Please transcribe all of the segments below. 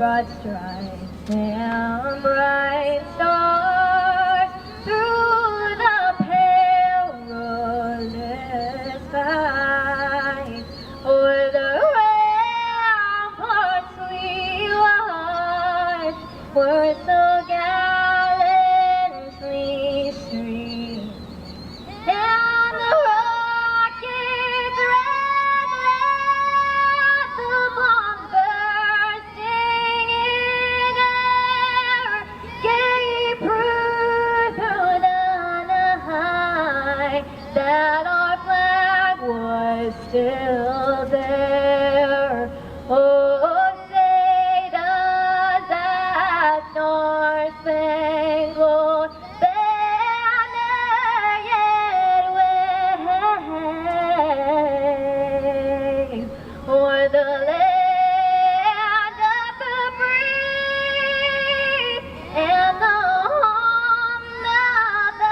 broad stripes and bright stars through the pale rosy sky. O'er the ramparts we watched were so gallantly streamed, and the rocket's red glare, the bombs bursting in air, gave proof through the night that our flag was still there. Oh, say does that star-spangled banner yet wave o'er the land of the free and the home of the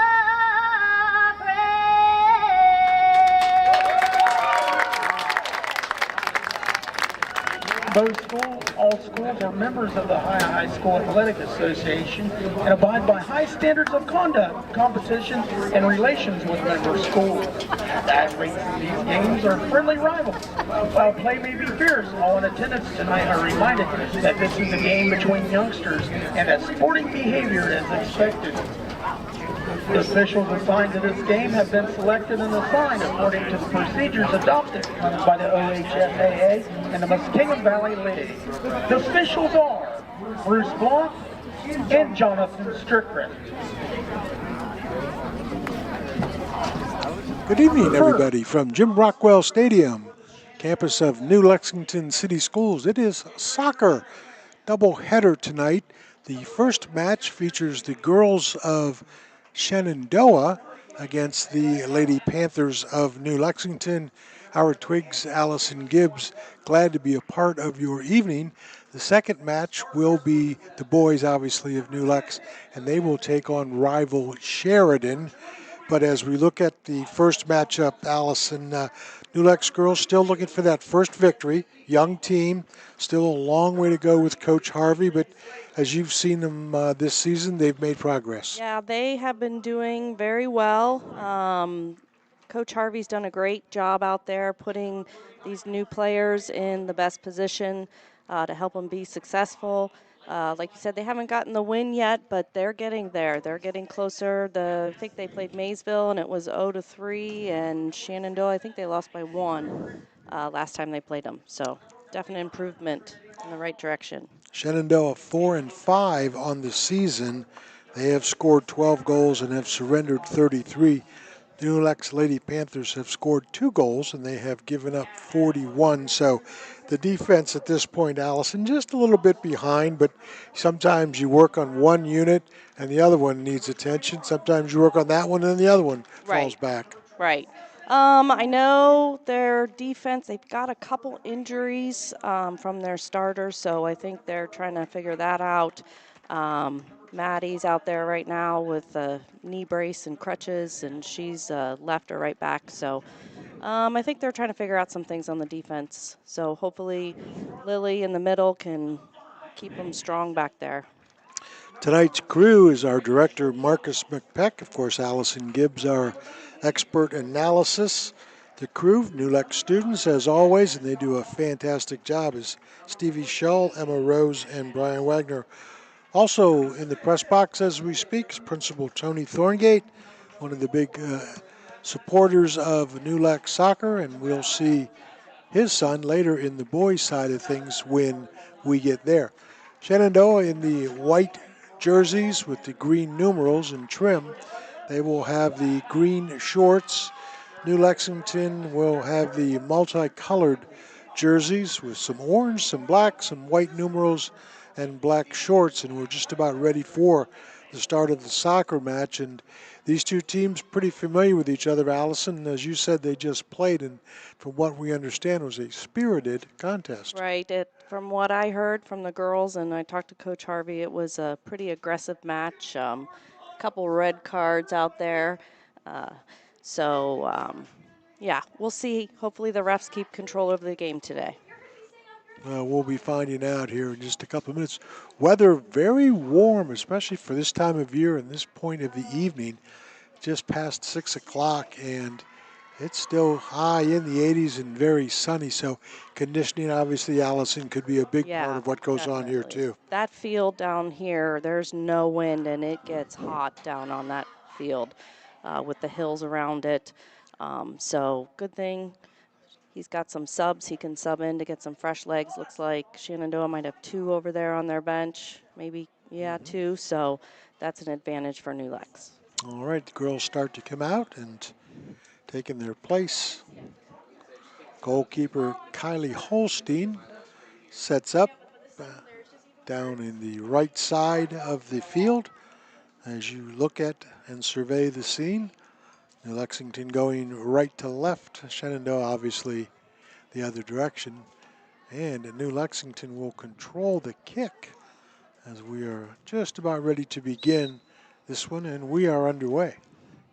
Both all schools are members of the High School Athletic Association and abide by high standards of conduct, competition, and relations with member schools. The athletes in these games are friendly rivals. While play may be fierce, all in attendance tonight are reminded that this is a game between youngsters and that sporting behavior is expected. The officials assigned to this game have been selected and assigned according to the procedures adopted by the OHSAA and the Muskingum Valley League. The officials are Bruce Blanc and Jonathan Strickland. Good evening, everybody, from Jim Rockwell Stadium, campus of New Lexington City Schools. It is soccer doubleheader tonight. The first match features the girls of Shenandoah against the Lady Panthers of New Lexington. Howard Twiggs, Allison Gibbs, glad to be a part of your evening. The second match will be the boys, obviously, of New Lex, and they will take on rival Sheridan. But as we look at the first matchup, Allison, New Lex girls still looking for that first victory. Young team, still a long way to go with Coach Harvey, but as you've seen them this season, they've made progress. Yeah, they have been doing very well. Coach Harvey's done a great job out there putting these new players in the best position to help them be successful. Like you said, they haven't gotten the win yet, but they're getting there. They're getting closer. I think they played Maysville, and it was 0-3, and Shenandoah, I think they lost by 1 last time they played them. So definite improvement in the right direction. Shenandoah 4-5 on the season. They have scored 12 goals and have surrendered 33. The New Lex Lady Panthers have scored 2 goals and they have given up 41. So the defense at this point, Allison, just a little bit behind, but sometimes you work on one unit and the other one needs attention. Sometimes you work on that one and the other one falls back. Right. I know their defense, they've got a couple injuries from their starters, so I think they're trying to figure that out. Maddie's out there right now with a knee brace and crutches, and she's left or right back. So I think they're trying to figure out some things on the defense. So hopefully Lily in the middle can keep them strong back there. Tonight's crew is our director, Marcus McPeck. Of course, Allison Gibbs, our expert analysis. The crew, New Lex students, as always, and they do a fantastic job, is Stevie Shull, Emma Rose, and Brian Wagner. Also in the press box as we speak is Principal Tony Thorngate, one of the big supporters of New Lex soccer, and we'll see his son later in the boys' side of things when we get there. Shenandoah in the white jerseys with the green numerals and trim. They will have the green shorts. New Lexington will have the multicolored jerseys with some orange, some black, some white numerals, and black shorts, and we're just about ready for the start of the soccer match. And these two teams pretty familiar with each other, Allison. As you said, they just played, and from what we understand, was a spirited contest. Right. From what I heard from the girls, and I talked to Coach Harvey, it was a pretty aggressive match. A couple red cards out there. Yeah, we'll see. Hopefully the refs keep control of the game today. We'll be finding out here in just a couple of minutes. Weather very warm, especially for this time of year and this point of the evening, just past 6 o'clock, and it's still high in the 80s and very sunny. So conditioning, obviously, Allison, could be a big part Yeah, of what goes on here, definitely. too. That field down here, there's no wind, and it gets hot down on that field with the hills around it. So good thing he's got some subs he can sub in to get some fresh legs. Looks like Shenandoah might have 2 over there on their bench, maybe, yeah, 2. So that's an advantage for New Lex. All right, the girls start to come out and taking their place. Goalkeeper Kylie Holstein sets up down in the right side of the field. As you look at and survey the scene, New Lexington going right to left, Shenandoah obviously the other direction, and New Lexington will control the kick as we are just about ready to begin this one, and we are underway.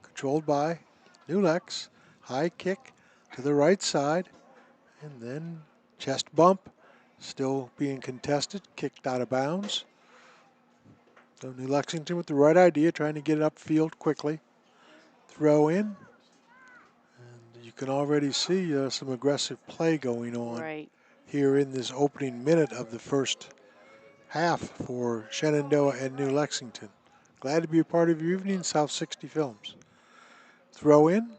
Controlled by New Lex, high kick to the right side, and then chest bump, still being contested, kicked out of bounds. So New Lexington with the right idea, trying to get it upfield quickly. Throw in, and you can already see some aggressive play going on Right. here in this opening minute of the first half for Shenandoah and New Lexington. Glad to be a part of your evening, South 60 Films. Throw in,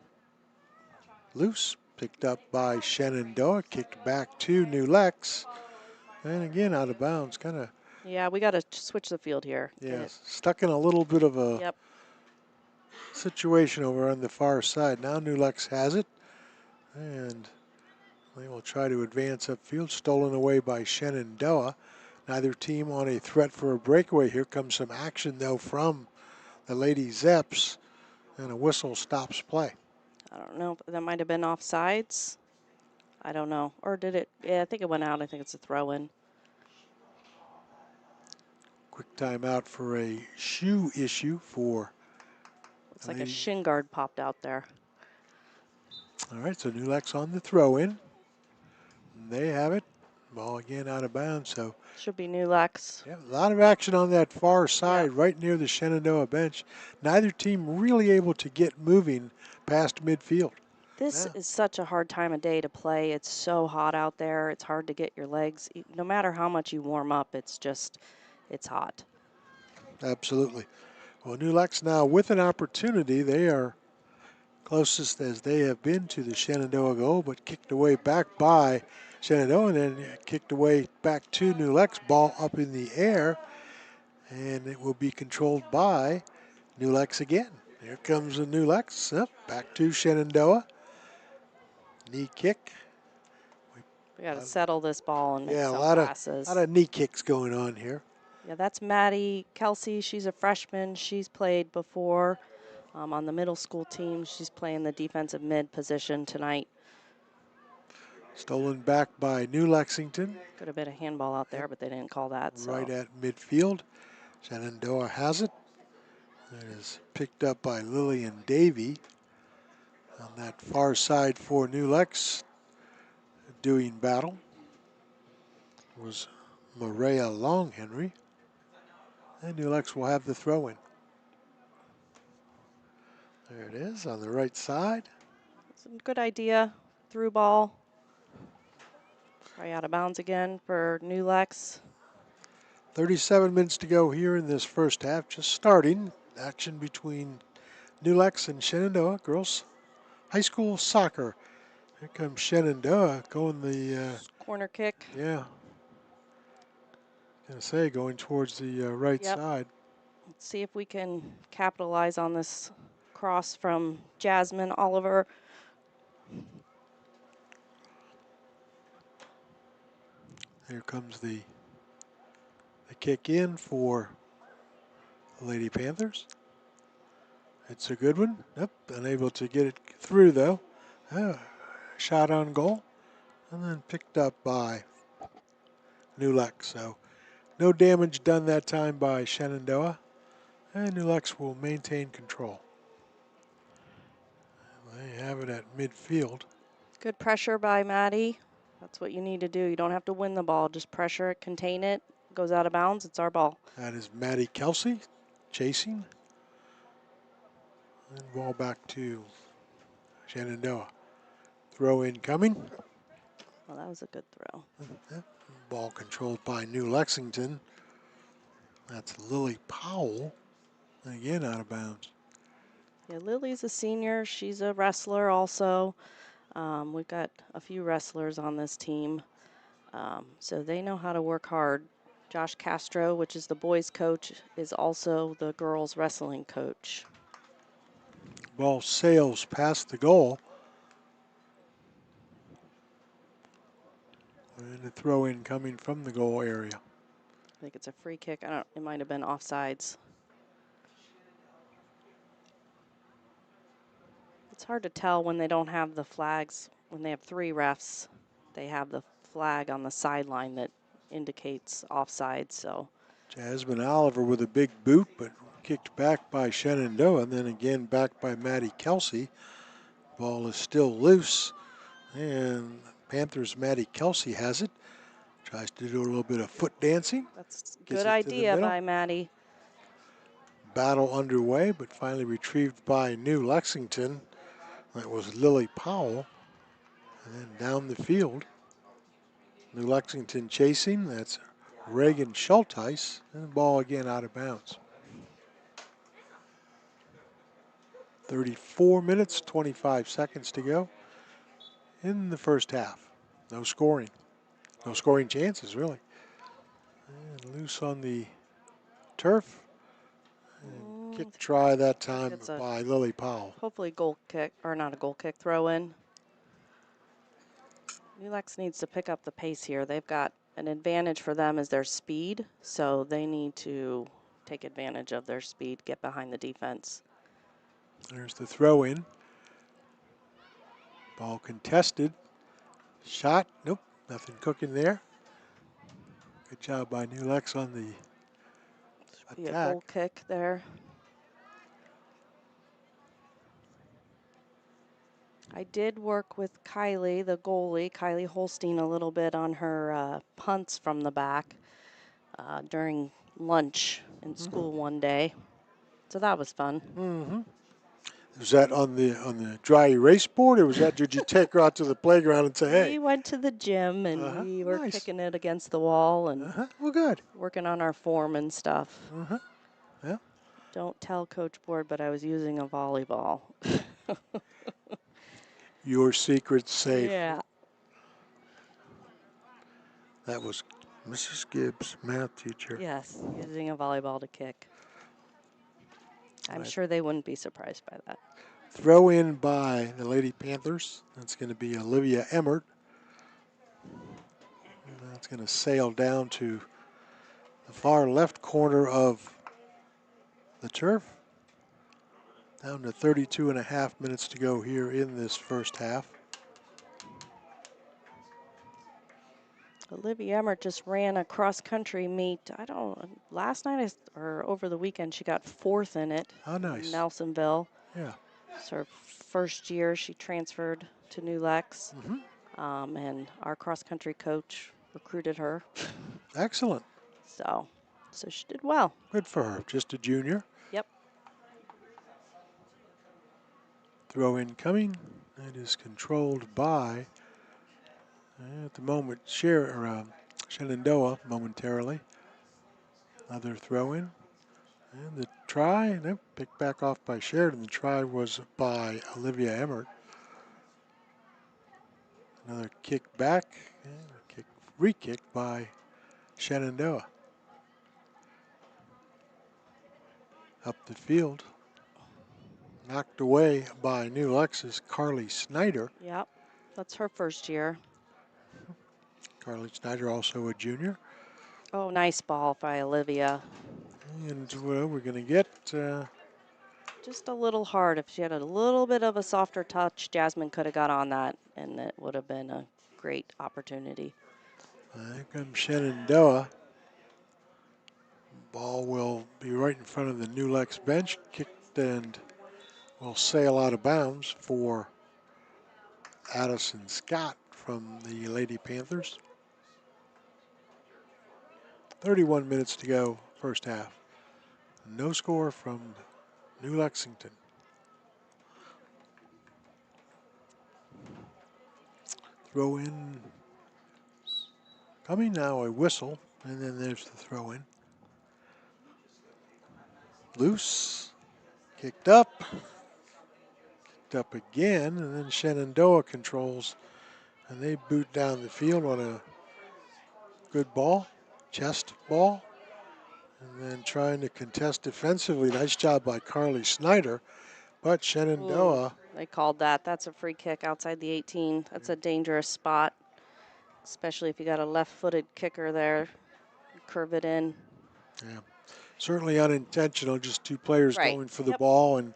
loose, picked up by Shenandoah, kicked back to New Lex, and again out of bounds, kind of, Yeah, we got to switch the field here. stuck in a little bit of a Yep. situation over on the far side. Now New Lex has it, and they will try to advance upfield, stolen away by Shenandoah. Neither team on a threat for a breakaway. Here comes some action, though, from the Lady Zeps, and a whistle stops play. I don't know. That might have been offsides. I don't know. Or did it? Yeah, I think it went out. I think it's a throw in. Quick timeout for a shoe issue for. Looks like a shin guard popped out there. All right, so New Lex on the throw in. They have it. Ball again out of bounds, so. Should be New Lex. Yeah, a lot of action on that far side, right near the Shenandoah bench. Neither team really able to get moving past midfield. This is such a hard time of day to play. It's so hot out there. It's hard to get your legs. No matter how much you warm up, it's hot. Absolutely. Well, New Lex now with an opportunity. They are closest as they have been to the Shenandoah goal, but kicked away back by Shenandoah, and then kicked away back to New Lex. Ball up in the air, and it will be controlled by New Lex again. Here comes the New Lex. Up, back to Shenandoah. Knee kick. We got to settle this ball and make some passes. A lot of knee kicks going on here. Yeah, that's Maddie Kelsey. She's a freshman. She's played before on the middle school team. She's playing the defensive mid position tonight. Stolen back by New Lexington. Could have been a handball out there, but they didn't call that. Right at midfield. Shenandoah has it. It is picked up by Lillian Davey. On that far side for New Lex, doing battle was Maria Longhenry. And New Lex will have the throw in. There it is on the right side. It's a good idea. Through ball. Try out of bounds again for New Lex. 37 minutes to go here in this first half. Just starting. Action between New Lex and Shenandoah girls high school soccer. Here comes Shenandoah going the corner kick. Yeah. Gonna say going towards the right side. Let's see if we can capitalize on this cross from Jasmine Oliver. Here comes the kick in for the Lady Panthers. It's a good one. Yep, unable to get it through though. Shot on goal, and then picked up by New Lex. So no damage done that time by Shenandoah, and New Lex will maintain control. They have it at midfield. Good pressure by Maddie. That's what you need to do. You don't have to win the ball. Just pressure it, contain it. Goes out of bounds. It's our ball. That is Maddie Kelsey chasing. And ball back to Shenandoah. Throw in coming. Well, that was a good throw. Ball controlled by New Lexington. That's Lily Powell. And again out of bounds. Yeah, Lily's a senior. She's a wrestler also. We've got a few wrestlers on this team. So they know how to work hard. Josh Castro, which is the boys' coach, is also the girls' wrestling coach. Ball sails past the goal. And a throw in coming from the goal area. I think it's a free kick. It might have been offsides. It's hard to tell when they don't have the flags. When they have 3 refs, they have the flag on the sideline that indicates offside. So Jasmine Oliver with a big boot, but kicked back by Shenandoah, and then again back by Maddie Kelsey. Ball is still loose, and Panthers' Maddie Kelsey has it. Tries to do a little bit of foot dancing. that's a Gets good it to the idea middle. by Maddie. Battle underway, but finally retrieved by New Lexington. That was Lily Powell. And then down the field, New Lexington chasing. That's Reagan Schulteis. And the ball again out of bounds. 34 minutes, 25 seconds to go in the first half. No scoring. No scoring chances, really. And loose on the turf. And kick try that time It's a by Lily Powell. hopefully goal kick, or not a goal kick, throw in. New Lex needs to pick up the pace here. They've got an advantage for them is their speed, so they need to take advantage of their speed, get behind the defense. There's the throw in. Ball contested. Shot. Nope. Nothing cooking there. Good job by New Lex on the Be a attack. goal kick there. I did work with Kylie, the goalie, Kylie Holstein, a little bit on her punts from the back during lunch in school one day. So that was fun. Mm-hmm. Was that on the dry erase board, or was that did you take her out to the playground and say, hey? We went to the gym and we were Nice. kicking it against the wall and Well, good. working on our form and stuff. Yeah. Don't tell Coach Board, but I was using a volleyball. Your secret's safe. Yeah. That was Mrs. Gibbs, math teacher. Yes, using a volleyball to kick. I'm Right. sure they wouldn't be surprised by that. Throw in by the Lady Panthers. That's going to be Olivia Emmert. And that's going to sail down to the far left corner of the turf. Down to 32 and a half minutes to go here in this first half. Olivia Emmert just ran a cross-country meet. Last night or over the weekend, she got 4th in it. How nice. In Nelsonville. Yeah. It's her first year. She transferred to New Lex. And our cross-country coach recruited her. Excellent. So she did well. Good for her. Just a junior. Yep. Throw in coming. It is controlled by, at the moment, Shenandoah momentarily. Another throw in. And the try, nope, picked back off by Sheridan. The try was by Olivia Emmert. Another kick back, and a re-kick by Shenandoah. Up the field. Knocked away by New Lex's Carly Snyder. Yep. That's her first year. Carly Snyder, also a junior. Oh, nice ball by Olivia. And well, we're going to get Just a little hard. If she had a little bit of a softer touch, Jasmine could have got on that, and it would have been a great opportunity. here comes Shenandoah. Ball will be right in front of the New Lex bench. Kicked and will sail out of bounds for Addison Scott from the Lady Panthers. 31 minutes to go, first half. No score from New Lexington. Throw in coming now, a whistle, and then there's the throw in. Loose, kicked up again, and then Shenandoah controls, and they boot down the field on a good ball, chest ball, and then trying to contest defensively. Nice job by Carly Snyder, but Shenandoah. They called that. That's a free kick outside the 18. That's a dangerous spot, especially if you got a left-footed kicker there. Curve it in. Yeah, certainly unintentional, just two players Right. going for the ball, and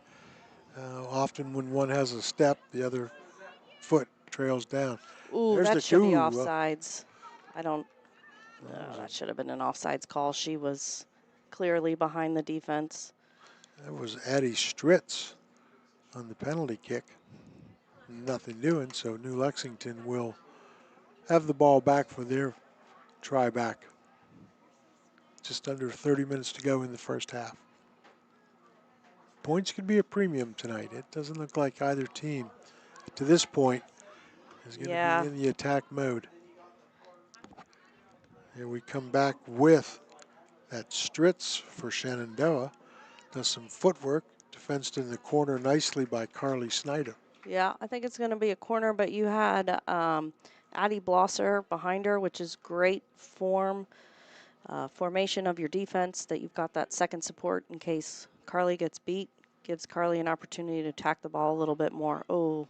often when one has a step, the other foot trails down. Ooh, There's that should be the offsides. I don't, no, that should have been an offsides call. She was clearly behind the defense. That was Addie Stritz on the penalty kick. Nothing doing, so New Lexington will have the ball back for their try back. Just under 30 minutes to go in the first half. Points could be a premium tonight. It doesn't look like either team to this point is going to be in the attack mode. Here we come back with that Stritz for Shenandoah. Does some footwork, defensed in the corner nicely by Carly Snyder. Yeah, I think it's going to be a corner, but you had Addie Blosser behind her, which is great formation of your defense, that you've got that second support in case Carly gets beat. Gives Carly an opportunity to attack the ball a little bit more. Oh.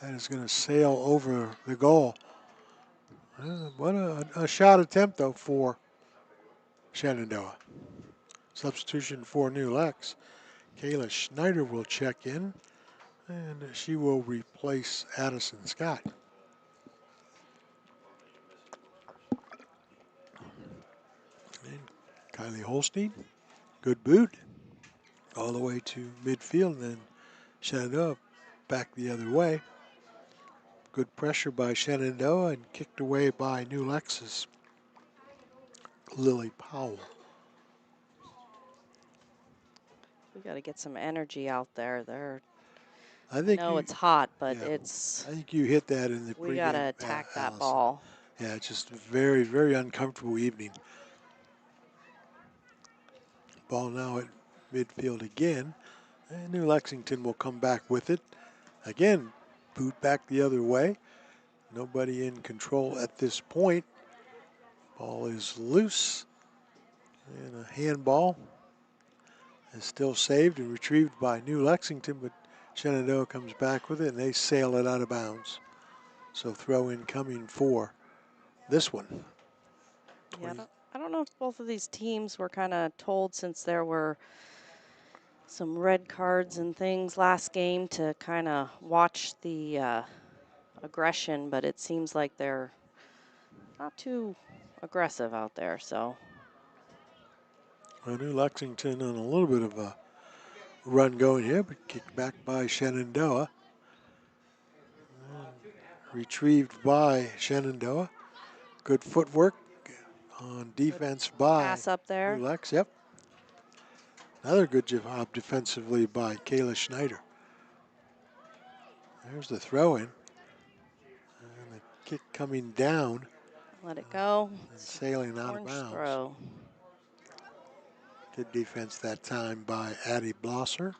That is going to sail over the goal. What a shot attempt, though, for Shenandoah. Substitution for New Lex. Kayla Schneider will check in, and she will replace Addison Scott. And Kylie Holstein, good boot, all the way to midfield, and then Shenandoah back the other way. Good pressure by Shenandoah and kicked away by New Lex's Lily Powell. We got to get some energy out there. I think it's hot, but yeah, it's. I think you hit that in the pregame. We got to attack that Allison. ball. Yeah, it's just a very, very uncomfortable evening. Ball now at midfield again. And New Lexington will come back with it. Again, boot back the other way. Nobody in control at this point. Ball is loose. And a handball is still saved and retrieved by New Lexington, but Shenandoah comes back with it and they sail it out of bounds. So throw in coming for this one. Yeah, I don't know if both of these teams were kind of told, since there were some red cards and things last game, to kind of watch the aggression, but it seems like they're not too aggressive out there. So Well, New Lexington on a little bit of a run going here, but kicked back by Shenandoah. Retrieved by Shenandoah. Good footwork on defense by pass up there. New Lex. Yep. Another good job defensively by Kayla Schneider. There's the throw in. And the kick coming down. Let it go. And sailing out of bounds. Throw. Good defense that time by Addie Blosser.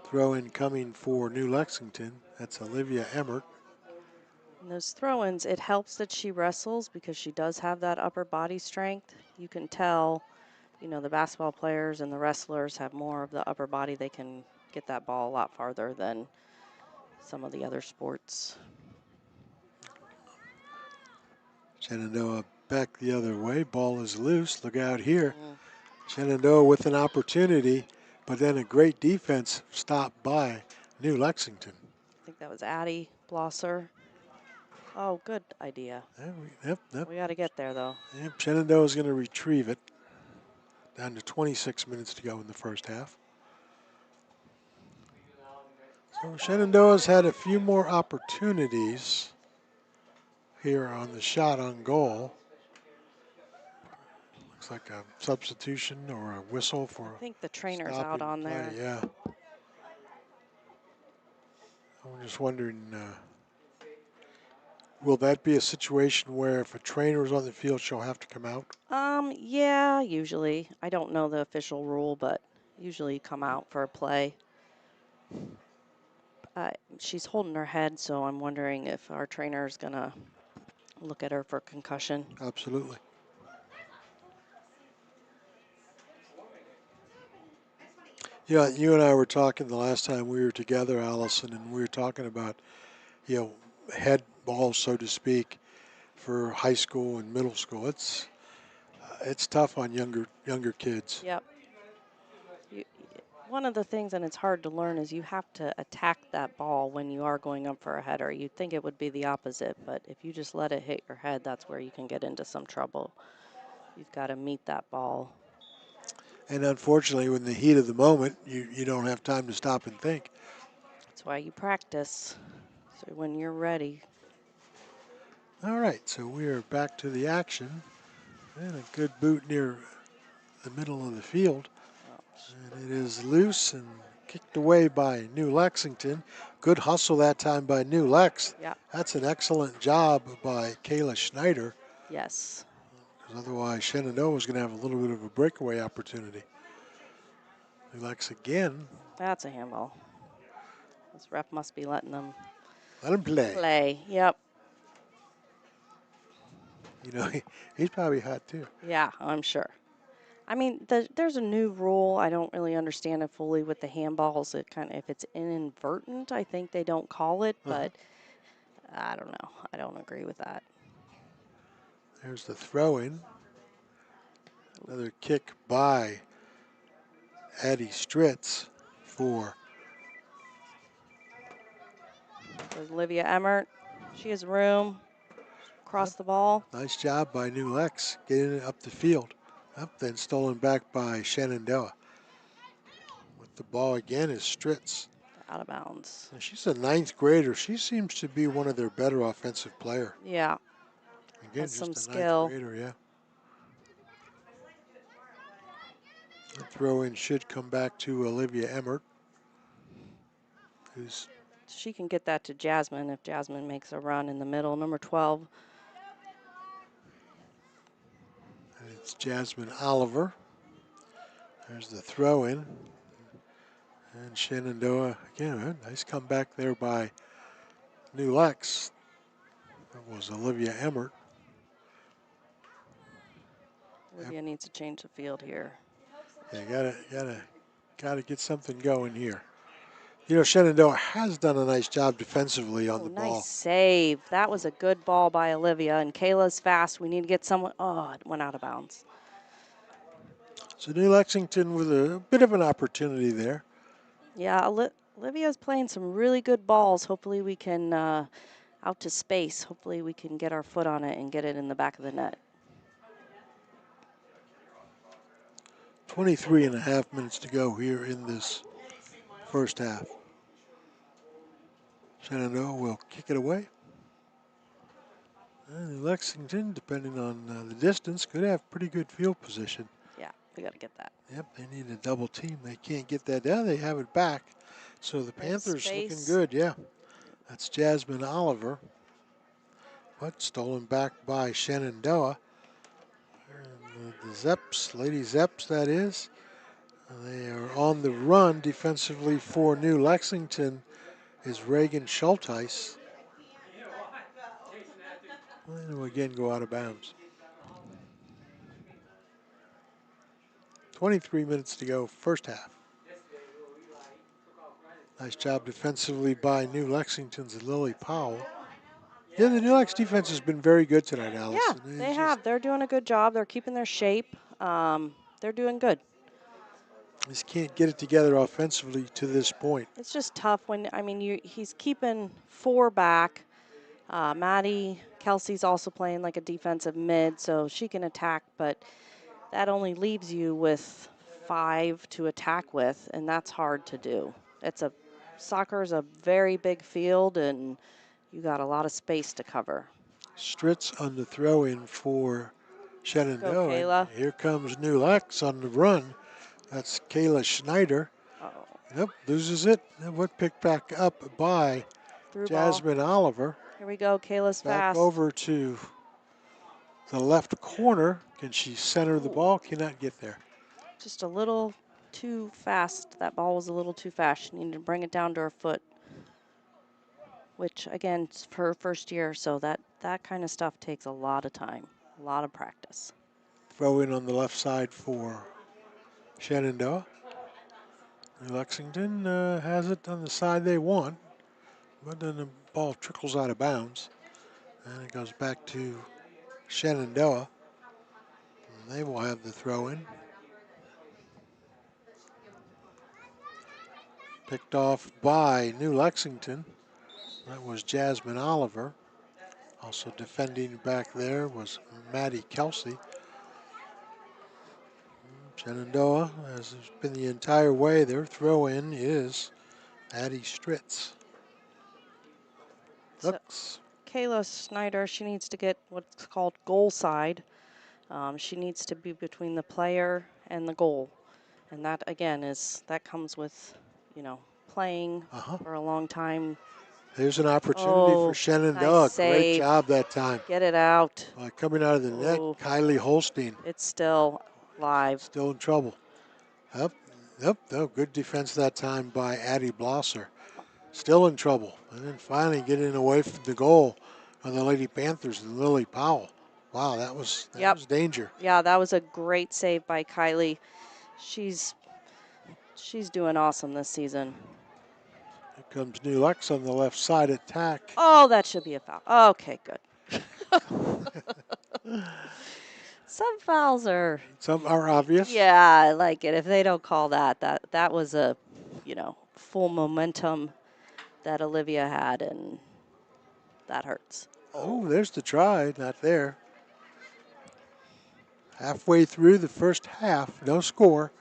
Throw in coming for New Lexington. That's Olivia Emmert. And those throw-ins, it helps that she wrestles because she does have that upper body strength. You can tell, the basketball players and the wrestlers have more of the upper body. They can get that ball a lot farther than some of the other sports. Shenandoah back the other way. Ball is loose. Look out here. Shenandoah with an opportunity, but then a great defense stopped by New Lexington. I think that was Addie Blosser. Oh, good idea. Yep. We got to get there, though. Yep, Shenandoah is going to retrieve it. Down to 26 minutes to go in the first half. So Shenandoah's had a few more opportunities here on the shot on goal. Looks like a substitution or a whistle for I think the trainer's stopping out on play. there. Yeah. I'm just wondering, will that be a situation where if a trainer is on the field, she'll have to come out? Yeah, usually. I don't know the official rule, but usually you come out for a play. She's holding her head, so I'm wondering if our trainer's gonna look at her for concussion. Absolutely. Yeah, you and I were talking the last time we were together, Allison, and we were talking about, head balls, so to speak, for high school and middle school. It's tough on younger kids. Yep. You, one of the things, and it's hard to learn, is you have to attack that ball when you are going up for a header. You'd think it would be the opposite, but if you just let it hit your head, that's where you can get into some trouble. You've got to meet that ball. And unfortunately, in the heat of the moment, you don't have time to stop and think. That's why you practice. So when you're ready. All right, so we are back to the action. And a good boot near the middle of the field. And it is loose and kicked away by New Lexington. Good hustle that time by New Lex. Yeah. That's an excellent job by Kayla Schneider. Yes. Because otherwise, Shenandoah was going to have a little bit of a breakaway opportunity. New Lex again. That's a handball. This ref must be letting them Let him play. play. Yep. He's probably hot too. Yeah, I'm sure. I mean, there's a new rule. I don't really understand it fully with the handballs. It kind of, if it's inadvertent, I think they don't call it, but I don't know. I don't agree with that. There's the throw in. Another kick by Addie Stritz for. There's Olivia Emmert. She has room. Cross the ball. Nice job by New Lex getting it up the field. Up, then stolen back by Shenandoah. With the ball again is Stritz. Out of bounds. And she's a ninth grader. She seems to be one of their better offensive player. Yeah. Again, Has just some a skill. ninth grader, yeah. The throw in should come back to Olivia Emmert, who's. She can get that to Jasmine if Jasmine makes a run in the middle. Number 12. And it's Jasmine Oliver. There's the throw in. And Shenandoah, again, a nice comeback there by New Lex. That was Olivia Emmert. Olivia needs to change the field here. Yeah, gotta get something going here. Shenandoah has done a nice job defensively on the ball. Nice save. That was a good ball by Olivia. And Kayla's fast. We need to get someone. Oh, it went out of bounds. So New Lexington with a bit of an opportunity there. Yeah, Olivia's playing some really good balls. Hopefully we can, out to space, hopefully we can get our foot on it and get it in the back of the net. 23 and a half minutes to go here in this first half. Shenandoah will kick it away. And Lexington, depending on the distance, could have pretty good field position. Yeah, we got to get that. Yep, they need a double team. They can't get that down. They have it back. So the Panthers looking good, yeah. That's Jasmine Oliver. But stolen back by Shenandoah. And the Zeps, Lady Zeps, that is. They are on the run defensively for New Lexington is Reagan Schulteis. And will again go out of bounds. 23 minutes to go, first half. Nice job defensively by New Lexington's Lily Powell. Yeah, the New Lex defense has been very good tonight, Allison. Yeah, they have. They're doing a good job. They're keeping their shape. They're doing good. Just can't get it together offensively to this point. It's just tough when, he's keeping 4 back. Maddie Kelsey's also playing like a defensive mid, so she can attack, but that only leaves you with 5 to attack with, and that's hard to do. It's a soccer is a very big field, and you got a lot of space to cover. Stritz on the throw in for Go, Shenandoah. And Kayla. here comes New Lex on the run. That's Kayla Schneider. Uh-oh. Yep, loses it. And what picked back up by Through ball. Jasmine Oliver. Here we go. Kayla's Back fast. over to the left corner. Can she center the Ooh. ball? Cannot get there. Just a little too fast. That ball was a little too fast. She needed to bring it down to her foot, which, again, it's her first year, so that kind of stuff takes a lot of time, a lot of practice. Throw in on the left side for Shenandoah. Lexington has it on the side they want, but then the ball trickles out of bounds. And it goes back to Shenandoah. And they will have the throw in. Picked off by New Lexington. That was Jasmine Oliver. Also defending back there was Maddie Kelsey. Shenandoah, as has been the entire way, their throw-in is Addie Stritz. Looks. Kayla Snyder, she needs to get what's called goal side. She needs to be between the player and the goal. And that, again, that comes with, playing for a long time. There's an opportunity for Shenandoah. Nice Great save. job that time. Get it out. Coming out of the net, Kylie Holstein. It's still live. Still in trouble. Yep, no, good defense that time by Addie Blosser. Still in trouble. And then finally getting away from the goal on the Lady Panthers and Lily Powell. Wow, that was danger. Yeah, that was a great save by Kylie. She's doing awesome this season. Here comes New Lex on the left side attack. Oh, that should be a foul. Okay, good. Some fouls are... Some are obvious. Yeah, I like it. If they don't call that was a, full momentum that Olivia had, and that hurts. Oh, there's the try. Not there. Halfway through the first half, no score.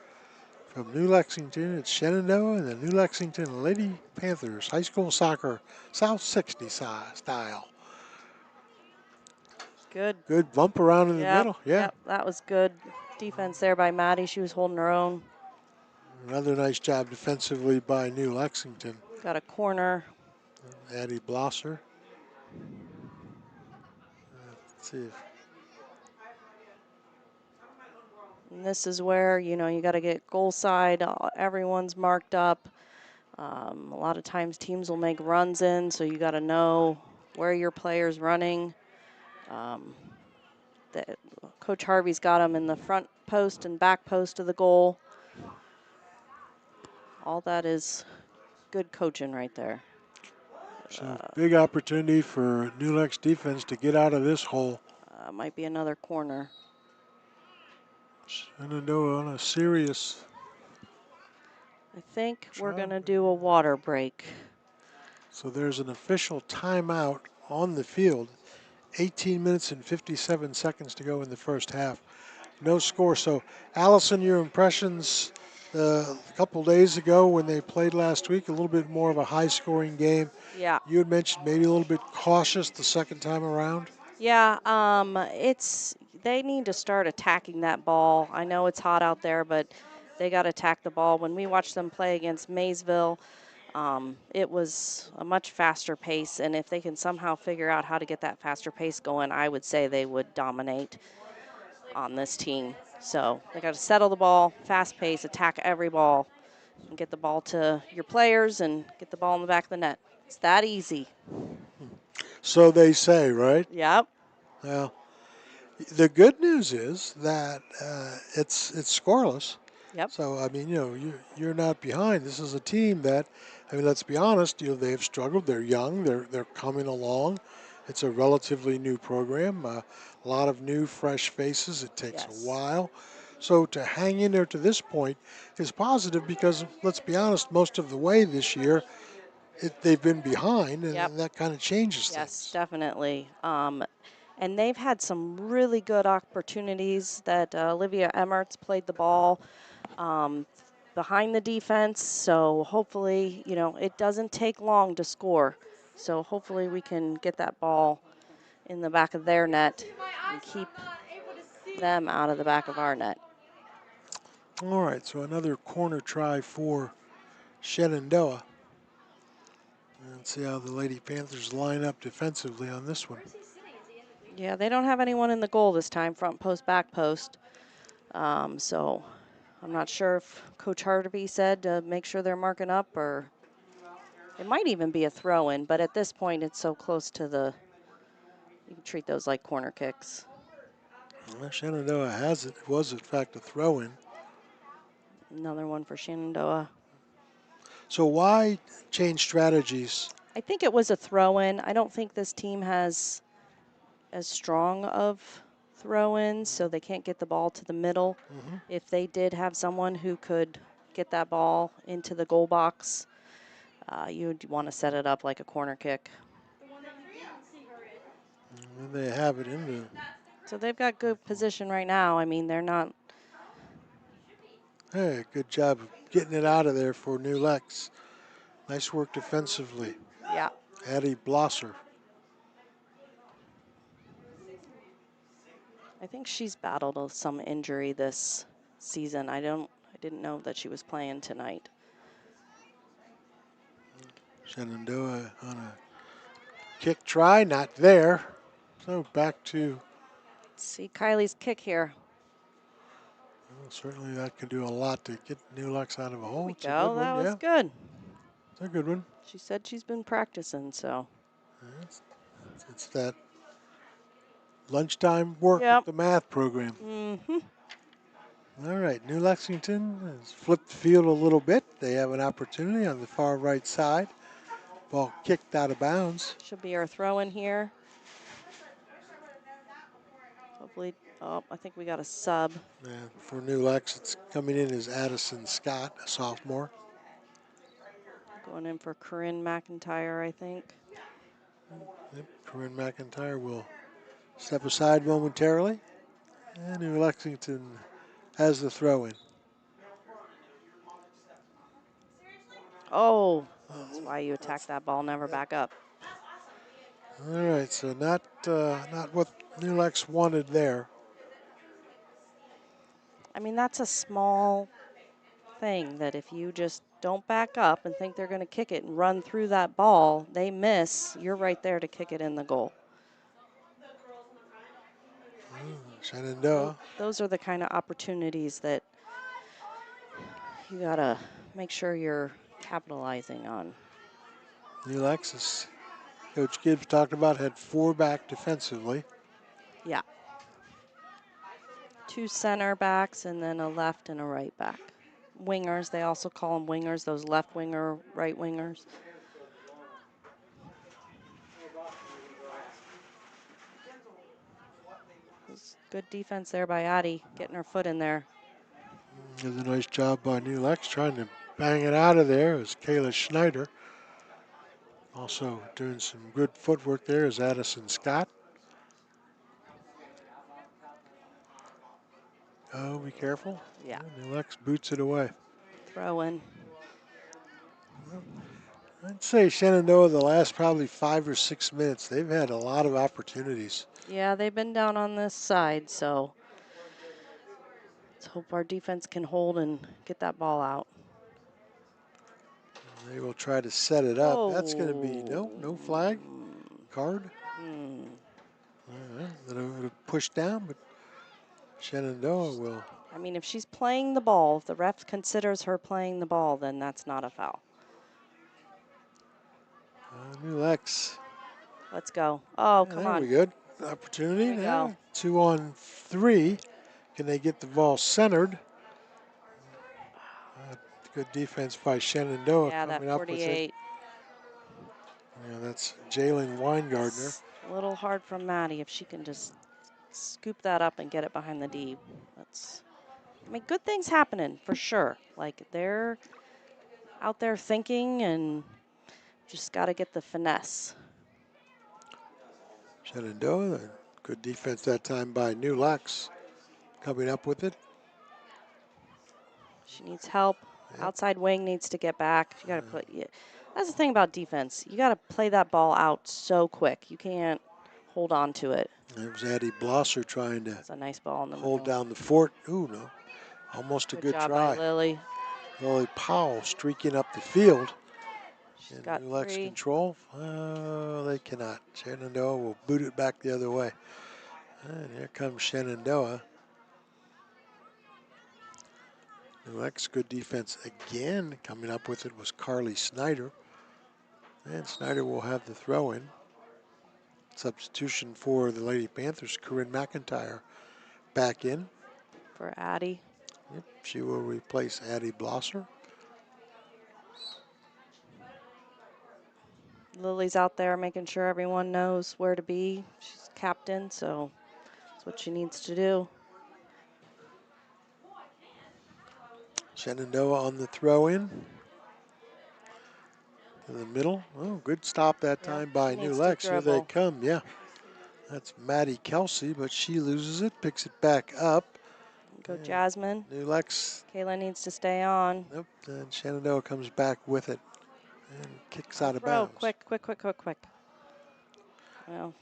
From New Lexington, it's Shenandoah and the New Lexington Lady Panthers high school soccer, South 60 style. Good bump around in the middle. Yeah. Yep, that was good defense there by Maddie. She was holding her own. Another nice job defensively by New Lexington. Got a corner. Addie Blosser. Let's see. And this is where, you got to get goal side. Everyone's marked up. A lot of times teams will make runs in, so you got to know where your player's running. Coach Harvey's got them in the front post and back post of the goal. All that is good coaching right there. So big opportunity for New Lex defense to get out of this hole. Might be another corner. Shenandoah on a serious. I think we're going to do a water break. So there's an official timeout on the field. 18 minutes and 57 seconds to go in the first half. No score. So, Allison, your impressions a couple days ago when they played last week, a little bit more of a high-scoring game. Yeah. You had mentioned maybe a little bit cautious the second time around. Yeah, they need to start attacking that ball. I know it's hot out there, but they got to attack the ball. When we watched them play against Maysville, it was a much faster pace, and if they can somehow figure out how to get that faster pace going, I would say they would dominate on this team. So they got to settle the ball, fast pace, attack every ball, and get the ball to your players and get the ball in the back of the net. It's that easy. So they say, right? Yep. Well, the good news is that it's scoreless. Yep. So, I mean, you're not behind. This is a team that, let's be honest, they've struggled. They're young. They're coming along. It's a relatively new program. A lot of new, fresh faces. It takes a while. So to hang in there to this point is positive because, let's be honest, most of the way this year, they've been behind, and that kind of changes things. Yes, definitely. And they've had some really good opportunities that Olivia Emmert's played the ball. But behind the defense, so hopefully, you know, it doesn't take long to score. So hopefully we can get that ball in the back of their net and keep them out of the back of our net. All right, so another corner try for Shenandoah. Let's see how the Lady Panthers line up defensively on this one. Yeah, they don't have anyone in the goal this time, front post, back post. So I'm not sure if Coach Harvey said to make sure they're marking up, or it might even be a throw-in, but at this point it's so close to the, you can treat those like corner kicks. Well, Shenandoah has it. It was, in fact, a throw-in. Another one for Shenandoah. So why change strategies? I think it was a throw-in. I don't think this team has as strong of throw-ins, so they can't get the ball to the middle. If they did have someone who could get that ball into the goal box, you'd want to set it up like a corner kick. And they have it in the. So they've got good position right now. I mean, they're not. Hey, good job of getting it out of there for New Lex. Nice work defensively. Yeah. Addie Blosser. I think she's battled some injury this season. I didn't know that she was playing tonight. Shenandoah on a kick try, not there. So back to. See Kylie's kick here. Well, certainly that can do a lot to get New Lex out of a hole. There we It's a go. good That one, was yeah. good. It's a good one. She said she's been practicing, so. It's that lunchtime work Yep. with the math program. Mm-hmm. All right, New Lexington has flipped the field a little bit. They have an opportunity on the far right side. Ball kicked out of bounds. Should be our throw in here. Hopefully, oh, I think we got a sub. And for New Lex, it's coming in as Addison Scott, a sophomore. Going in for Corinne McIntyre, I think. Yep, Corinne McIntyre will step aside momentarily. And New Lexington has the throw in. Oh, that's why you attack that ball, never back up. All right, so not what New Lex wanted there. I mean, that's a small thing that if you just don't back up and think they're going to kick it and run through that ball, they miss, you're right there to kick it in the goal. Shenandoah. Those are the kind of opportunities that you got to make sure you're capitalizing on. New Lex, as Coach Gibbs talked about, had 4 back defensively. Yeah. 2 center backs and then a left and a right back. Wingers, they also call them wingers, those left winger, right wingers. Good defense there by Addie, getting her foot in there. Does a nice job by New Lex trying to bang it out of there is Kayla Schneider. Also doing some good footwork there is Addison Scott. Oh, be careful. Yeah. New Lex boots it away. Throw in. I'd say Shenandoah the last probably 5 or 6 minutes, they've had a lot of opportunities. Yeah, they've been down on this side, so let's hope our defense can hold and get that ball out. They will try to set it up. Oh. That's going to be no flag, card. Mm. All right, it'll push down, but Shenandoah will. I mean, if she's playing the ball, if the ref considers her playing the ball, then that's not a foul. New Lex. Let's go. Oh, Yeah, come there on. we go. Opportunity There we now. go. 2 on 3. Can they get the ball centered? Good defense by Shenandoah Yeah, that coming up with it. 48. Yeah, that's Jalen Weingartner. A little hard from Maddie if she can just scoop that up and get it behind the D. That's, I mean, good things happening for sure. Like they're out there thinking and just got to get the finesse. Shenandoah, good defense that time by New Lex. Coming up with it. She needs help. Yep. Outside wing needs to get back. You got to put. Yeah, that's the thing about defense. You got to play that ball out so quick. You can't hold on to it. There's Addie Blosser trying to It's a nice ball in the hold middle. down the fort. Ooh, no. Almost a good job try. by Lily. Lily Powell streaking up the field. She's And got New Lex 3. control. They cannot. Shenandoah will boot it back the other way. And here comes Shenandoah. New Lex, good defense again. Coming up with it was Carly Snyder. And Snyder will have the throw in. Substitution for the Lady Panthers, Corinne McIntyre back in. For Addie. Yep, she will replace Addie Blosser. Lily's out there making sure everyone knows where to be. She's captain, so that's what she needs to do. Shenandoah on the throw in. To the middle. Oh, good stop that time by New Lex. Here they come, yeah. That's Maddie Kelsey, but she loses it, picks it back up. Go Jasmine. New Lex. Kayla needs to stay on. Nope, and Shenandoah comes back with it and kicks out of bounds. Quick. Well,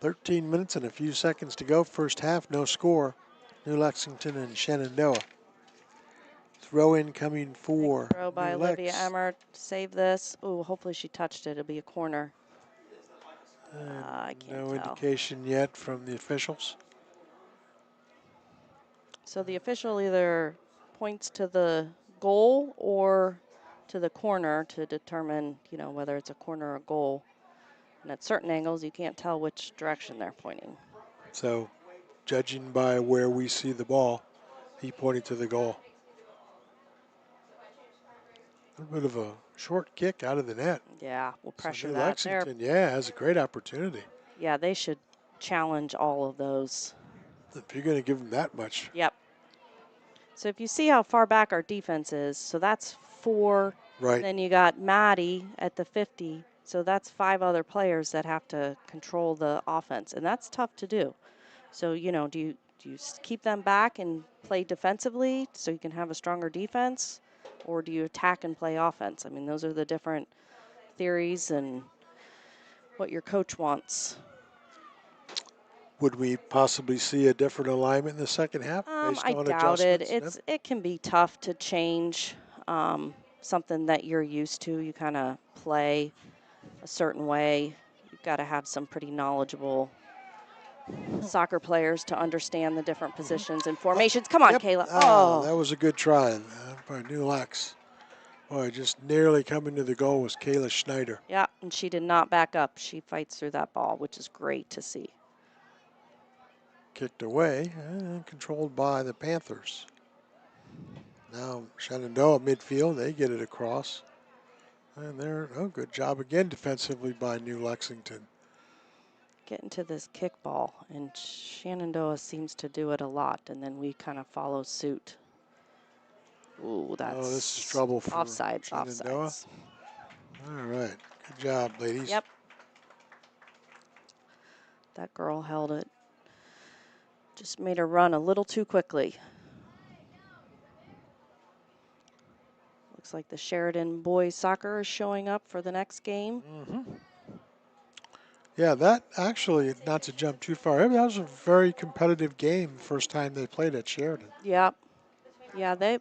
13 minutes and a few seconds to go. First half, no score. New Lexington and Shenandoah. Throw in coming for throw by New Olivia Lex. Emmert. Save this. Oh, hopefully she touched it. It'll be a corner. I can't No tell. indication yet from the officials. So the official either points to the goal or to the corner to determine, whether it's a corner or goal. And at certain angles, you can't tell which direction they're pointing. So, judging by where we see the ball, he pointed to the goal. A little bit of a short kick out of the net. Yeah, we'll pressure so New that. Lexington, has a great opportunity. Yeah, they should challenge all of those. If you're going to give them that much. Yep. So if you see how far back our defense is, so that's 4. Right. And then you got Maddie at the 50. So that's 5 other players that have to control the offense, and that's tough to do. So, do you keep them back and play defensively so you can have a stronger defense, or do you attack and play offense? I mean, those are the different theories and what your coach wants. Would we possibly see a different alignment in the second half based I on doubt it. adjustments? It can be tough to change something that you're used to. You kind of play a certain way. You've got to have some pretty knowledgeable soccer players to understand the different positions and formations. Come on, Kayla. Oh, that was a good try by New Lex. Boy, just nearly coming to the goal was Kayla Schneider. Yeah, and she did not back up. She fights through that ball, which is great to see. Kicked away and controlled by the Panthers. Now Shenandoah midfield, they get it across. And good job again defensively by New Lexington. Getting to this kickball, and Shenandoah seems to do it a lot, and then we kind of follow suit. Ooh, that's this is trouble for Shenandoah. Offsides. All right, good job, ladies. Yep. That girl held it. Just made her run a little too quickly. Looks like the Sheridan boys soccer is showing up for the next game. Yeah, that actually, not to jump too far, that was a very competitive game the first time they played at Sheridan. Yep. Yeah, they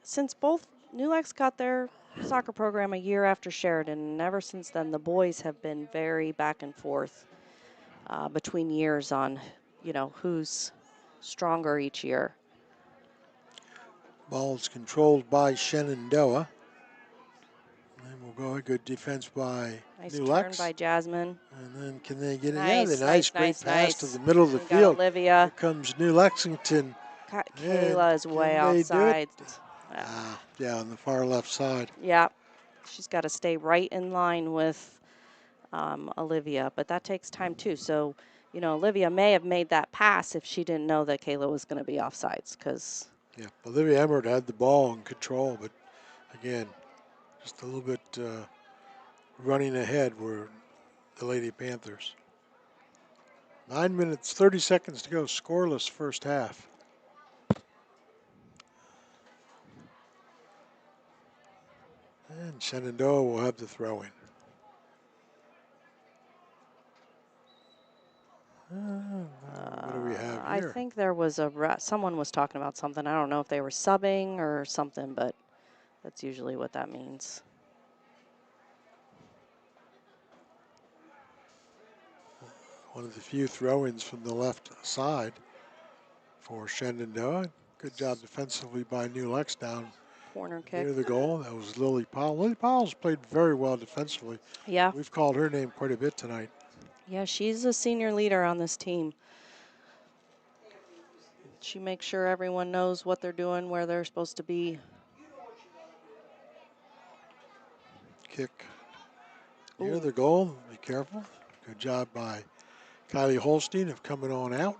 since both New Lex got their soccer program a year after Sheridan, and ever since then the boys have been very back and forth between years on, who's stronger each year. Ball's controlled by Shenandoah. And we'll go a good defense by New Lex. Nice turn by Jasmine. And then can they get it? Nice, Yeah, the great pass to the middle of the field. Olivia. Here comes New Lexington. Kayla is way outside. On the far left side. Yeah, she's got to stay right in line with Olivia, but that takes time too. So, Olivia may have made that pass if she didn't know that Kayla was going to be offsides. Yeah, Olivia Emmert had the ball in control, but again, just a little bit running ahead were the Lady Panthers. 9 minutes, 30 seconds to go, scoreless first half. And Shenandoah will have the throw in. What do we have I here? think there was someone was talking about something. I don't know if they were subbing or something, but that's usually what that means. One of the few throw-ins from the left side for Shenandoah. Good job defensively by New Lex down Corner kick. near the goal. That was Lily Powell. Lily Powell's played very well defensively. Yeah. We've called her name quite a bit tonight. Yeah, she's a senior leader on this team. She makes sure everyone knows what they're doing, where they're supposed to be. Kick near Ooh. the goal. Be careful. Good job by Kylie Holstein of coming on out.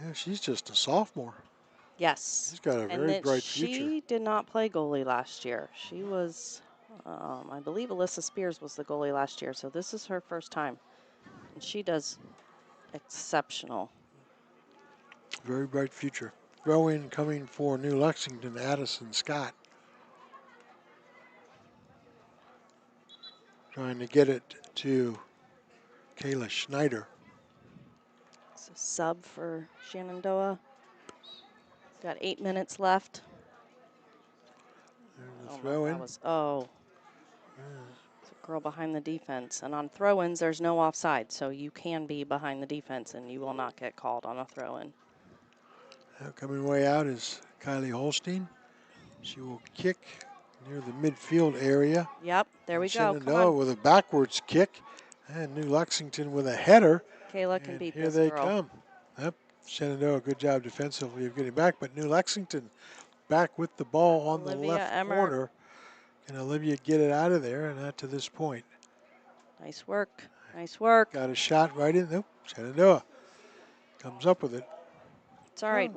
Yeah, she's just a sophomore. Yes. She's got a very bright future. She did not play goalie last year. She was, I believe Alyssa Spears was the goalie last year, so this is her first time. And she does exceptional. Very bright future. Throw in coming for New Lexington, Addison Scott. Trying to get it to Kayla Schneider. It's a sub for Shenandoah. Got 8 minutes left. There's the Oh, throw no, in. that was, it's a girl behind the defense. And on throw-ins, there's no offside, so you can be behind the defense and you will not get called on a throw-in. Coming way out is Kylie Holstein. She will kick near the midfield area. Yep, there we go. Come Shenandoah on. with a backwards kick. And New Lexington with a header. Kayla can And beat here this they girl. come. Yep. Shenandoah, good job defensively of getting back. But New Lexington back with the ball on the Olivia left Emmer. corner. Can Olivia get it out of there? And not to this point. Nice work. Nice work. Got a shot right in. Nope. Shenandoah comes up with it. It's all right.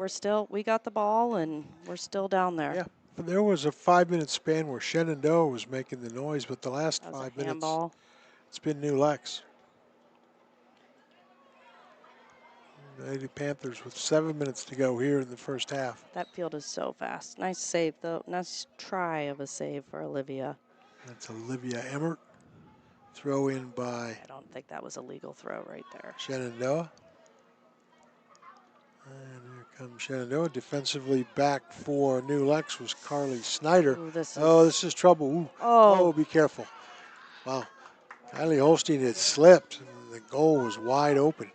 We got the ball and we're still down there. Yeah. There was a 5-minute span where Shenandoah was making the noise, but the last That was 5 a minutes, handball. it's been New Lex. The Lady Panthers with 7 minutes to go here in the first half. That field is so fast. Nice save, though. Nice try of a save for Olivia. That's Olivia Emmert. Throw in by I don't think that was a legal throw right there. Shenandoah. And here comes Shenandoah. Defensively back for New Lex was Carly Snyder. Ooh, this is trouble. Ooh. Oh, Be careful. Wow. Kylie Holstein had slipped, and the goal was wide open.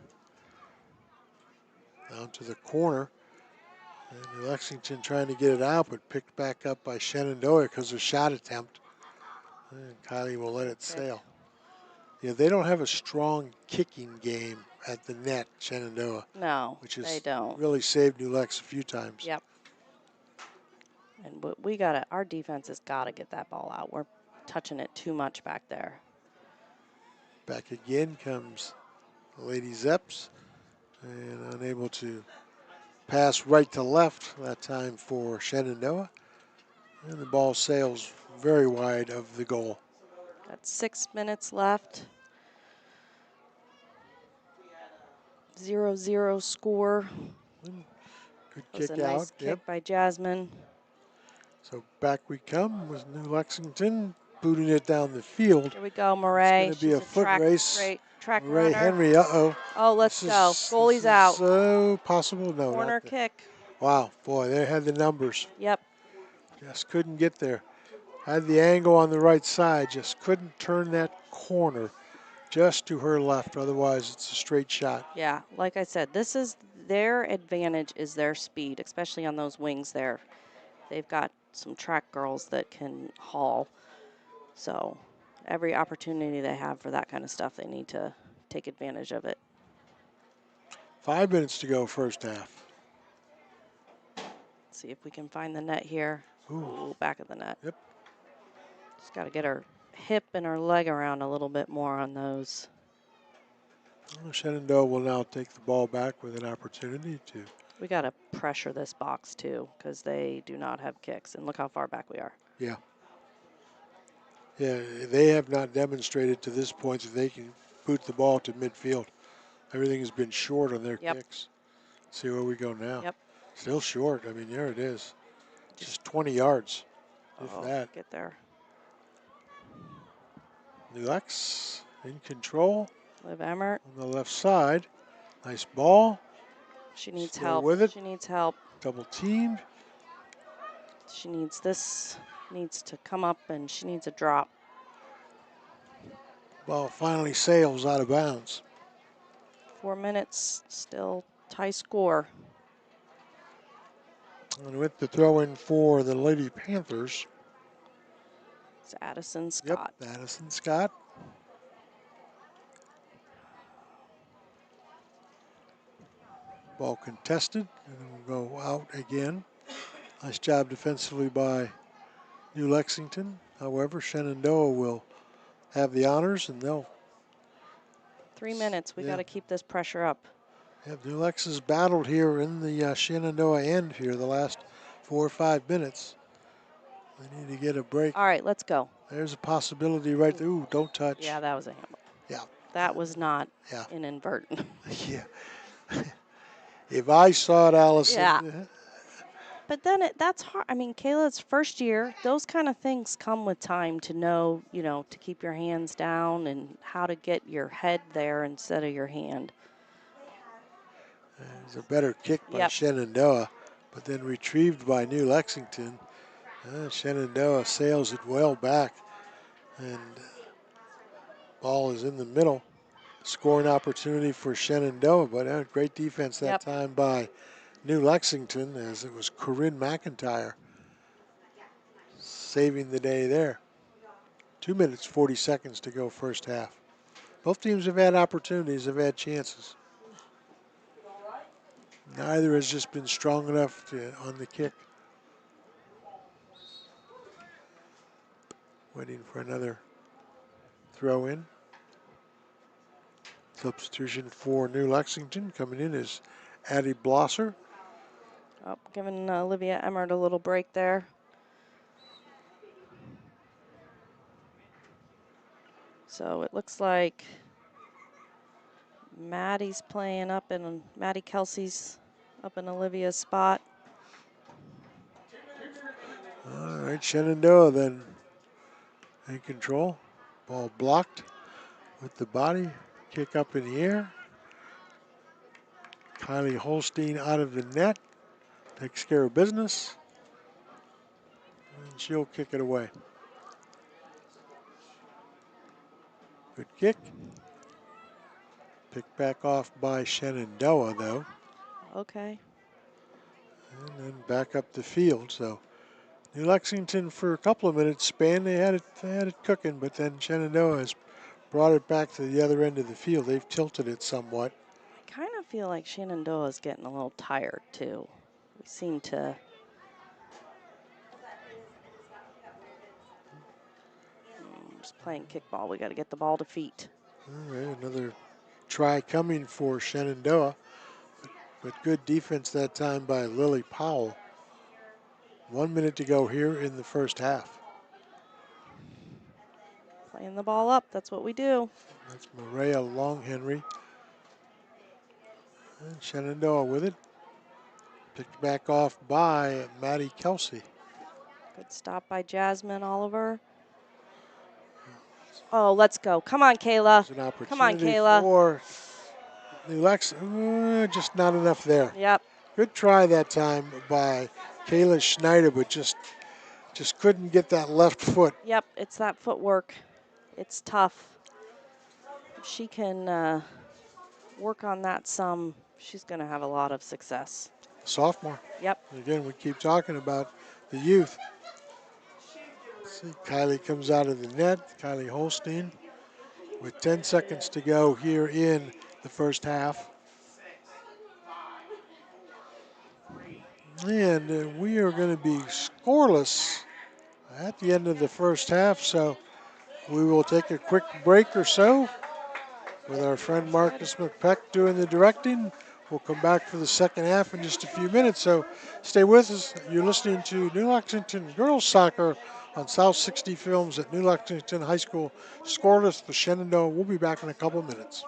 Down to the corner. And Lexington trying to get it out, but picked back up by Shenandoah because of a shot attempt. And Kylie will let it sail. Yeah, they don't have a strong kicking game at the net, Shenandoah. no, Which they has don't. really saved New Lex a few times. Yep. And our defense has got to get that ball out. We're touching it too much back there. Back again comes Lady Zeps, and unable to pass right to left that time for Shenandoah. And the ball sails very wide of the goal. Got 6 minutes left. 0-0 score. Good That was kick a nice out. kick by Jasmine. So back we come with New Lexington booting it down the field. Here we go, Murray. It's going to be a foot race. Track Ray runner. Henry, Oh, let's go. Goalie's out. So possible, no. Corner kick. Wow, boy, they had the numbers. Yep. Just couldn't get there. Had the angle on the right side, just couldn't turn that corner just to her left. Otherwise, it's a straight shot. Yeah, like I said, this is their advantage is their speed, especially on those wings there. They've got some track girls that can haul. So every opportunity they have for that kind of stuff, they need to take advantage of it. 5 minutes to go first half. See if we can find the net here. Ooh, back of the net. Yep. Just got to get her hip and her leg around a little bit more on those. Well, Shenandoah will now take the ball back with an opportunity to. We got to pressure this box too because they do not have kicks. And look how far back we are. Yeah. Yeah, they have not demonstrated to this point that they can boot the ball to midfield. Everything has been short on their kicks. See where we go now. Yep. Still short. I mean, there it is. Just 20 yards, if Oh, that. get there. New Lex in control Liv Emmert. on the left side. Nice ball. She needs Still help. with it. She needs help. Double teamed. She needs this. Needs to come up, and she needs a drop. Ball finally sails out of bounds. 4 minutes, still tie score. And with the throw in for the Lady Panthers. It's Addison Scott. Yep, Addison Scott. Ball contested, and it will go out again. Nice job defensively by New Lexington. However, Shenandoah will have the honors, and they'll. 3 minutes. We Yeah. got to keep this pressure up. Yeah, New Lex has battled here in the Shenandoah end here the last 4 or 5 minutes. They need to get a break. All right, let's go. There's a possibility right there. Ooh, don't touch. Yeah, that was a handle. Yeah. That was not Yeah. inadvertent. Yeah. If I saw it, Allison. Yeah. But then that's hard. I mean, Kayla's first year, those kind of things come with time to know, to keep your hands down and how to get your head there instead of your hand. It's a better kick by Yep. Shenandoah, but then retrieved by New Lexington. Shenandoah sails it well back, and ball is in the middle. Scoring opportunity for Shenandoah, but great defense that time by New Lexington, as it was Corinne McIntyre saving the day there. 2 minutes, 40 seconds to go first half. Both teams have had opportunities, have had chances. Neither has just been strong enough on the kick. Waiting for another throw in. Substitution for New Lexington coming in is Addie Blosser. Oh, giving Olivia Emmert a little break there. So it looks like Maddie Kelsey's up in Olivia's spot. All right, Shenandoah then in control. Ball blocked with the body. Kick up in the air. Kylie Holstein out of the net. Takes care of business. And she'll kick it away. Good kick. Picked back off by Shenandoah, though. Okay. And then back up the field. So New Lexington, for a couple of minutes span, they had it cooking, but then Shenandoah has brought it back to the other end of the field. They've tilted it somewhat. I kind of feel like Shenandoah is getting a little tired, too. We seem to... Just playing kickball. We got to get the ball to feet. All right, another try coming for Shenandoah, but good defense that time by Lily Powell. 1 minute to go here in the first half. Playing the ball up. That's what we do. That's Maria Longhenry. And Shenandoah with it. Picked back off by Maddie Kelsey. Good stop by Jasmine Oliver. Oh, let's go. Come on, Kayla. There's an opportunity Come on, Kayla. for New Lex. Just not enough there. Yep. Good try that time by Kayla Schneider, but just couldn't get that left foot. Yep, it's that footwork. It's tough. If she can work on that some, she's going to have a lot of success. Sophomore. Yep. Again, we keep talking about the youth. See, Kylie comes out of the net. Kylie Holstein with 10 seconds to go here in the first half. And we are going to be scoreless at the end of the first half, so we will take a quick break or so with our friend Marcus McPeck doing the directing. We'll come back for the second half in just a few minutes, so stay with us. You're listening to New Lexington Girls Soccer on South 60 Films at New Lexington High School. Scoreless for Shenandoah. We'll be back in a couple of minutes.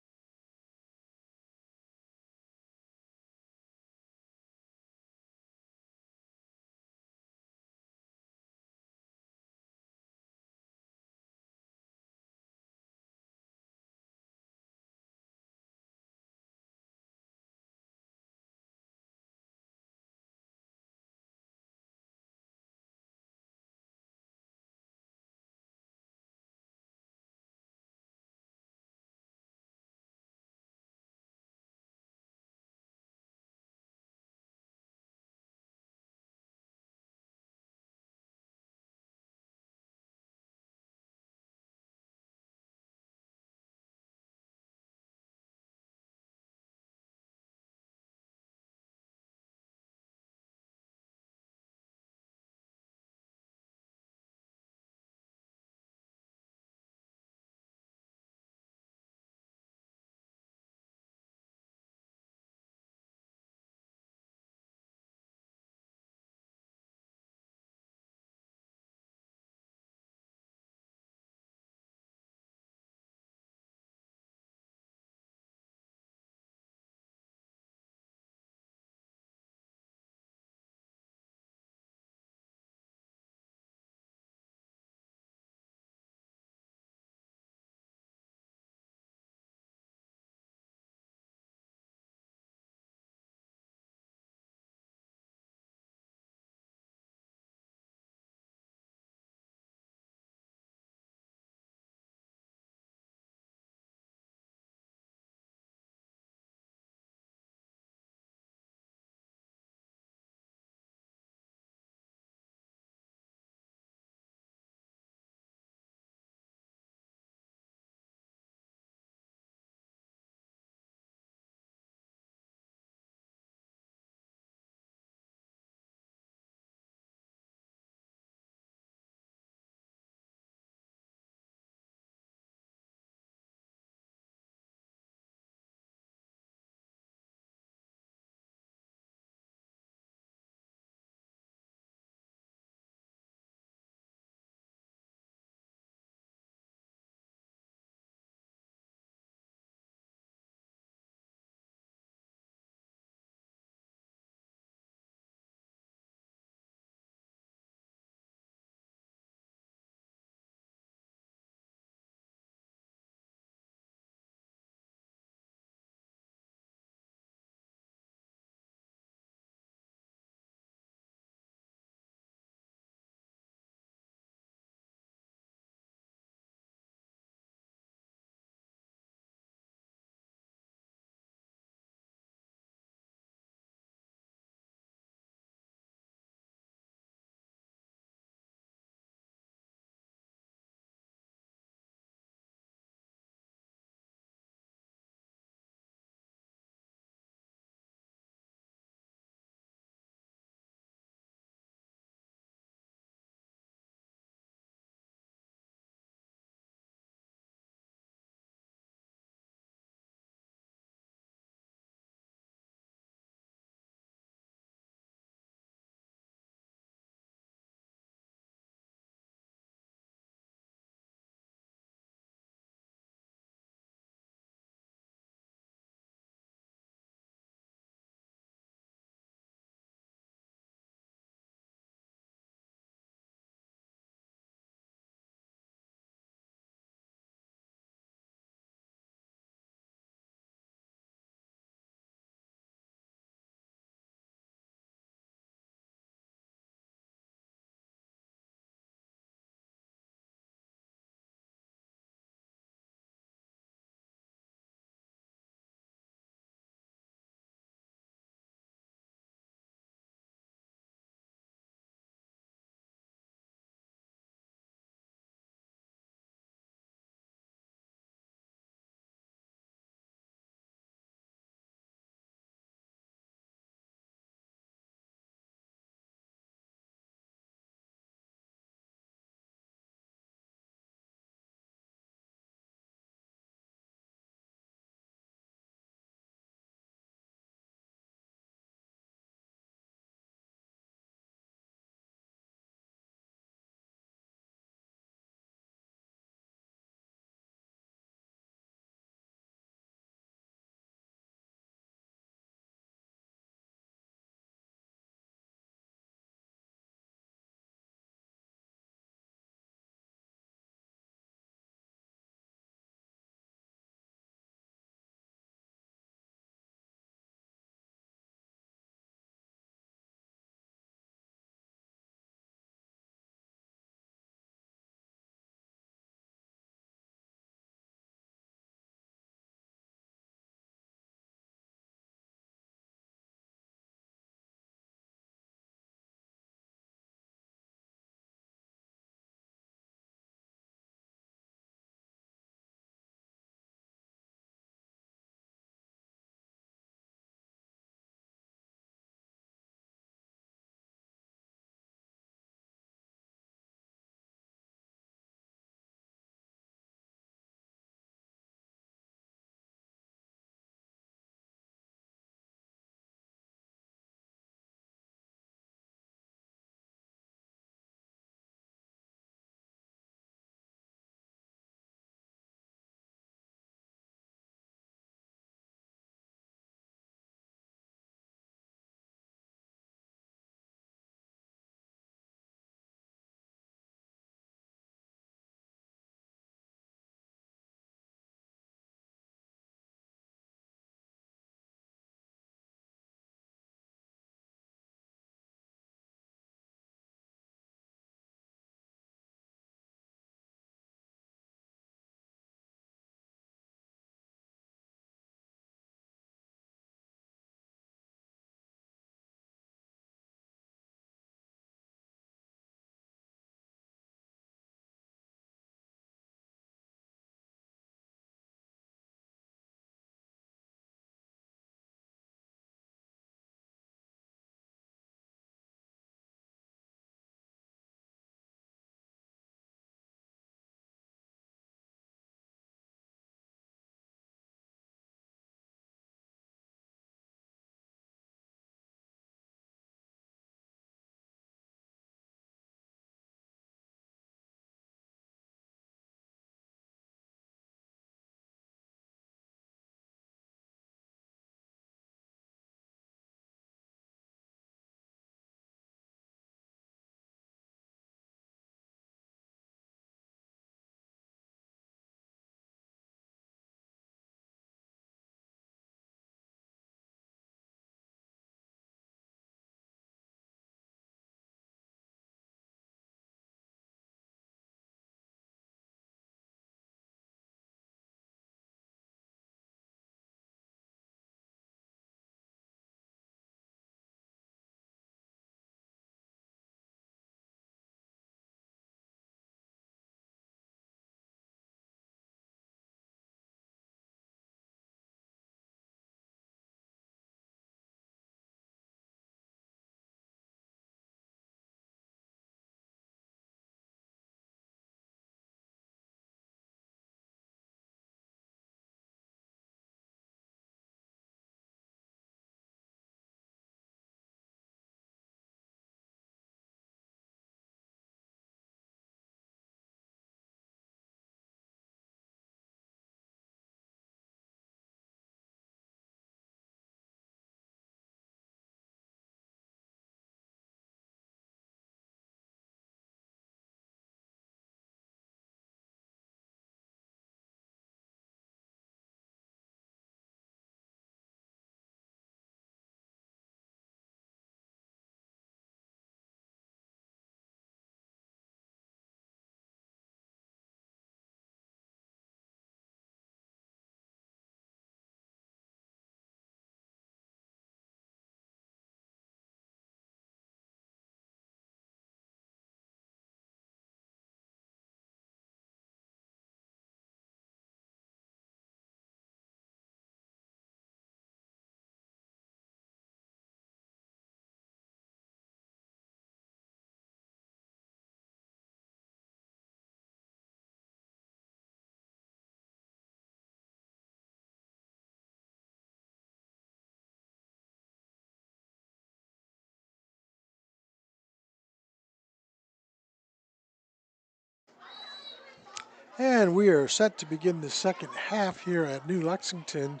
And we are set to begin the second half here at New Lexington.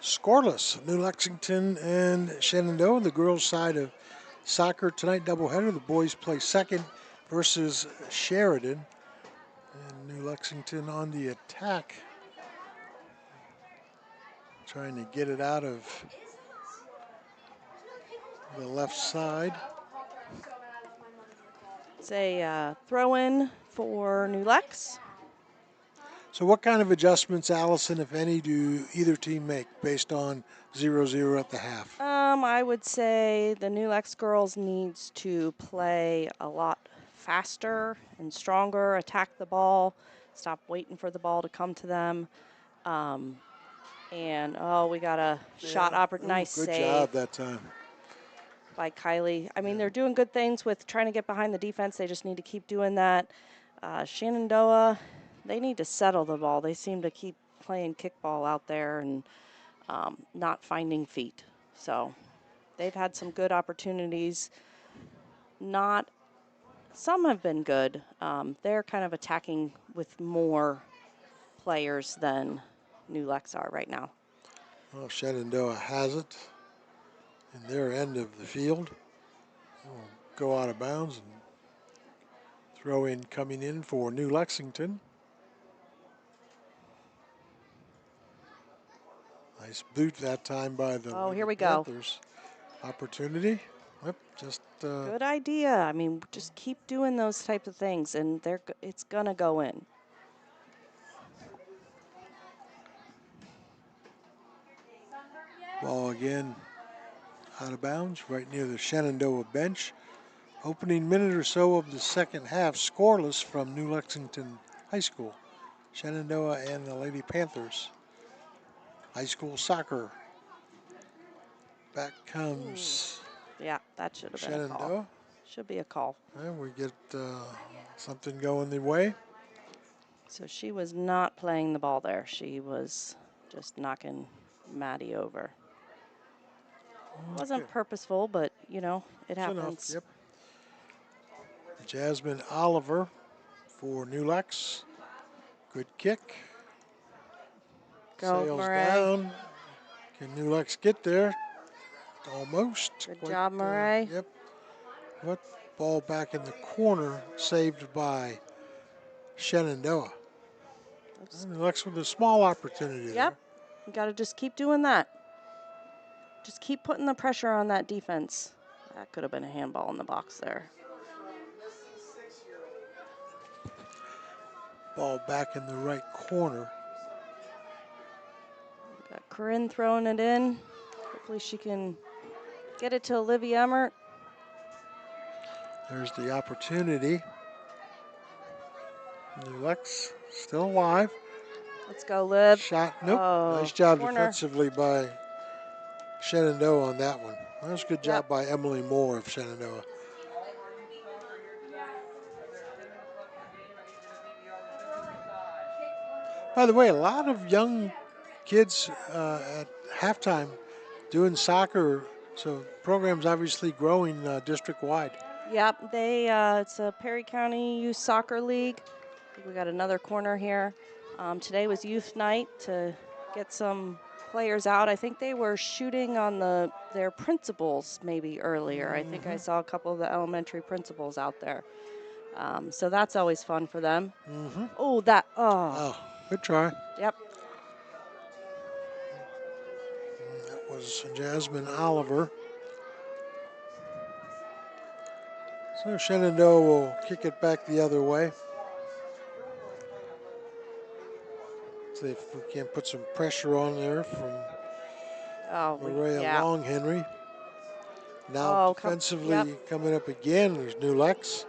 Scoreless, New Lexington and Shenandoah, the girls' side of soccer tonight, doubleheader. The boys play second versus Sheridan. And New Lexington on the attack, trying to get it out of the left side. It's a throw-in for New Lex. So what kind of adjustments, Allison, if any, do either team make based on 0-0 at the half? I would say the New Lex girls needs to play a lot faster and stronger, attack the ball, stop waiting for the ball to come to them. And, we got a shot opportunity. Nice good save job that time by Kylie. I mean, they're doing good things with trying to get behind the defense. They just need to keep doing that. Shenandoah, they need to settle the ball. They seem to keep playing kickball out there and not finding feet. So they've had some good opportunities. Some have been good. They're kind of attacking with more players than New Lex are right now. Well, Shenandoah has it in their end of the field. Will go out of bounds and throw in coming in for New Lexington. Nice boot that time by the Here we Panthers. Opportunity. Yep, just good idea. I mean, just keep doing those types of things, and it's gonna go in. ball again out of bounds, right near the Shenandoah bench. Opening minute or so of the second half, scoreless from New Lexington High School. Shenandoah and the Lady Panthers. High school soccer. Back comes Yeah, that should have been a Shenandoah. call. Should be a call. And we get something going the way. So she was not playing the ball there. She was just knocking Maddie over. Wasn't purposeful, but, it happens. Enough, yep. Jasmine Oliver for New Lex. Good kick. Go, Sails Murray. down. Can New Lex get there? Almost. Good job, Murray. Yep. What ball back in the corner, saved by Shenandoah. New Lex with a small opportunity there. Yep. You got to just keep doing that. Just keep putting the pressure on that defense. That could have been a handball in the box there. Ball back in the right corner. Got Corinne throwing it in. Hopefully she can get it to Olivia Emmert. There's the opportunity. New Lex still alive. Let's go, Liv. Shot, nope. Oh, nice job corner. defensively by Shenandoah on that one. That was a good job by Emily Moore of Shenandoah. By the way, a lot of young kids at halftime doing soccer, so program's obviously growing district-wide. Yep, it's a Perry County Youth Soccer League. I think we got another corner here. Today was youth night to get some players out. I think they were shooting on their principals maybe earlier. I think I saw a couple of the elementary principals out there. So that's always fun for them. Oh, good try. Yep. That was Jasmine Oliver. So Shenandoah will kick it back the other way. See if we can put some pressure on there from Maria Long Henry. Now defensively coming up again, there's New Lex.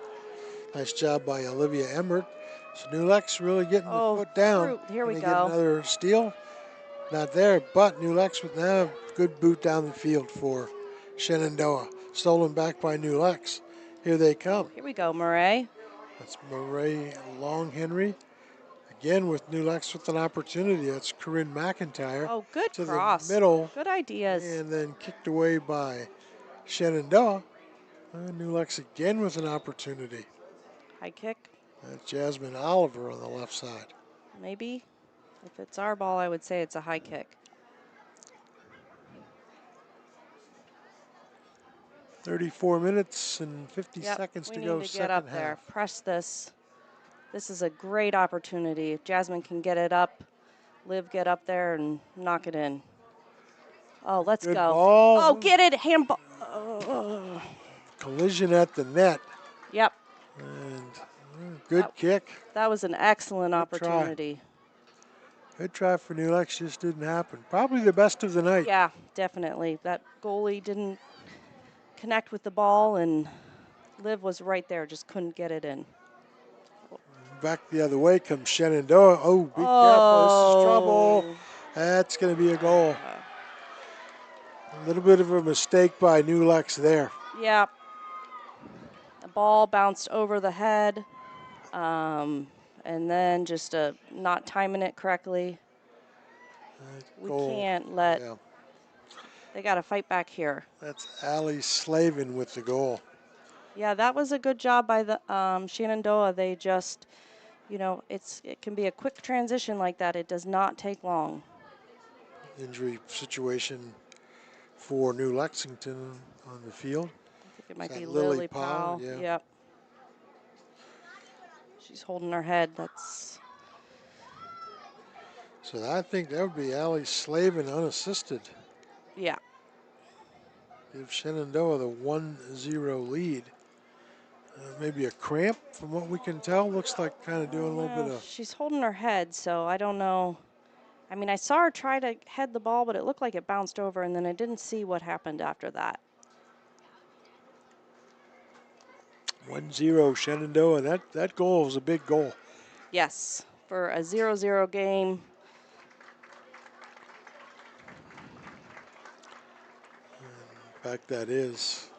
Nice job by Olivia Emmert. So New Lex really getting the foot down. Here we go. Get another steal. Not there, but New Lex with now a good boot down the field for Shenandoah. Stolen back by New Lex. Here they come. Here we go, Murray. That's Murray Long Henry. Again with New Lex with an opportunity. That's Corinne McIntyre. Oh, good to cross. the middle. Good ideas. And then kicked away by Shenandoah. New Lex again with an opportunity. High kick. That's Jasmine Oliver on the left side. maybe. If it's our ball, I would say it's a high kick. 34 minutes and 50 Yep, seconds we to need go, to get second up there. half. Press this. This is a great opportunity. If Jasmine can get it up, Liv get up there and knock it in. Oh, let's Good go. ball. Oh, get it, handball. Oh. Collision at the net. Yep. And good kick. That was an excellent Good try. opportunity. Good try for New Lex, just didn't happen. Probably the best of the night. Yeah, definitely. That goalie didn't connect with the ball, and Liv was right there, just couldn't get it in. Back the other way comes Shenandoah. Oh, be careful. This is trouble. That's going to be a goal. A little bit of a mistake by New Lex there. Yeah. The ball bounced over the head, and then just not timing it correctly. We can't let. Yeah. They got to fight back here. That's Allie Slavin with the goal. Yeah, that was a good job by the Shenandoah. They just, it can be a quick transition like that. It does not take long. Injury situation for New Lexington on the field. I think it might be Lily Lily Powell. Yeah. Yep. She's holding her head. That's. So I think that would be Allie Slavin unassisted. Yeah. Give Shenandoah the 1-0 lead. Maybe a cramp from what we can tell. Looks like kind of doing a little bit of. She's holding her head, so I don't know. I mean, I saw her try to head the ball, but it looked like it bounced over, and then I didn't see what happened after that. 1-0 Shenandoah. That goal was a big goal. Yes, for a 0-0 game. In fact, that is.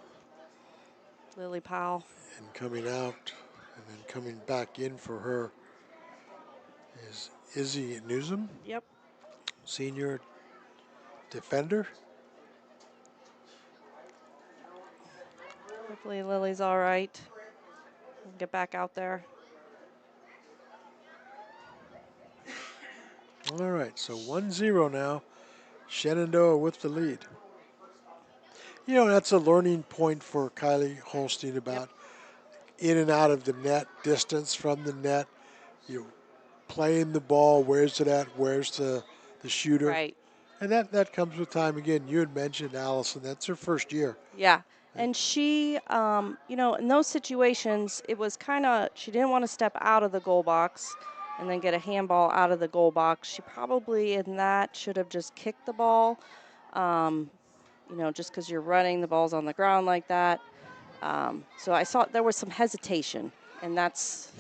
Lily Powell. And coming out and then coming back in for her is Izzy Newsom. Yep. Senior defender. Hopefully Lily's all right. We'll get back out there. All right, so 1-0 now. Shenandoah with the lead. You know, that's a learning point for Kylie Holstein about in and out of the net, distance from the net. You playing the ball, where's it at, where's the shooter. Right. And that comes with time. Again, you had mentioned Allison, that's her first year. Yeah. And she, in those situations, it was she didn't want to step out of the goal box and then get a handball out of the goal box. She probably in that should have just kicked the ball, just because you're running, the ball's on the ground like that. So I saw there was some hesitation, and that's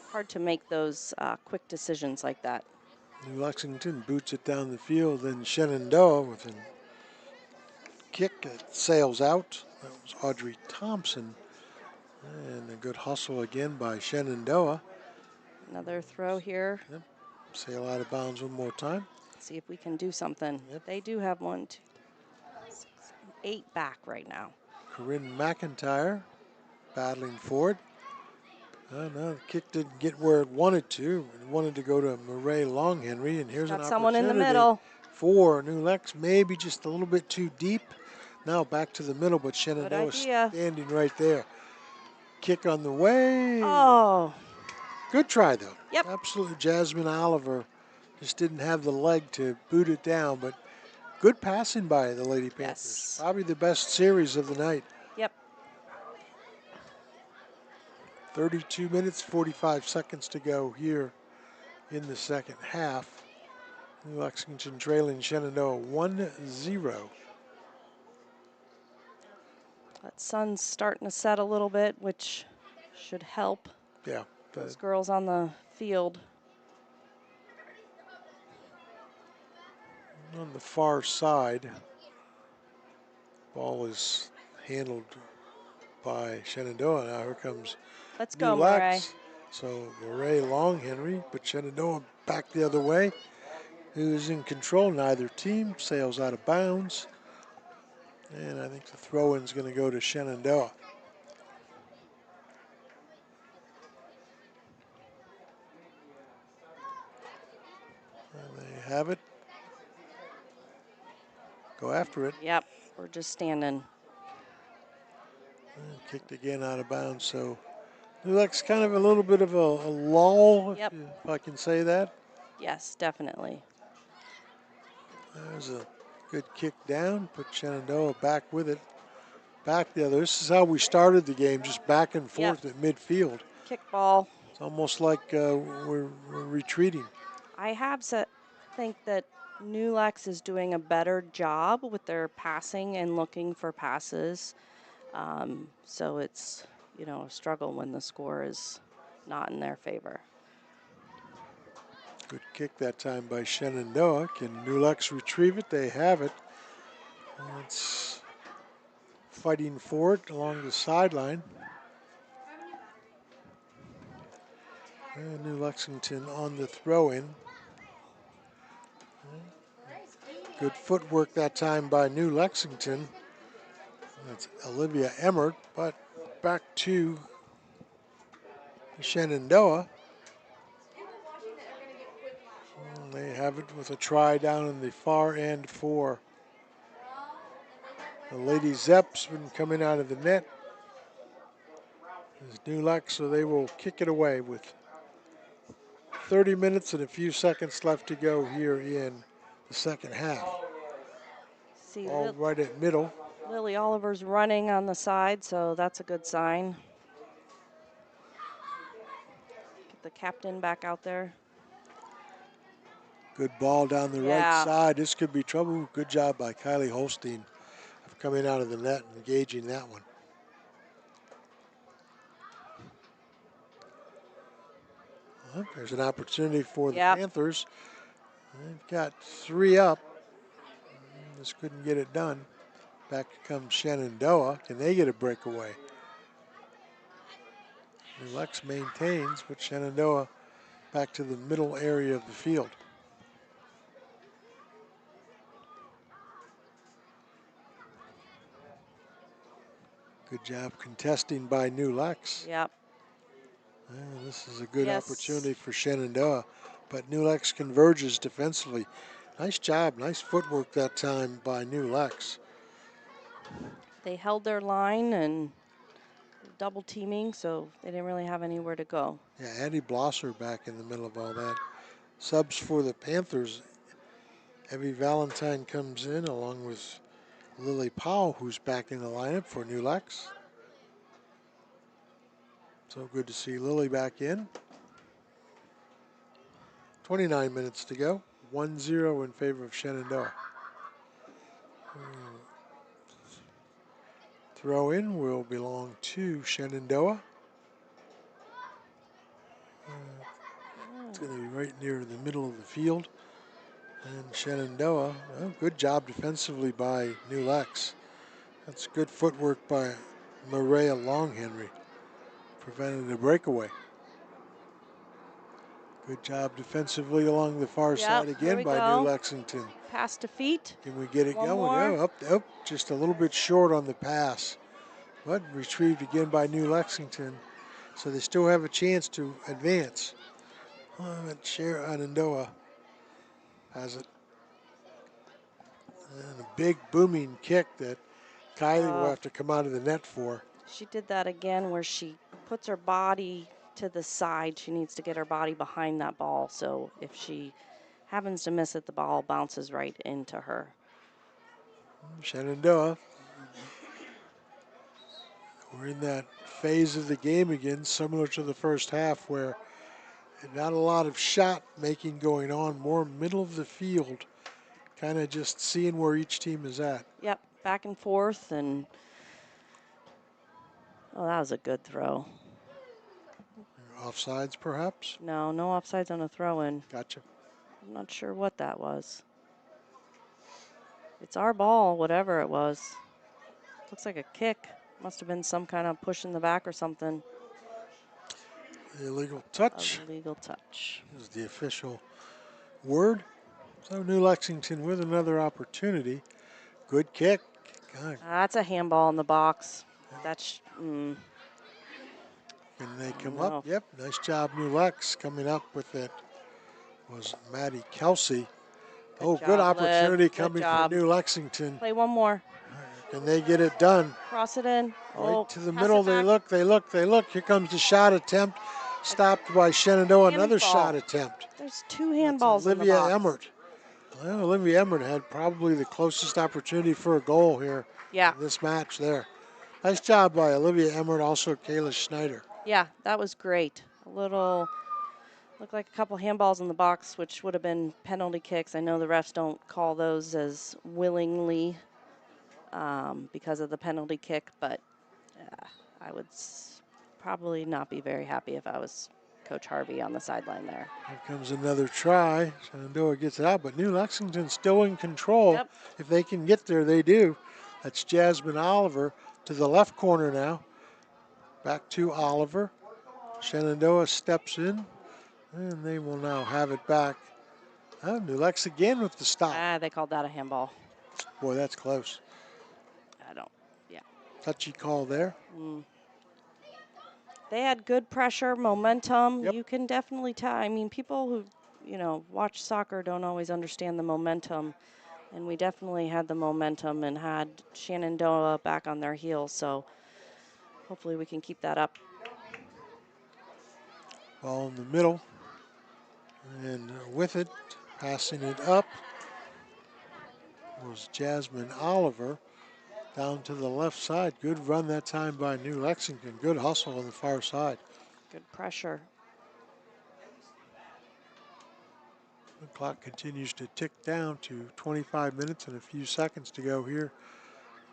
hard to make those quick decisions like that. New Lexington boots it down the field, then Shenandoah with a kick that sails out. That was Audrey Thompson. And a good hustle again by Shenandoah. Another throw here. Yep. Sail out of bounds one more time. See if we can do something. Yep. They do have 1, 2, 6, 8 back right now. Corinne McIntyre battling for it. No, the kick didn't get where it wanted to. It wanted to go to Murray Longhenry, and here's an opportunity someone in the middle for New Lex. Maybe just a little bit too deep. Now back to the middle, but Shenandoah standing right there. Kick on the way. Oh. Good try, though. Yep. Absolutely. Jasmine Oliver just didn't have the leg to boot it down, but good passing by the Lady Panthers. Yes. Probably the best series of the night. Yep. 32 minutes, 45 seconds to go here in the second half. New Lexington trailing Shenandoah 1-0. That sun's starting to set a little bit, which should help. Yeah. Those girls on the field. On the far side, ball is handled by Shenandoah. Now here comes Let's New go, Lex. Murray. So Murray Longhenry, but Shenandoah back the other way. Who's in control? Neither team sails out of bounds. And I think the throw-in is going to go to Shenandoah. And they have it. Go after it. Yep, we're just standing. And kicked again out of bounds. So Lulex kind of a little bit of a lull, Yep. if I can say that. Yes, definitely. There's a good kick down. Put Shenandoah back with it. Back the other. This is how we started the game, just back and forth at midfield. Kick ball. It's almost like we're retreating. I have think that New Lex is doing a better job with their passing and looking for passes. So it's, a struggle when the score is not in their favor. Good kick that time by Shenandoah. Can New Lex retrieve it? They have it. It's fighting for it along the sideline. And New Lexington on the throw-in. Good footwork that time by New Lexington. That's Olivia Emmert, but back to Shenandoah. And they have it with a try down in the far end for the Lady Zepp's been coming out of the net. It's New Lex, so they will kick it away with 30 minutes and a few seconds left to go here in the second half. See, All right at middle. Lily Oliver's running on the side, so that's a good sign. Get the captain back out there. Good ball down the right side. This could be trouble. Good job by Kylie Holstein of coming out of the net and engaging that one. Well, there's an opportunity for the Panthers. They've got 3 up. Just couldn't get it done. Back comes Shenandoah. Can they get a breakaway? Lex maintains, but Shenandoah back to the middle area of the field. Good job contesting by New Lex. Yep. This is a good opportunity for Shenandoah, but New Lex converges defensively. Nice job, nice footwork that time by New Lex. They held their line and double teaming, so they didn't really have anywhere to go. Yeah, Addie Blosser back in the middle of all that. Subs for the Panthers. Evie Valentine comes in along with Lily Powell, who's back in the lineup for New Lex. So good to see Lily back in. 29 minutes to go. 1-0 in favor of Shenandoah. Throw in will belong to Shenandoah. It's going to be right near the middle of the field. And Shenandoah, well, good job defensively by New Lex. That's good footwork by Maria Longhenry. Prevented a breakaway. Good job defensively along the far side again by New Lexington. Pass to feet. Can we get it One going? more. Oh, up, just a little bit short on the pass. But retrieved again by New Lexington. So they still have a chance to advance. Shenandoah has it. And a big booming kick that Kylie will have to come out of the net for. She did that again where she puts her body to the side. She needs to get her body behind that ball. So if she happens to miss it, the ball bounces right into her. Shenandoah. We're in that phase of the game again, similar to the first half, where not a lot of shot making going on, more middle of the field, kind of just seeing where each team is at. Yep, back and forth, and oh, that was a good throw. Offsides, perhaps? No offsides on a throw-in. Gotcha. I'm not sure what that was. It's our ball, whatever it was. Looks like a kick. Must have been some kind of push in the back or something. Illegal touch. Illegal touch. Is the official word. So New Lexington with another opportunity. Good kick. God. That's a handball in the box. That's. Can they come up? Yep. Nice job, New Lex, coming up with it was Maddie Kelsey. Good Good job, Liv. opportunity Good coming for job. New Lexington. Play one more. Can they get it done? Cross it in. Right to the Pass middle. it They back. look, they look, they look. Here comes the shot attempt. Stopped by Shenandoah. Another Handball. shot attempt. There's 2 That's handballs in the Olivia box. Emmert. Well, Olivia Emmert had probably the closest opportunity for a goal here Yeah. in this match there. Nice job by Olivia Emmert, also Kayla Schneider. Yeah, that was great. Looked like a couple handballs in the box, which would have been penalty kicks. I know the refs don't call those as willingly because of the penalty kick, but I would probably not be very happy if I was Coach Harvey on the sideline there. Here comes another try. Shenandoah gets it out, but New Lexington's still in control. Yep. If they can get there, they do. That's Jasmine Oliver to the left corner now. Back to Oliver. Shenandoah steps in, and they will now have it back. New Lex again with the stop. They called that a handball. Boy, that's close. Yeah. Touchy call there. They had good pressure, momentum. Yep. You can definitely tell. I mean, people who, watch soccer don't always understand the momentum. And we definitely had the momentum and had Shenandoah back on their heels. So hopefully we can keep that up. Ball in the middle. And with it, passing it up, was Jasmine Oliver. Down to the left side. Good run that time by New Lexington. Good hustle on the far side. Good pressure. The clock continues to tick down to 25 minutes and a few seconds to go here.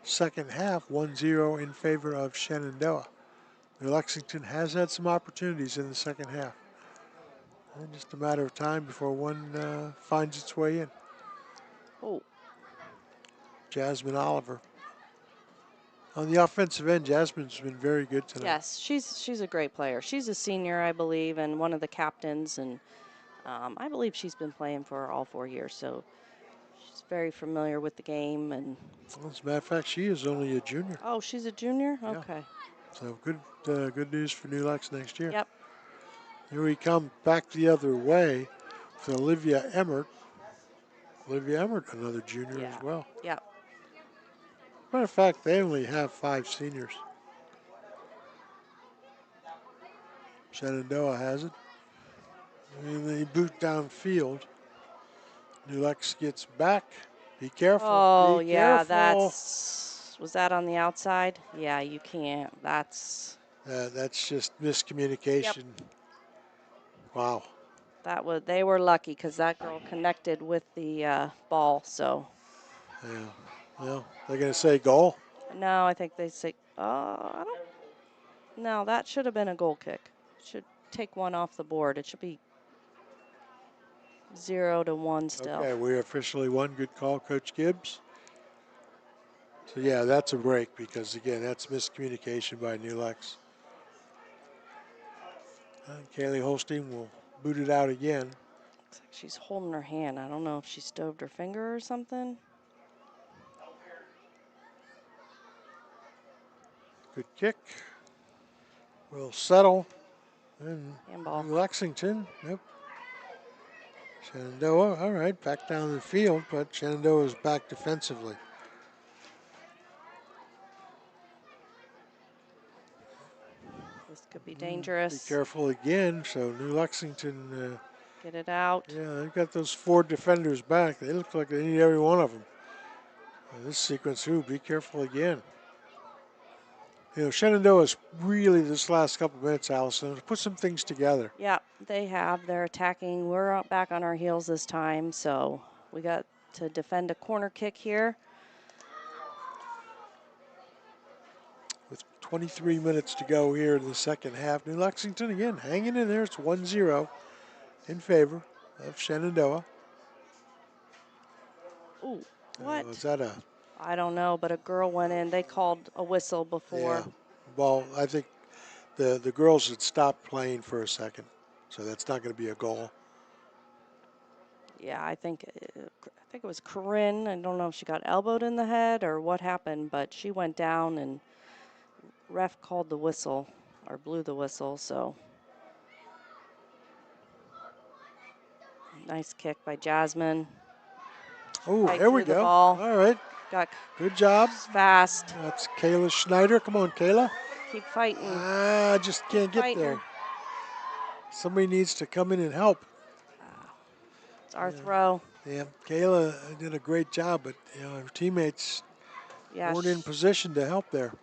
Second half, 1-0 in favor of Shenandoah. New Lexington has had some opportunities in the second half. And just a matter of time before one finds its way in. Oh. Jasmine Oliver. On the offensive end, Jasmine's been very good tonight. Yes, she's a great player. She's a senior, I believe, and one of the captains. And I believe she's been playing for all 4 years. So she's very familiar with the game. And as a matter of fact, she is only a junior. Oh, she's a junior? Yeah. Okay. So good news for New Lex next year. Yep. Here we come back the other way with Olivia Emmert. Olivia Emmert, another junior as well. Yep. Matter of fact, they only have 5 seniors. Shenandoah has it. And they boot downfield. New Lex gets back. Be careful. Oh, be yeah, careful. was that on the outside? Yeah, you can't. That's just miscommunication. Yep. Wow. They were lucky because that girl connected with the ball. So Yeah. Well, they're going to say goal. no, I think they say, I don't. No, that should have been a goal kick. Should take one off the board. It should be 0-1 still. Okay, we officially won. Good call, Coach Gibbs. So yeah, that's a break because again, that's miscommunication by New Lex. Kaylee Holstein will boot it out again. Looks like she's holding her hand. I don't know if she stoved her finger or something. Good kick. Will settle. And Handball. New Lexington. Yep. Shenandoah, all right, back down the field, but Shenandoah is back defensively. This could be dangerous. Be careful again. So New Lexington. Get it out. Yeah, they've got those 4 defenders back. They look like they need every one of them. This sequence through, be careful again. Shenandoah's really, this last couple minutes, Allison, put some things together. Yeah, they have. They're attacking. We're back on our heels this time, so we got to defend a corner kick here. With 23 minutes to go here in the second half. New Lexington, again, hanging in there. It's 1-0 in favor of Shenandoah. Ooh, what? Was that a... I don't know, but a girl went in. They called a whistle before. Yeah. Well, I think the girls had stopped playing for a second, so that's not going to be a goal. Yeah, I think it was Corinne. I don't know if she got elbowed in the head or what happened, but she went down and ref called the whistle or blew the whistle. So Nice kick by Jasmine. Oh, Right there we through the go. ball. All right. Got Good job. fast. That's Kayla Schneider. Come on, Kayla. Keep fighting. Just Keep can't get fighting. there. Somebody needs to come in and help. It's our throw. Yeah, Kayla did a great job, but her teammates Yeah. weren't in position to help there.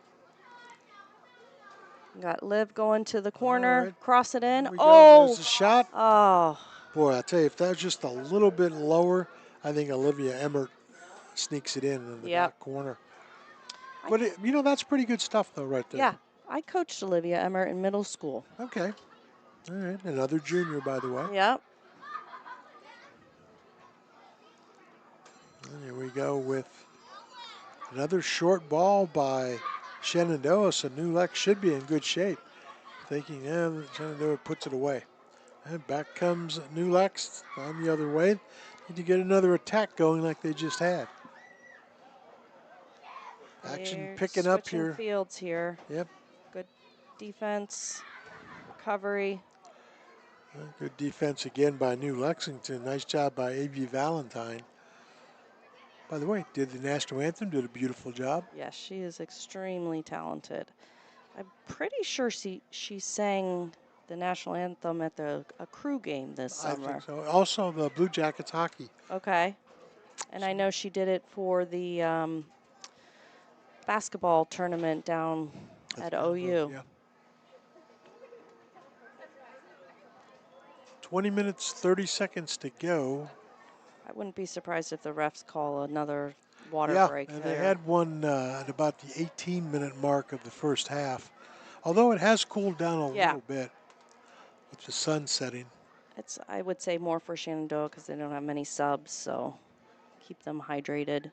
Got Liv going to the All corner. right. Cross it in. There we go. Oh. There's the shot. Oh. Boy, I tell you, if that was just a little bit lower, I think Olivia Emmert sneaks it in the Yep. back corner. But, that's pretty good stuff, though, right there. Yeah. I coached Olivia Emmert in middle school. Okay. All right. Another junior, by the way. Yep. And here we go with another short ball by Shenandoah, so New Lex should be in good shape. Thinking, Shenandoah puts it away. And back comes New Lex on the other way. Need to get another attack going like they just had. Action They're picking up switching here. fields here. Yep. Good defense. Recovery. Good defense again by New Lexington. Nice job by A.V. Valentine. By the way, did the national anthem, did a beautiful job. Yes, she is extremely talented. I'm pretty sure she sang the national anthem at a crew game this summer. I think so. Also, the Blue Jackets hockey. Okay. And I know she did it for the basketball tournament down at OU. Yeah. 20 minutes, 30 seconds to go. I wouldn't be surprised if the refs call another water break and there. they had one at about the 18-minute mark of the first half. Although it has cooled down a little bit with the sun setting. It's, I would say, more for Shenandoah because they don't have many subs, so keep them hydrated.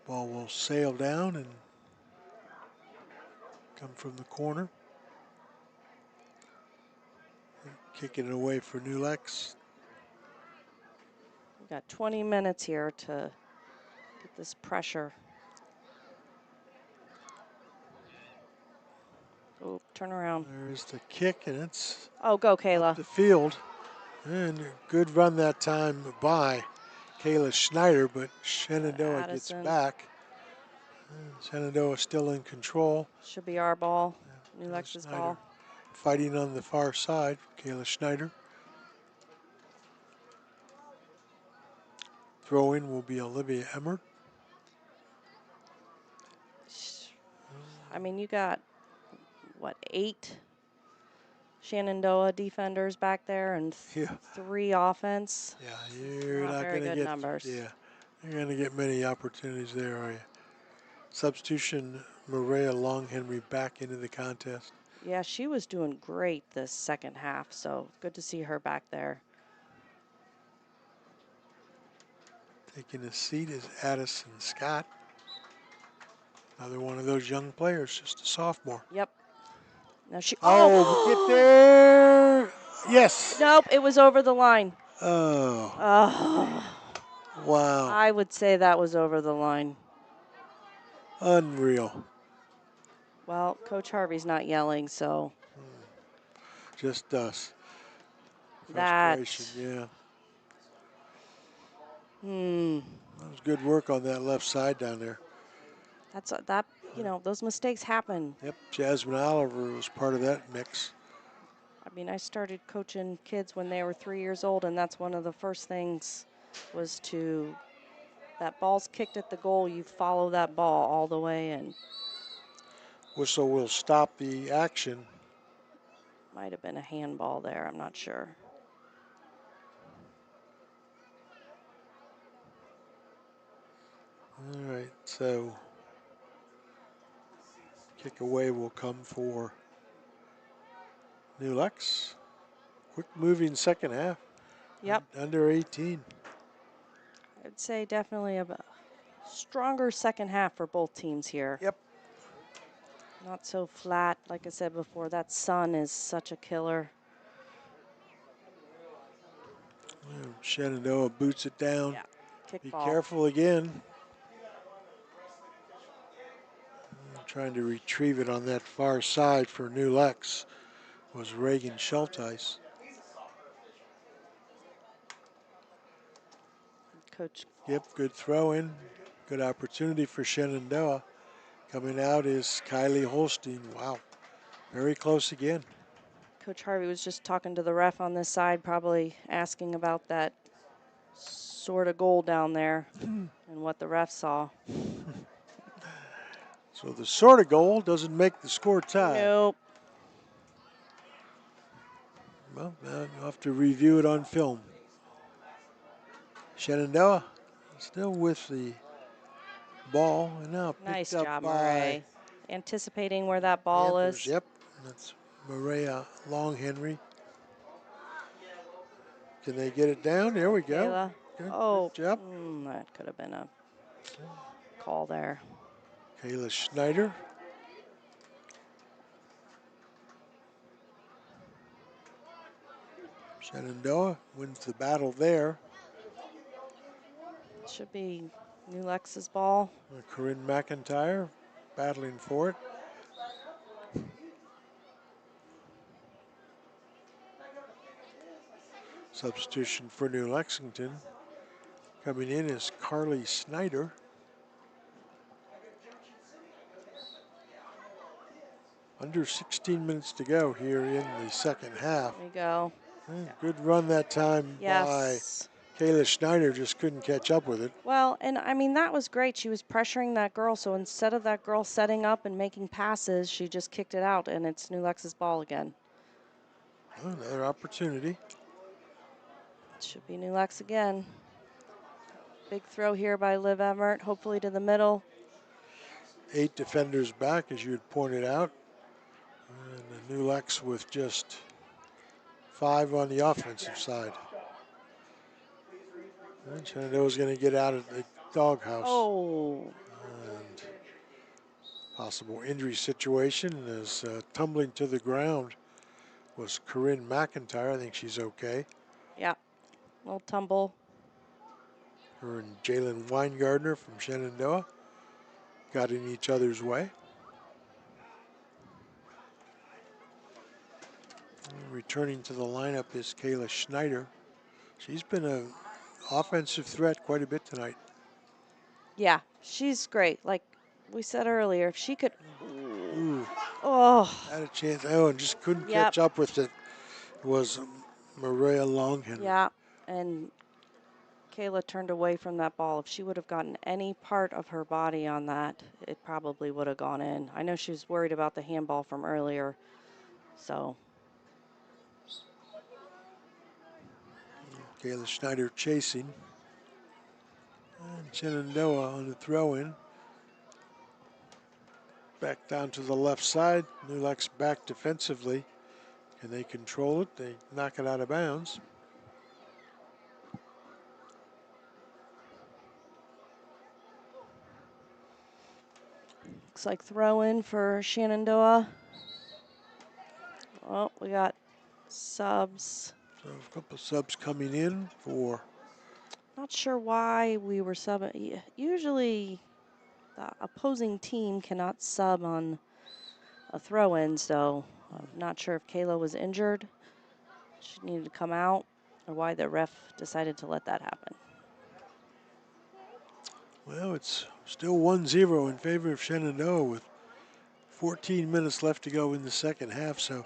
Ball will sail down and come from the corner. Kicking it away for New Lex. We've got 20 minutes here to get this pressure. Oh, turn around. There's the kick, and it's go, Kayla. up the field. And a good run that time by Kayla Schneider, but Shenandoah gets back. And Shenandoah still in control. Should be our ball. New Lex's ball. Fighting on the far side, Kayla Schneider. Throw-in will be Olivia Emmert. I mean, you got, 8 Shenandoah defenders back there and 3 offense. Yeah, you're not very going to good get numbers. Yeah, you're going to get many opportunities there, are you? Substitution, Maria Long-Henry back into the contest. Yeah, she was doing great this second half, so good to see her back there. Taking a seat is Addison Scott. Another one of those young players, just a sophomore. Yep. Now she. Get there! Yes. Nope, it was over the line. Oh. Wow. I would say that was over the line. Unreal. Well, Coach Harvey's not yelling, so. Just us. That. Frustration, yeah. That was good work on that left side down there. That's those mistakes happen. Yep, Jasmine Oliver was part of that mix. I mean, I started coaching kids when they were 3 years old, and that's one of the first things was that ball's kicked at the goal, you follow that ball all the way in. Whistle will stop the action. Might have been a handball there, I'm not sure. All right, so kick away will come for New Lex. Quick moving second half. Yep. Under 18. I'd say definitely a stronger second half for both teams here. Yep. Not so flat. Like I said before, that sun is such a killer. Shenandoah boots it down. Yeah. Kick Be ball. careful again. Trying to retrieve it on that far side for New Lex was Reagan Schulteis. Coach. Yep, good throw in. Good opportunity for Shenandoah. Coming out is Kylie Holstein. Wow, very close again. Coach Harvey was just talking to the ref on this side, probably asking about that sort of goal down there and what the ref saw. So the sort of goal doesn't make the score tie. Nope. Well, now you'll have to review it on film. Shenandoah still with the ball and now picked Nice up job, by Murray. Anticipating where that ball Panthers. is. Yep, that's Maria Long Henry. Can they get it down? There we go. Kayla. Good, Oh, good job. That could have been a call there. Kayla Schneider. Shenandoah wins the battle there. Should be New Lex's ball. Corinne McIntyre battling for it. Substitution for New Lexington. Coming in is Carly Snyder. Under 16 minutes to go here in the second half. There we go. Good run that time Yes. by Kayla Schneider, just couldn't catch up with it. Well, and I mean, that was great. She was pressuring that girl, so instead of that girl setting up and making passes, she just kicked it out, and it's New Lex's ball again. Another opportunity. Should be New Lex again. Big throw here by Liv Everett, hopefully to the middle. 8 defenders back, as you had pointed out. And the New Lex with just 5 on the offensive side. And Shenandoah's going to get out of the doghouse. Oh. And possible injury situation is tumbling to the ground was Corinne McIntyre. I think she's okay. Yeah, little tumble. Her and Jalen Weingartner from Shenandoah got in each other's way. And returning to the lineup is Kayla Schneider. She's been an offensive threat quite a bit tonight. Yeah, she's great. Like we said earlier, if she could. Ooh, Oh. had a chance. Oh, and just couldn't Yep. catch up with it. Was Maria Longhen. Yeah, and Kayla turned away from that ball. If she would have gotten any part of her body on that, it probably would have gone in. I know she was worried about the handball from earlier, so. Kayla Schneider chasing. And Shenandoah on the throw-in. Back down to the left side. New Lex back defensively. Can they control it? They knock it out of bounds. Looks like throw in for Shenandoah. Oh, we got subs. So a couple of subs coming in for. Not sure why we were subbing. Usually the opposing team cannot sub on a throw-in, so I'm not sure if Kayla was injured. She needed to come out, or why the ref decided to let that happen. Well, it's still 1-0 in favor of Shenandoah with 14 minutes left to go in the second half. So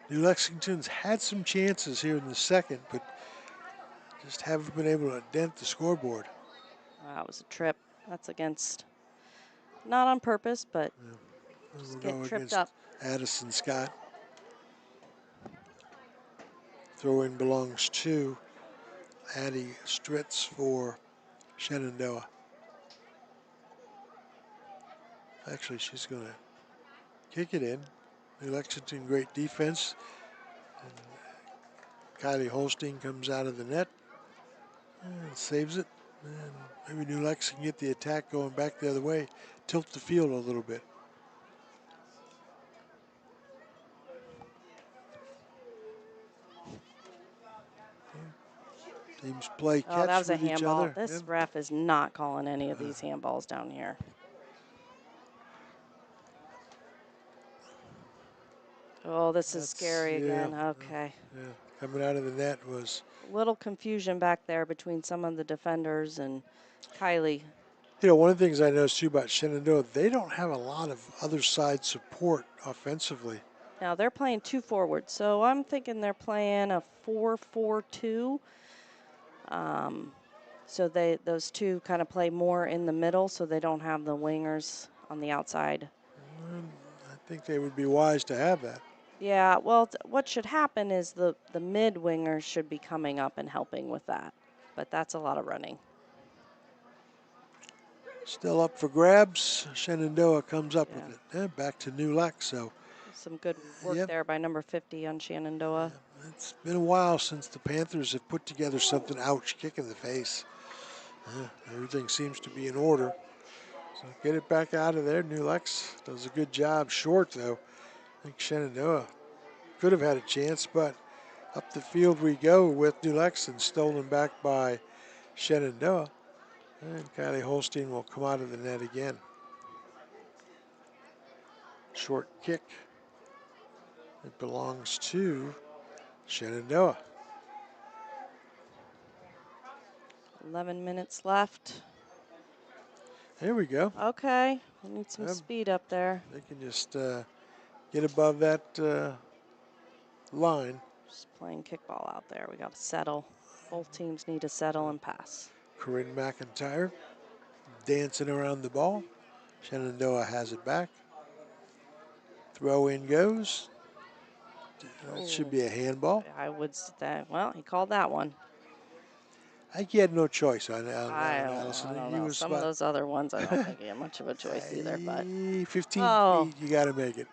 New Lexington's had some chances here in the second, but just haven't been able to dent the scoreboard. That was a trip. That's against, not on purpose, but just We'll get go tripped against up. Addison Scott. Throw-in belongs to Addie Stritz for Shenandoah. Actually, she's going to kick it in. New Lexington, great defense. And Kylie Holstein comes out of the net and saves it. And maybe New Lex can get the attack going back the other way, tilt the field a little bit. Teams play catch Oh, that was a with each handball. other. This Yep. ref is not calling any of these handballs down here. Oh, this is scary again. Okay. Yeah, coming out of the net was, A little confusion back there between some of the defenders and Kylie. one of the things I noticed too about Shenandoah, they don't have a lot of other side support offensively. Now they're playing 2 forwards, so I'm thinking they're playing a 4-4-2. So those two kind of play more in the middle, so they don't have the wingers on the outside. I think they would be wise to have that. Yeah, well, what should happen is the mid wingers should be coming up and helping with that, but that's a lot of running. Still up for grabs. Shenandoah comes up Yeah. with it. Back to New Lex, so Some good work Yep. there by number 50 on Shenandoah. it's been a while since the Panthers have put together something, ouch, kick in the face. Everything seems to be in order. So get it back out of there. New Lex does a good job. Short, though. I think Shenandoah could have had a chance, but up the field we go with New Lex and stolen back by Shenandoah. And Kylie Holstein will come out of the net again. Short kick. It belongs to Shenandoah. 11 minutes left. There we go. Okay, we need some Yep. speed up there. They can just get above that line. Just playing kickball out there. We got to settle. Both teams need to settle and pass. Corinne McIntyre dancing around the ball. Shenandoah has it back. Throw in goes. That should be a handball. I would say, well, he called that one. I think he had no choice on I Allison. don't He know. was Some of those other ones, I don't think he had much of a choice either. But 15 Oh. feet, you got to make it.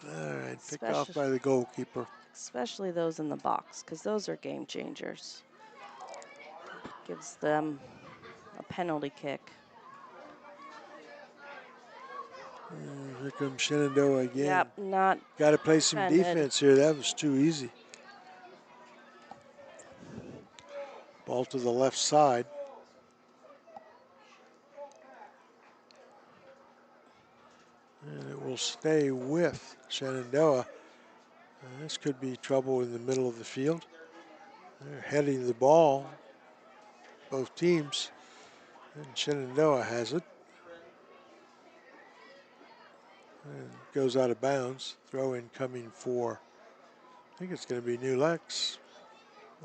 All right, picked off by the goalkeeper. especially those in the box, because those are game changers. Gives them a penalty kick. Here comes Shenandoah again. Yep, not Got to play some defended. defense here. That was too easy. Ball to the left side. And it will stay with Shenandoah. This could be trouble in the middle of the field. They're heading the ball, both teams. And Shenandoah has it. And goes out of bounds. Throw in coming for, I think it's going to be New Lex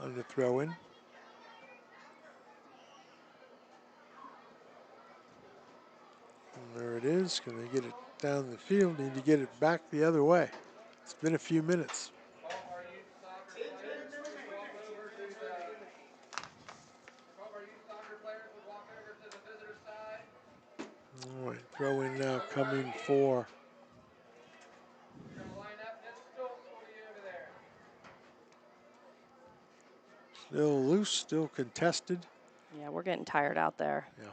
on the throw in. And there it is. Can they get it down the field? Need to get it back the other way. It's been a few minutes. All right, throw in now coming for still loose, still contested. Yeah, we're getting tired out there. Yeah.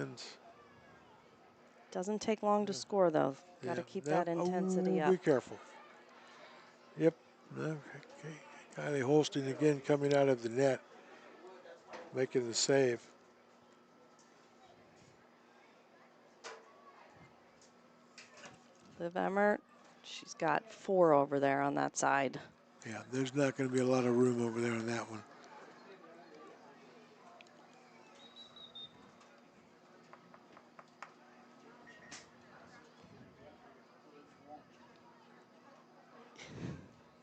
And doesn't take long to score, though. Got to keep that intensity up. Be careful. Yep. Okay. Kylie Holstein again coming out of the net, making the save. Liv Emmert, she's got 4 over there on that side. Yeah, there's not going to be a lot of room over there on that one.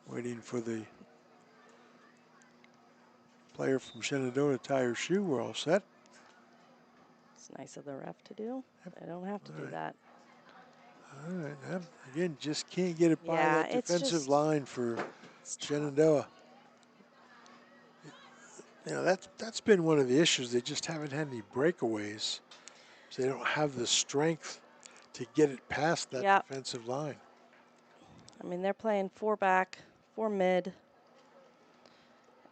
Waiting for the player from Shenandoah to tie her shoe. We're all set. It's nice of the ref to do. They don't have to do that. All right. Again, just can't get it by Yeah, that it's defensive just- line for Shenandoah. That's been one of the issues. They just haven't had any breakaways. So they don't have the strength to get it past that Yep. defensive line. I mean, they're playing 4 back, 4 mid.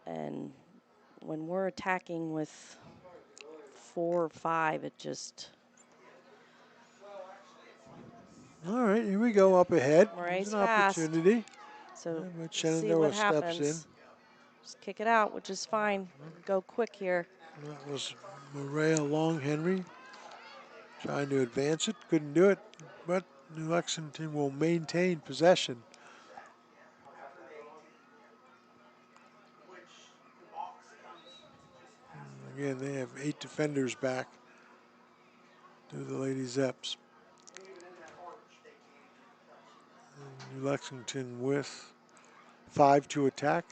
And when we're attacking with 4 or 5, it just... All right, here we go up ahead. Murray's There's an fast. opportunity. So But see Shenandoah what steps happens. Just kick it out, which is fine. Go quick here. in. That was Maria Long Henry trying to advance it. Couldn't do it, but New Lexington will maintain possession. Again, they have 8 defenders back to the Lady Zeps. And New Lexington with 5 to attack.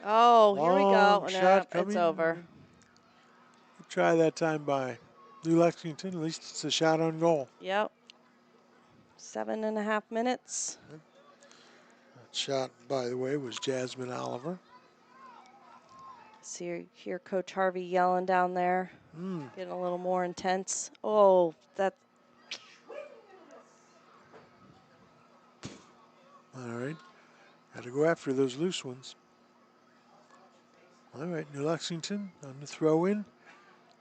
Oh, here we go. Long Nah, shot coming. it's over. Good try that time by New Lexington. At least it's a shot on goal. Yep. 7.5 minutes. That shot, by the way, was Jasmine Oliver. See, hear Coach Harvey yelling down there, getting a little more intense. Oh, that. All right. Got to go after those loose ones. All right, New Lexington on the throw in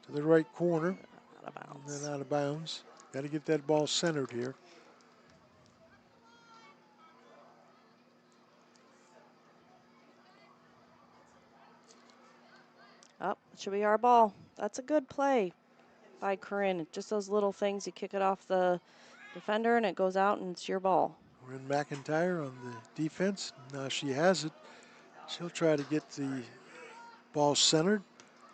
to the right corner. Out of bounds. And then out of bounds. Got to get that ball centered here. Oh, it should be our ball. That's a good play by Corinne. Just those little things. You kick it off the defender and it goes out and it's your ball. Corinne McIntyre on the defense. Now she has it. She'll try to get the ball centered.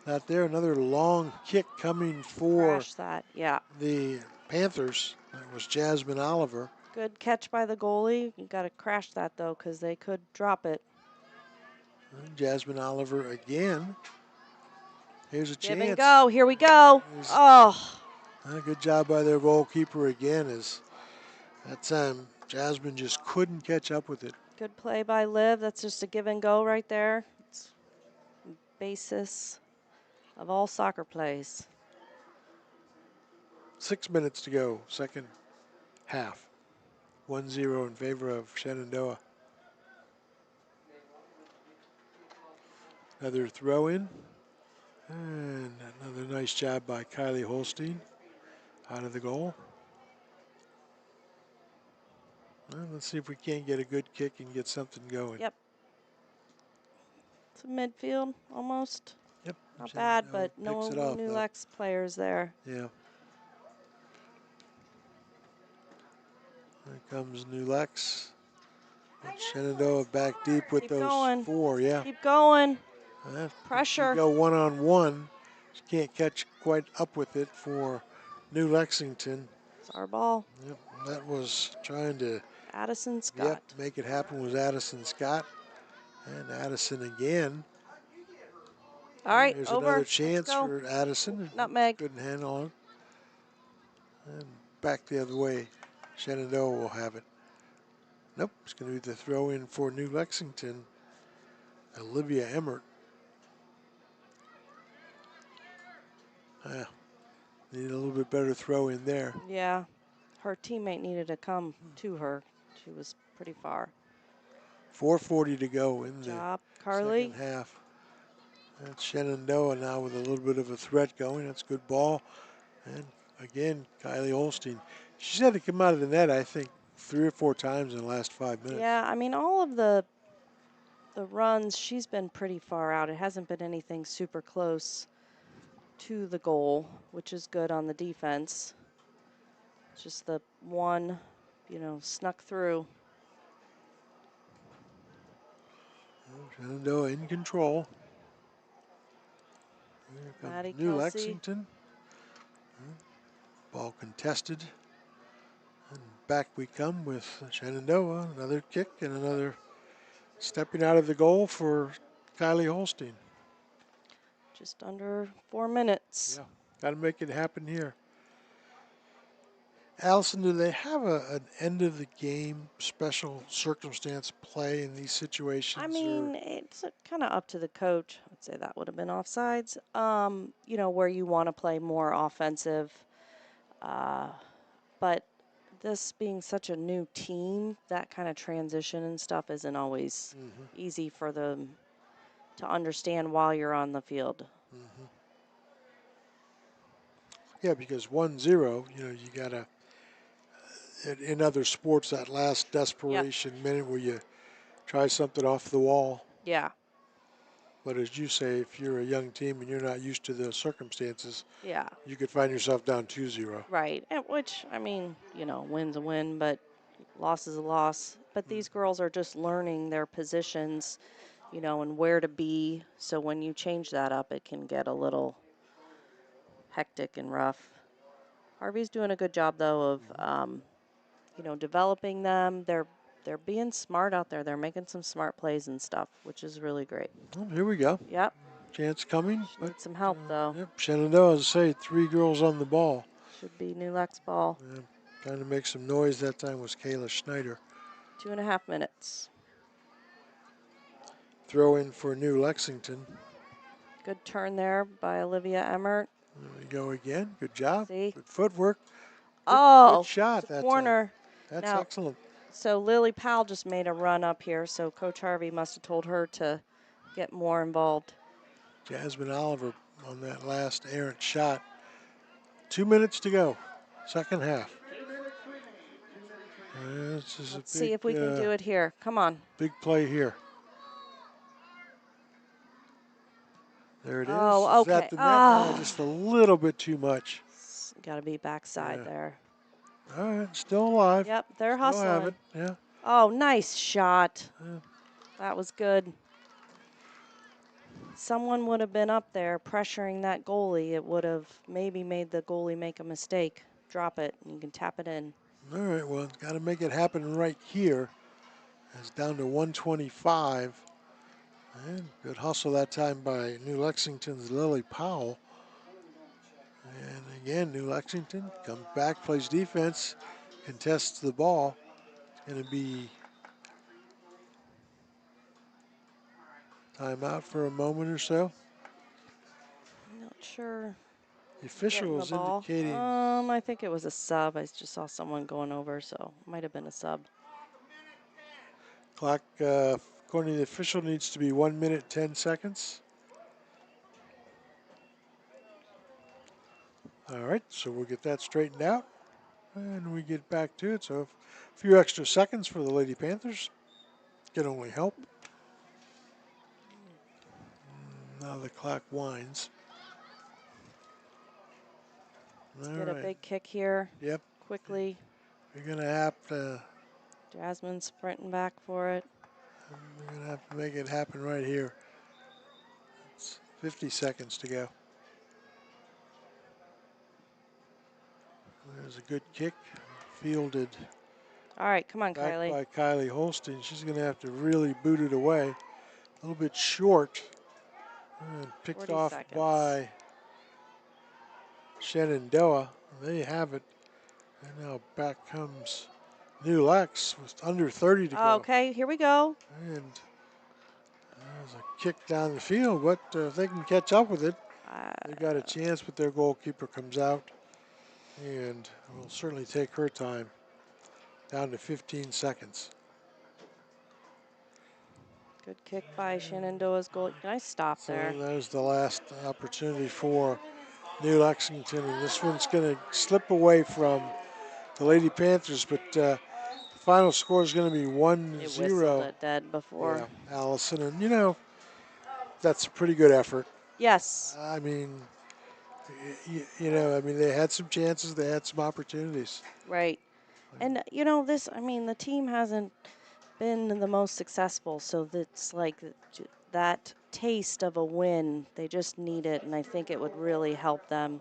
Not there. Another long kick coming for Crash that, yeah. the Panthers. That was Jasmine Oliver. Good catch by the goalie. You got to crash that though, because they could drop it. And Jasmine Oliver again. Here's a Give chance. and go. Here we go. Oh, A good job by their goalkeeper again. As that time Jasmine just couldn't catch up with it. good play by Liv. That's just a give and go right there. It's the basis of all soccer plays. 6 minutes to go, second half. 1-0 in favor of Shenandoah. Another throw in. And another nice job by Kylie Holstein out of the goal. Well, let's see if we can't get a good kick and get something going. Yep. It's a midfield almost. Yep. Not bad, Shenandoah but no picks it off, new though. Lex players there. Yeah. Here comes New Lex. But Shenandoah back deep with Keep those going. 4, yeah. Keep going. Pressure. Pressure. Go one-on-one. She can't catch quite up with it for New Lexington. It's our ball. Yep, that was trying to Addison Scott. make it happen was Addison Scott. And Addison again. All right, There's over. another chance Let's go. for Addison. Nutmeg. Couldn't handle it. And back the other way. Shenandoah will have it. Nope, it's going to be the throw in for New Lexington. Olivia Emmert. Need a little bit better throw in there. Yeah, her teammate needed to come to her. She was pretty far. 4:40 to go in the Job, Carly. second half. That's Shenandoah now with a little bit of a threat going. That's a good ball. And again, Kylie Holstein. She's had to come out of the net, I think, 3 or 4 times in the last 5 minutes. Yeah, I mean, all of the runs, she's been pretty far out. It hasn't been anything super close to the goal, which is good on the defense. It's just the one, snuck through. Shenandoah in control. Here comes Maddie New Kelsey. Lexington. Ball contested. And back we come with Shenandoah. Another kick and another stepping out of the goal for Kylie Holstein. Just under 4 minutes. Yeah, got to make it happen here. Allison, do they have an end of the game special circumstance play in these situations? I mean, it's kind of up to the coach. I'd say that would have been offsides. Where you want to play more offensive. But this being such a new team, that kind of transition and stuff isn't always easy for them to understand while you're on the field. Yeah, because 1-0, you got to, in other sports, that last desperation minute where you try something off the wall. Yeah. But as you say, if you're a young team and you're not used to the circumstances, Yeah. you could find yourself down 2-0. Right. And which, I mean, win's a win, but loss is a loss. But these girls are just learning their positions, you know, and where to be. So when you change that up, it can get a little hectic and rough. Harvey's doing a good job, though, of, you know, developing them. They're being smart out there. They're making some smart plays and stuff, which is really great. Well, here we go. Yep. Chance coming. But need some help, though. Yep, Shenandoah, as I say, 3 girls on the ball. Should be New Lex ball. Yeah, trying to make some noise that time was Kayla Schneider. 2.5 minutes. Throw in for New Lexington. Good turn there by Olivia Emmert. There we go again. Good job. See? Good footwork. Good Shot that corner. time. That's Now, excellent. So Lily Powell just made a run up here, so Coach Harvey must have told her to get more involved. Jasmine Oliver on that last errant shot. 2 minutes to go. Second half. This is Let's a big, see if we can do it here. Come on. big play here. There it is. Oh, Is that okay. the net? Just a little bit too much. Got to be backside Yeah. there. All right, still alive. Yep, they're Still have hustling. it. Yeah. Oh, nice shot. Yeah. That was good. Someone would have been up there pressuring that goalie. It would have maybe made the goalie make a mistake. Drop it, and you can tap it in. All right, well, got to make it happen right here. It's down to 125. And good hustle that time by New Lexington's Lily Powell. And again, New Lexington comes back, plays defense, contests the ball. It's going to be timeout for a moment or so. Not sure. The official is indicating. I think it was a sub. I just saw someone going over, so might have been a sub. Clock, according to the official, needs to be 1 minute, 10 seconds. All right, so we'll get that straightened out. And we get back to it. So a few extra seconds for the Lady Panthers can only help. Now the clock winds. Let's get a big kick here. Yep. Quickly. You're going to have to. Jasmine sprinting back for it. We're going to have to make it happen right here. It's 50 seconds to go. There's a good kick. Fielded. All right, come on, back Kylie. by Kylie Holstein. She's going to have to really boot it away. A little bit short. And picked off seconds. by Shenandoah. There you have it. And now back comes New Lex with under 30 to go. Okay, here we go. And there's a kick down the field, but if they can catch up with it, they've got a chance, but their goalkeeper comes out and will certainly take her time. Down to 15 seconds. Good kick by Shenandoah's goal. Nice stop there. So that was the last opportunity for New Lexington, and this one's going to slip away from the Lady Panthers, but the final score is going to be 1-0. It whistled it dead before. Yeah, Allison, and you know, that's a pretty good effort. Yes. I mean, you know, I mean, they had some chances, they had some opportunities. Right. And, you know, the team hasn't been the most successful, so that's like that taste of a win. They just need it, and I think it would really help them.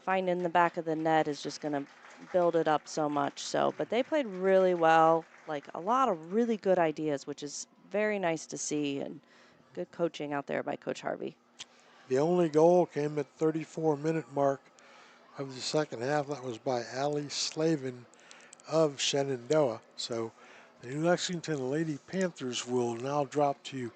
Finding the back of the net is just going to build it up so much. So, but they played really well, like a lot of really good ideas, which is very nice to see, and good coaching out there by Coach Harvey. The only goal came at 34-minute mark of the second half. That was by Allie Slavin of Shenandoah. So the New Lexington Lady Panthers will now drop to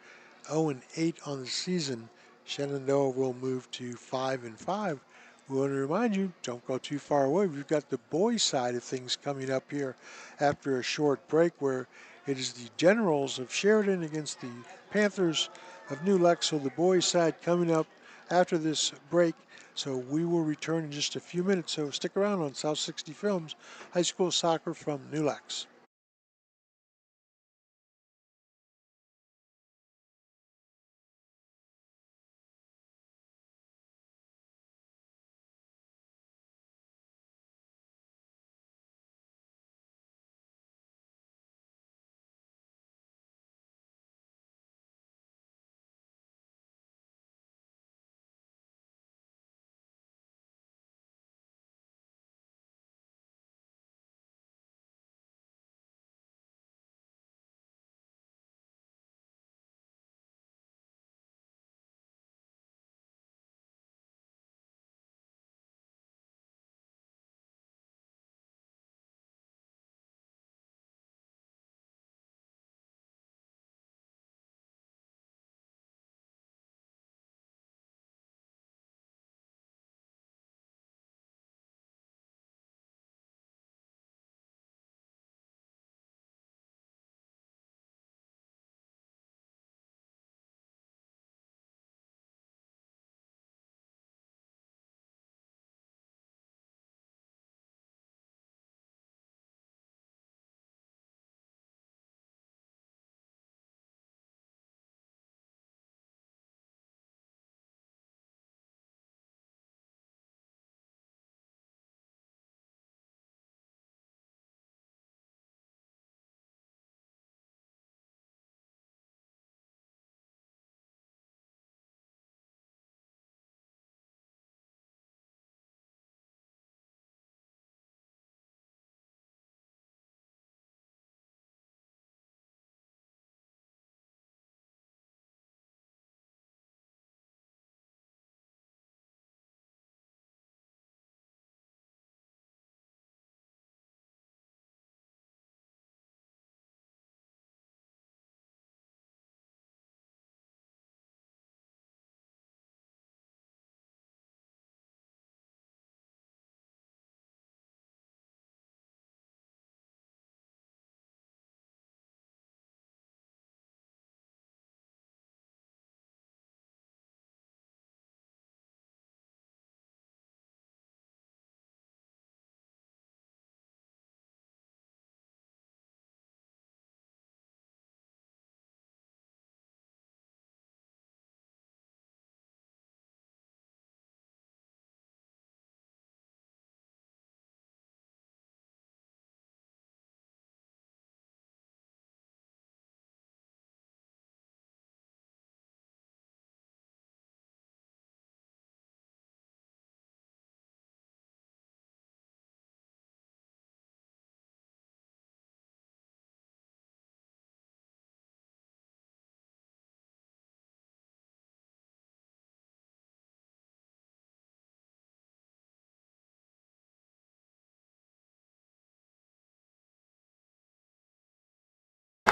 0-8 on the season. Shenandoah will move to 5-5. We want to remind you, don't go too far away. We've got the boys' side of things coming up here after a short break, where it is the Generals of Sheridan against the Panthers of New Lex. So the boys' side coming up after this break. So we will return in just a few minutes. So stick around on South 60 Films, high school soccer from New Lex.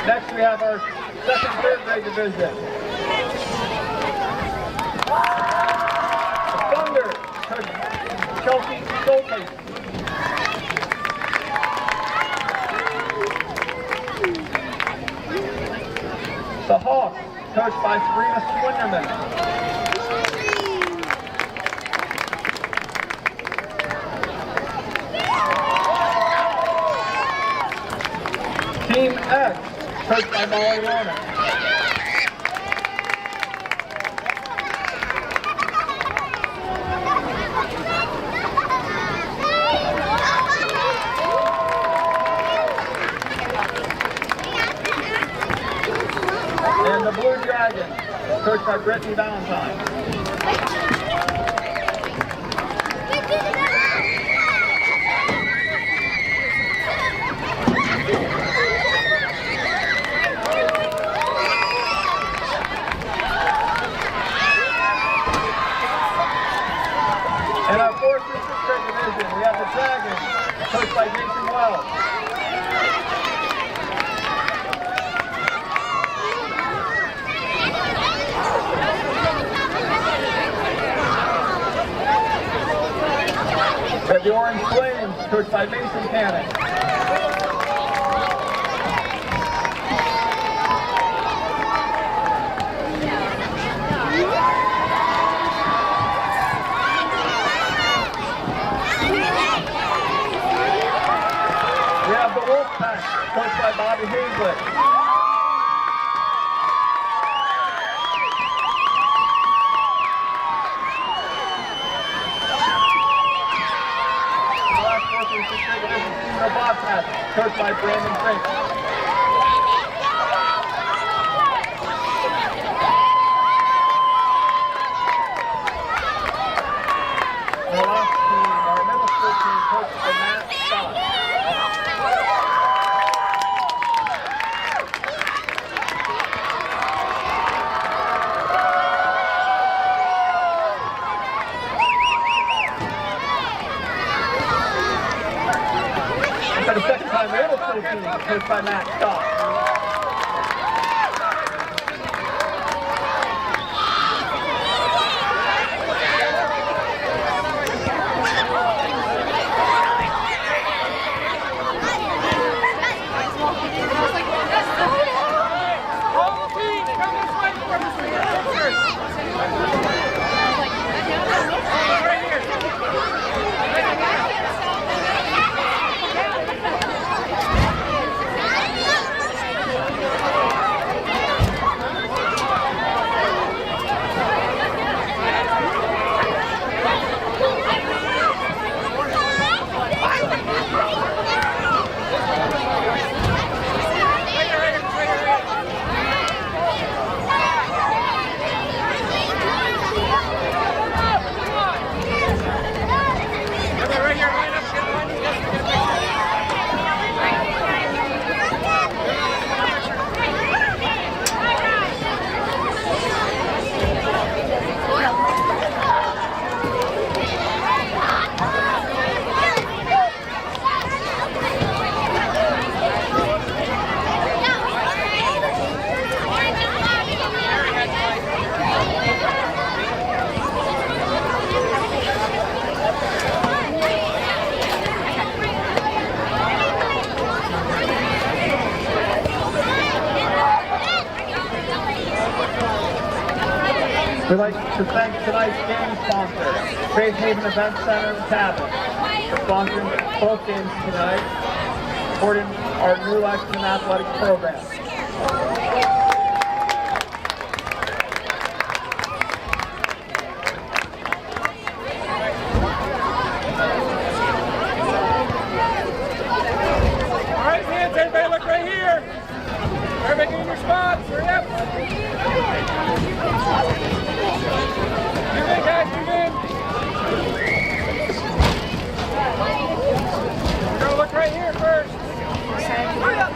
Next we have our second, third grade division. The Thunder, Coach Chelsea Schulte. The Hawks, coached by Serena Swinderman. Team X, coached by Molly Warner. And the Blue Dragons, coached by Brittany Valentine. In our fourth district division, we have the Dragons, coached by Jason Wells. We have the Orange Flames, coached by Mason Cannon. We have the Wolfpack, coached by Bobby Hazlett. The Bobcats, coached by Brandon Fink. And the last team, our middle school team, coached by Matt Scott. For the second time, the middle school team, coached by Matt Scott. We'd like to thank tonight's game sponsor, Faith Haven Event Center and Tavern, for sponsoring both games tonight, supporting our new Lexington athletics program. All right, fans, everybody look right here. Everybody get in your spots. Hurry up. Move in, guys, move in. We're going to look right here first. Hurry up.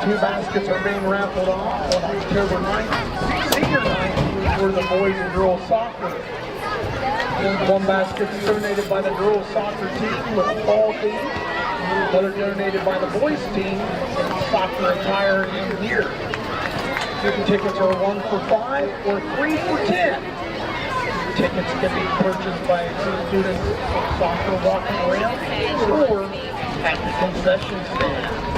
Two baskets are being raffled off on October 9th, senior night, for the boys and girls soccer. One basket is donated by the girls soccer team with a fall team. Another donated by the boys team with soccer attire and gear. Tickets are 1 for $5 or 3 for $10. Tickets can be purchased by students soccer walking around or at the concession stand.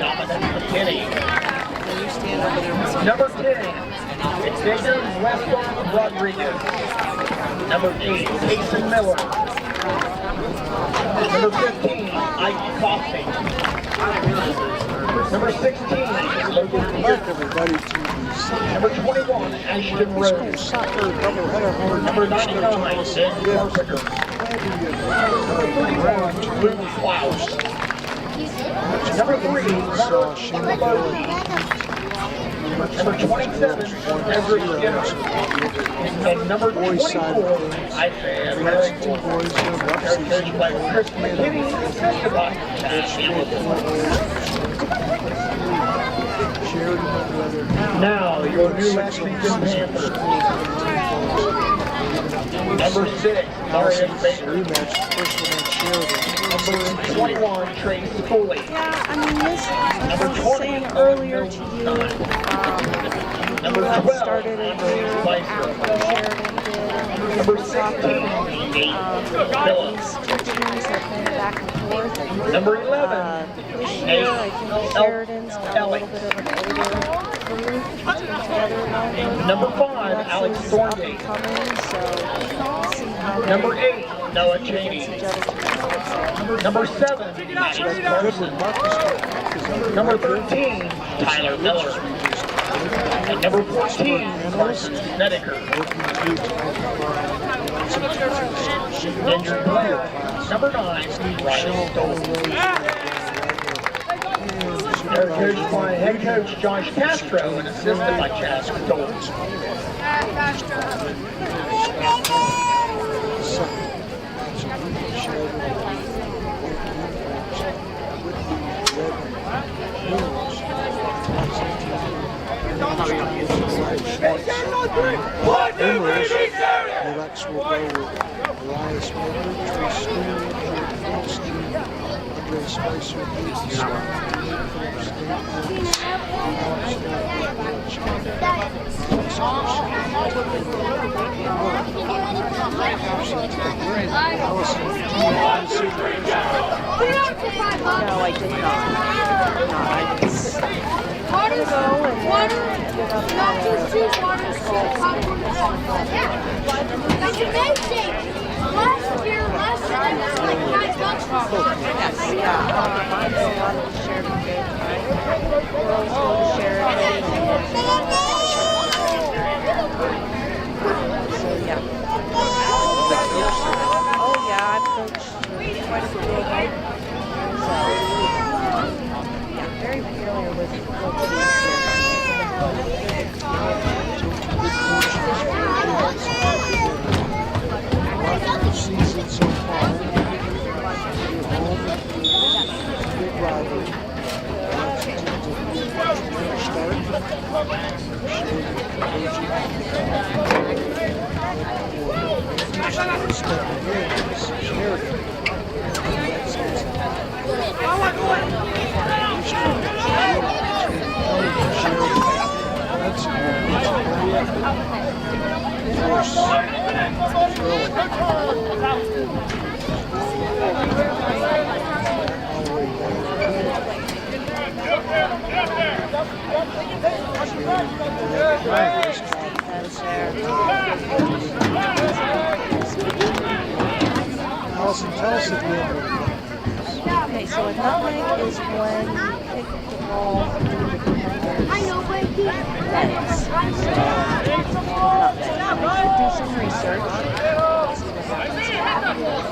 Dominic McKinney. Number 10, Xavier Weston Rodriguez. Number 8, Jason Miller. Number 15, Ike Coffey. Number 16, Logan Pearson. Everybody to Number 21, Ashton Rose. soccer doubleheader. Number 99, Ben Carpenter. Number 31, Luke Klaus. Number 3, Mark Shenandoah. Number 27, Ezra Skinner. And number 24, Isaiah Lexington Merrick. boys have They're coached by Chris McKinney, assisted by Chad Hamilton. Now, your new Lexington Panthers. Number 6, Marius Baker. Rematch, first one at Sheridan. Number 21, Trace Foley. Yeah, I mean, this, I was saying earlier to you, Number UF 12, started a year after Sheridan did. Number 16, Nate Phillips. These two teams are playing back and forth. Number 11, This year, I think Sheridan's got a little bit of an older group together. Number 5, Alex Thorngate. Coming, so we'll see how they Number 8, Noah against Cheney. each other tonight. Number 7, Matt Carson. Number 13, Tyler Miller. And number 14, Carson Snedeker. Injured player, number 9, Ryan Stoll. They're coached by head coach Josh Castro and assisted by Chad Stoll. Lex will go with Elias Miller, Trace Stewart, Jared Goldstein, Andre Spicer, Peyton Scott, Phillips, Nate Lewis, No, I did not. No, I just wanted to go and ended up That's amazing. Last year, last year, I was like $5 for Yes, yeah. I know a lot of the Sheridan games. Girls go to Sheridan. So, yeah. Oh, yeah, I've coached quite a few of them. So, yeah, very familiar with both teams here. season so far. You're home and big rivalry. Allison, tell us again. Okay, so a nutmeg is when you kick the ball through the defender's legs. So, nutmeg. I did do some research. See what happens here.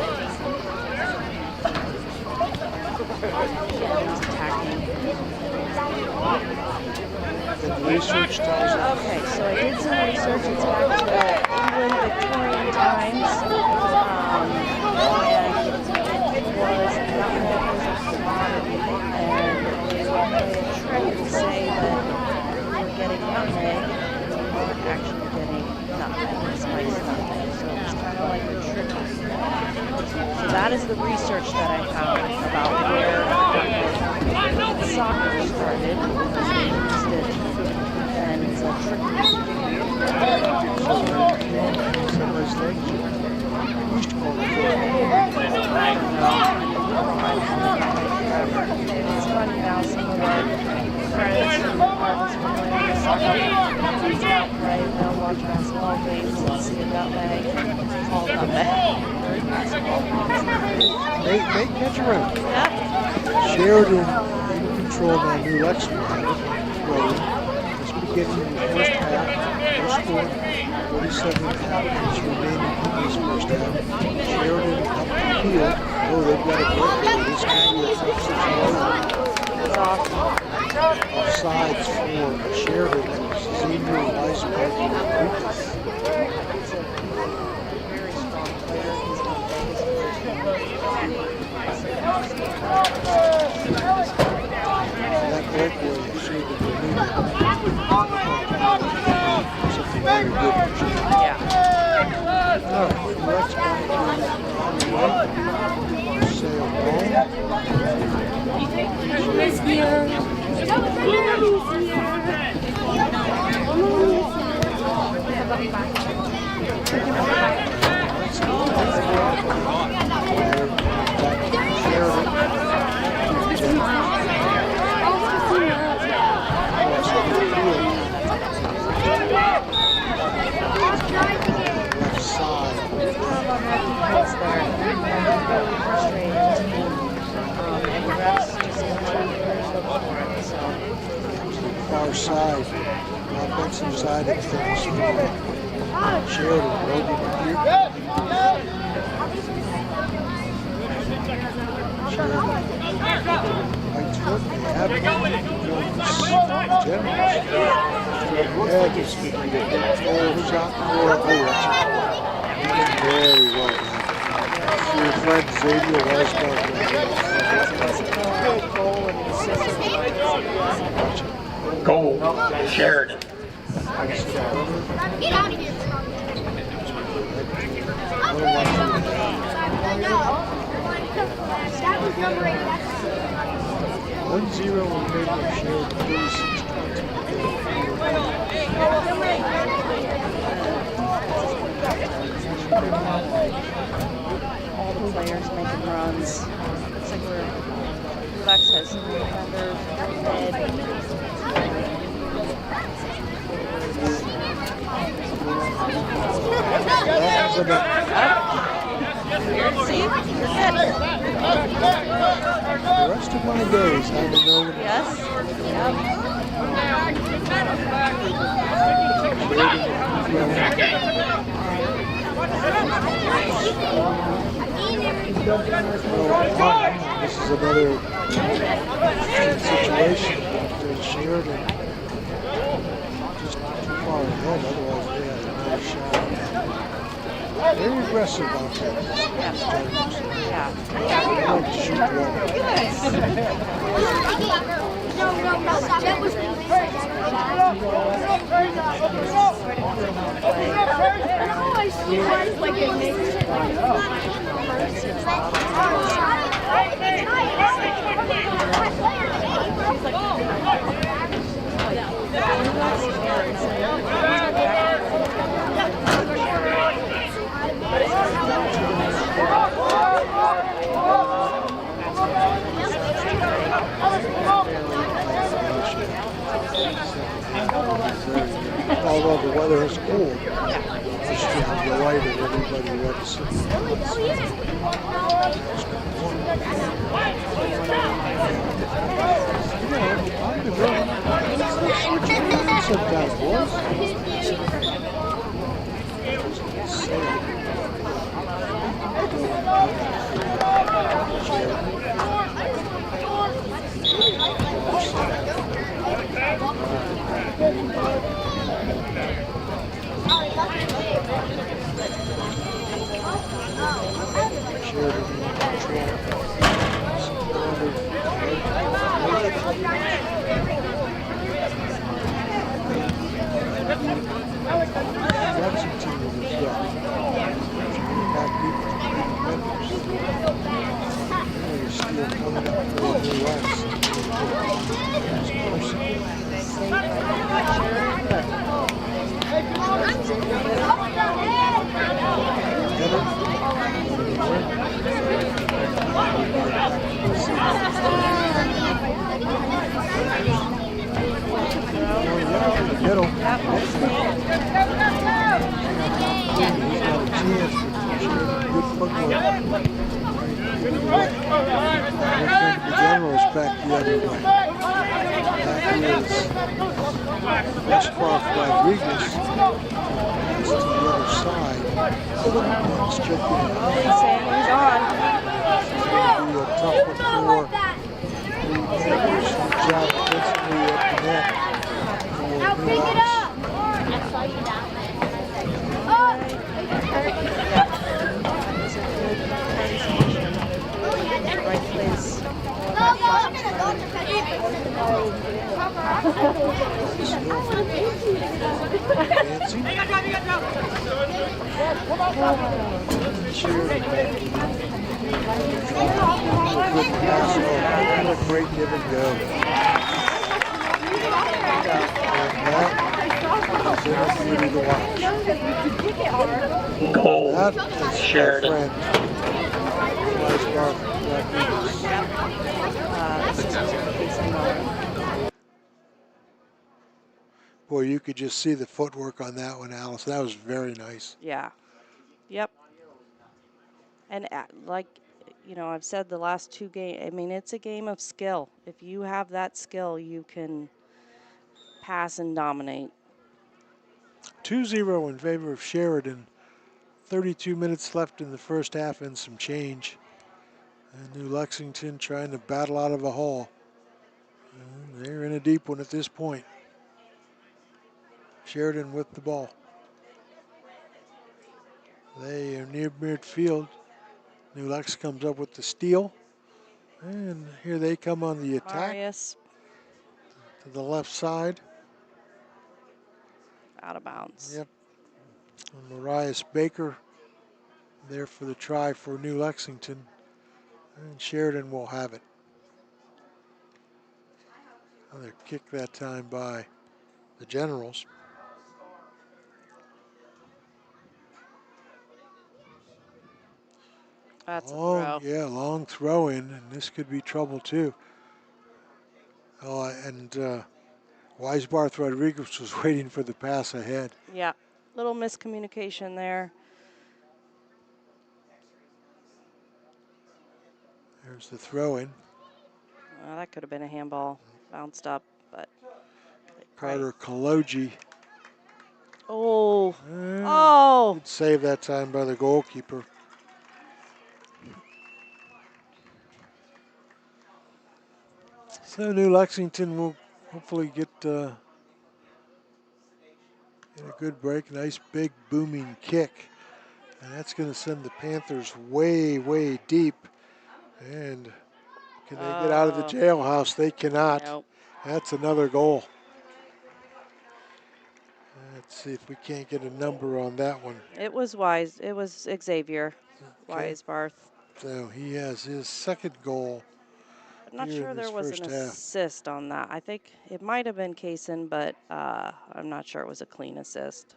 He's attacking. The research tells us. Okay, so I did some research. It's back to England Victorian times. And it was nutmeg was a commodity. And they would play a trick to say that you were getting nutmeg, you weren't actually getting nutmeg, spiced nutmeg. So it's kind of like a tricky. So that is the research that I found about where soccer started. And it's a tricky. It's funny now, some of our Right now, watch basketball games and see a nutmeg. All nutmeg. Nate catch around. Yep. Sheridan in control now. New Lexington rolling. As we get into the first half, first score, 47.5 minutes remaining in this first half. Sheridan up the field. Oh, they've got a break there. This could be a tough situation. It's awesome. Offsides for Sheridan. Senior vice president. He's a very strong player. He's going to play his That break will see that they need something very good for Sheridan. Yeah. All right, let's go to sail left side. Far side, offensive side of things. Sheridan rolling here. Sheridan right foot. They have generals. Yeah, just shot for very well done. Your friend Xavier Westbrook. Goal, Sheridan. Get out of here. That was number 8. 1-0 in favor of Sheridan, 36-20. All the players making runs. Looks like Lex has defenders, mid. That's about See? You're good. the rest of my days. I don't know. Yes. Yep. This is another situation after Sheridan just too far ahead. Otherwise, they had another shot. Very aggressive out there. Yeah. They like to shoot well. No, that was like it makes Although the weather is cold, just delighted everybody loves it. Sometimes, boys. Lexington was rough. Back people to Panthers. You're still coming up for the runs. the Generals back the other way. That is Westcroft Rodriguez. It's to the other side. Let's check in. Sammy's on. It'll be a tough one for the Panthers. Good job defensively at the net. Now pick it up. Right place. What a great give and go. Goal. That is Sheridan. Boy, you could just see the footwork on that one, Alice. That was very nice. Yeah. Yep. And like, you know, I've said the last two games, I mean, it's a game of skill. If you have that skill, you can pass and dominate. 2-0 in favor of Sheridan. 32 minutes left in the first half and some change. And New Lexington trying to battle out of a hole. And they're in a deep one at this point. Sheridan with the ball. They are near midfield. New Lex comes up with the steal. And here they come on the attack. Marius To the left side. out of bounds. Yep. And Marius Baker there for the try for New Lexington. And Sheridan will have it. Another kick that time by the Generals. That's a Long, throw. yeah, long throw in, and this could be trouble too. Oh, and Weisbarth Rodriguez was waiting for the pass ahead. Yeah. Little miscommunication there. There's the throw in. Well, that could have been a handball. Bounced up, but. Carter Kaloji. Oh. Oh. Good save that time by the goalkeeper. So New Lexington will hopefully get a good break. Nice big booming kick. And that's going to send the Panthers way, way deep. And can they get out of the jailhouse? They cannot. Nope. That's another goal. Let's see if we can't get a number on that one. It was Wise. It was Xavier Okay. Weisbarth. So he has his second goal. I'm not here sure in this there was an first half. assist on that. I think it might have been Kaysen, but I'm not sure it was a clean assist.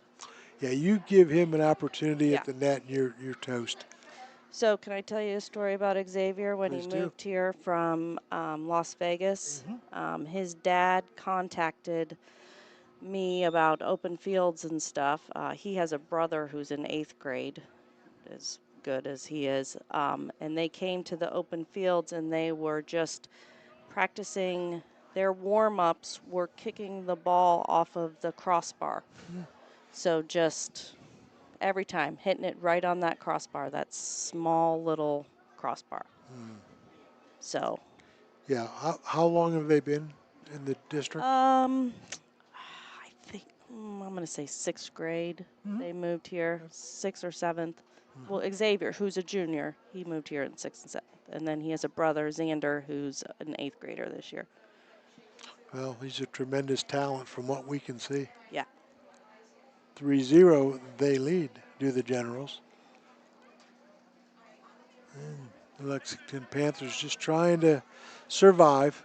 Yeah, you give him an opportunity Yeah. at the net and you're toast. So can I tell you a story about Xavier when Please he do. moved here from Las Vegas? His dad contacted me about open fields and stuff. He has a brother who's in 8th grade, as good as he is, and they came to the open fields and they were just practicing. Their warm-ups were kicking the ball off of the crossbar. So just every time hitting it right on that crossbar, that small little crossbar. So Yeah, how long have they been in the district? I think I'm going to say 6th grade. They moved here, 6th or 7th. Well, Xavier, who's a junior, he moved here in 6th and 7th. And then he has a brother, Xander, who's an 8th grader this year. Well, he's a tremendous talent from what we can see. Yeah. 3-0, they lead, do the Generals. And the Lexington Panthers just trying to survive.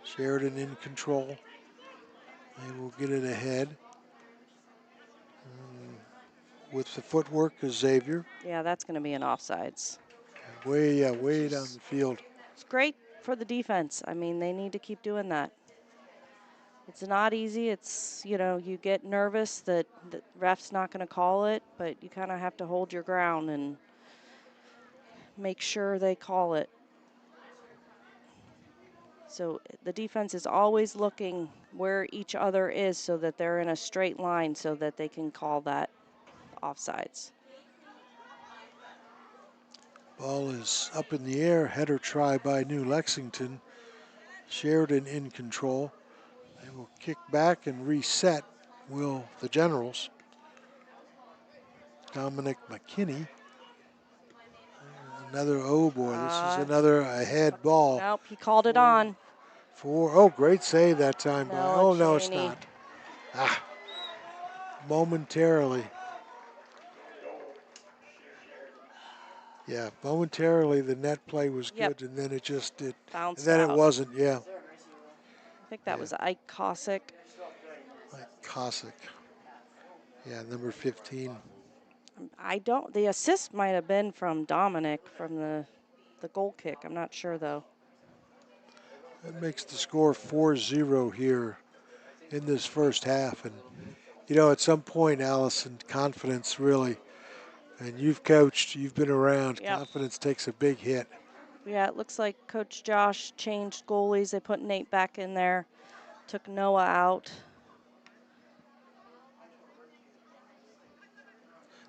Sheridan in control. They will get it ahead. With the footwork of Xavier. Yeah, that's going to be an offsides. Way down the field. It's great for the defense. I mean, they need to keep doing that. It's not easy. It's, you know, you get nervous that the ref's not going to call it, but you kind of have to hold your ground and make sure they call it. So the defense is always looking where each other is so that they're in a straight line so that they can call that offsides. Ball is up in the air. Header try by New Lexington. Sheridan in control. They will kick back and reset, will the Generals. Dominic McKinney. Another, oh boy, this is another ahead ball. Nope, he called it on. Oh, great save that time by, Noah oh no, it's Cheney. not. Momentarily. Yeah, momentarily the net play was good, and then it just did. Bounced and then out. it wasn't, yeah. I think that was Ike Cossack. Like Cossack. Yeah, number 15. The assist might have been from Dominic from the goal kick. I'm not sure though. That makes the score 4-0 here in this first half. And, you know, at some point, Allison, confidence really, and you've coached, you've been around, confidence takes a big hit. Yeah, it looks like Coach Josh changed goalies. They put Nate back in there, took Noah out.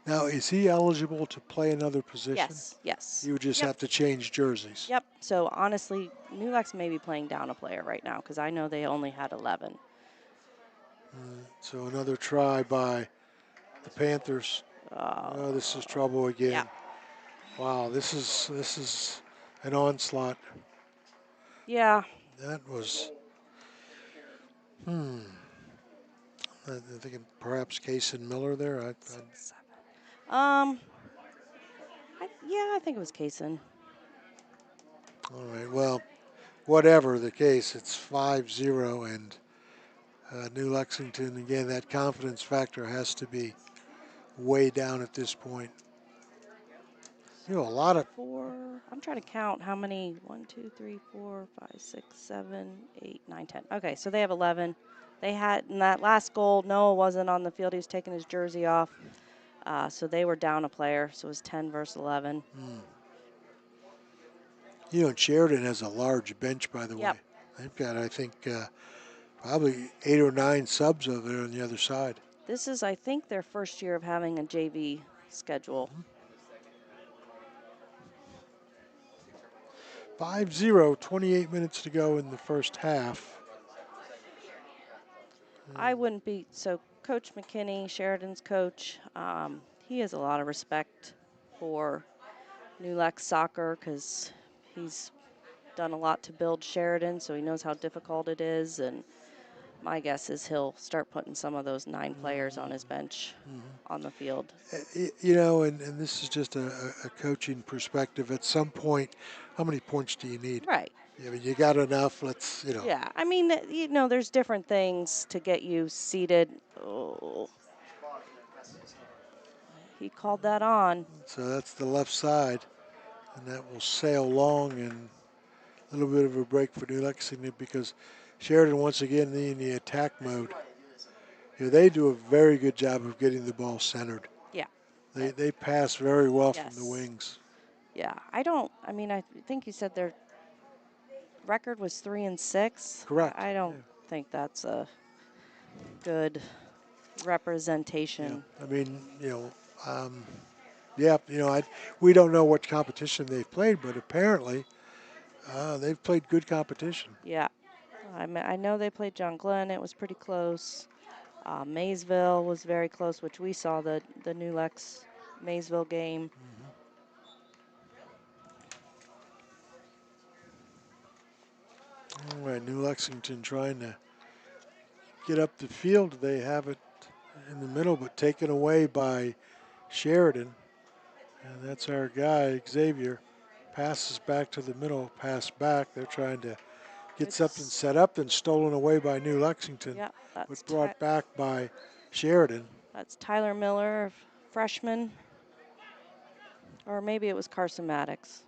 Now, is he eligible to play another position? Yes. You would just have to change jerseys. Yep. So honestly, New Lex may be playing down a player right now because I know they only had 11. So another try by the Panthers. Oh, this is trouble again. Yep. Wow, this is an onslaught. Yeah. That was, I'm thinking perhaps Kaysen Miller there. I think it was Kaysen. All right, well, whatever the case, it's 5-0, and New Lexington, again, that confidence factor has to be way down at this point. You know, a lot of... I'm trying to count how many. 1, 2, 3, 4, 5, 6, 7, 8, 9, 10. Okay, so they have 11. They had, in that last goal, Noah wasn't on the field. He was taking his jersey off. So they were down a player. So it was 10 versus 11. You know, Sheridan has a large bench, by the way. Yep. They've got, I think, probably 8 or 9 subs over there on the other side. This is, I think, their first year of having a JV schedule. 5-0, 28 minutes to go in the first half. I wouldn't be, so Coach McKinney, Sheridan's coach, he has a lot of respect for New Lex soccer because he's done a lot to build Sheridan, so he knows how difficult it is. And my guess is he'll start putting some of those 9 players on his bench on the field. You know, and this is just a coaching perspective. At some point, how many points do you need? Right. I mean, you got enough, let's, you know. Yeah, I mean, you know, there's different things to get you seated. Oh. He called that on. So that's the left side, and that will sail long, and a little bit of a break for New Lexington because Sheridan once again in the attack mode. You know, they do a very good job of getting the ball centered. Yeah. They pass very well from the wings. Yeah, I think you said their record was 3-6. Correct. I don't think that's a good representation. Yeah. I mean, you know, we don't know what competition they've played, but apparently they've played good competition. Yeah, I know they played John Glenn. It was pretty close. Maysville was very close, which we saw the New Lex Maysville game. All right, New Lexington trying to get up the field. They have it in the middle, but taken away by Sheridan. And that's our guy, Xavier. Passes back to the middle, pass back. They're trying to get something set up and stolen away by New Lexington. Yeah, that's but brought back by Sheridan. That's Tyler Miller, freshman. Or maybe it was Carson Maddox.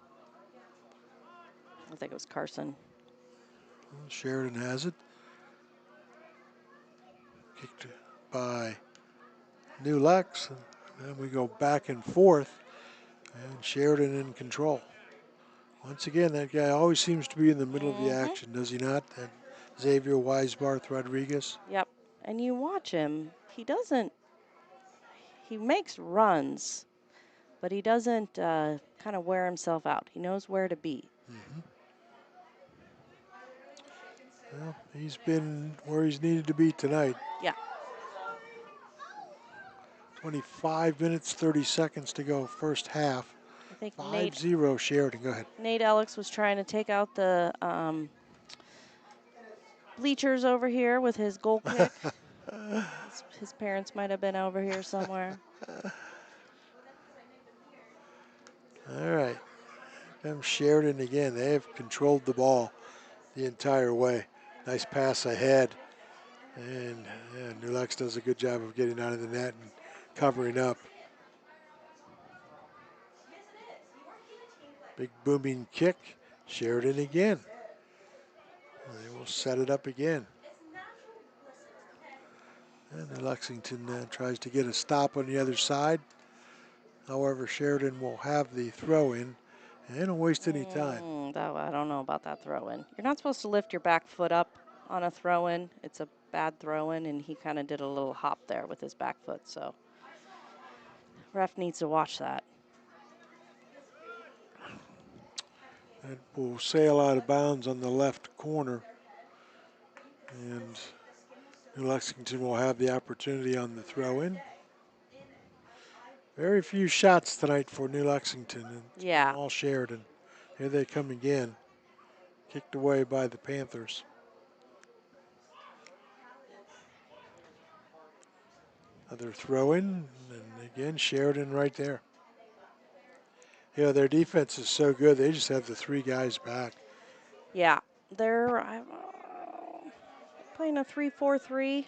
I think it was Carson. Sheridan has it. Kicked by New Lex. And then we go back and forth. And Sheridan in control. Once again, that guy always seems to be in the middle of the action, does he not? That Xavier Weisbarth Rodriguez. Yep. And you watch him, he makes runs, but he doesn't kind of wear himself out. He knows where to be. Well, he's been where he's needed to be tonight. Yeah. 25 minutes, 30 seconds to go, first half. I think 5-0 Sheridan. Go ahead. Nate Alex was trying to take out the bleachers over here with his goal kick. His parents might have been over here somewhere. All right. Them Sheridan again. They have controlled the ball the entire way. Nice pass ahead. And New Lex does a good job of getting out of the net and covering up. Big booming kick. Sheridan again. They will set it up again. And Lexington tries to get a stop on the other side. However, Sheridan will have the throw in and they don't waste any time. I don't know about that throw in. You're not supposed to lift your back foot up on a throw in. It's a bad throw in, and he kind of did a little hop there with his back foot. So, ref needs to watch that. It will sail out of bounds on the left corner. And New Lexington will have the opportunity on the throw in. Very few shots tonight for New Lexington. And all Sheridan. Here they come again. Kicked away by the Panthers. Another throw in, and again Sheridan right there. You know, their defense is so good, they just have the three guys back. Yeah, they're playing a 3-4-3.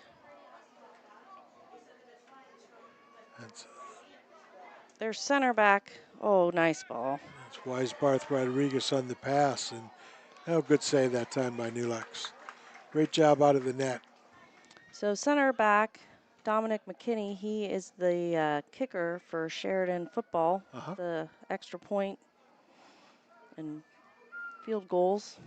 Their center back, nice ball. That's Weisbarth Rodriguez on the pass, and good save that time by New Lex. Great job out of the net. So center back, Dominic McKinney, he is the kicker for Sheridan football, the extra point and field goals.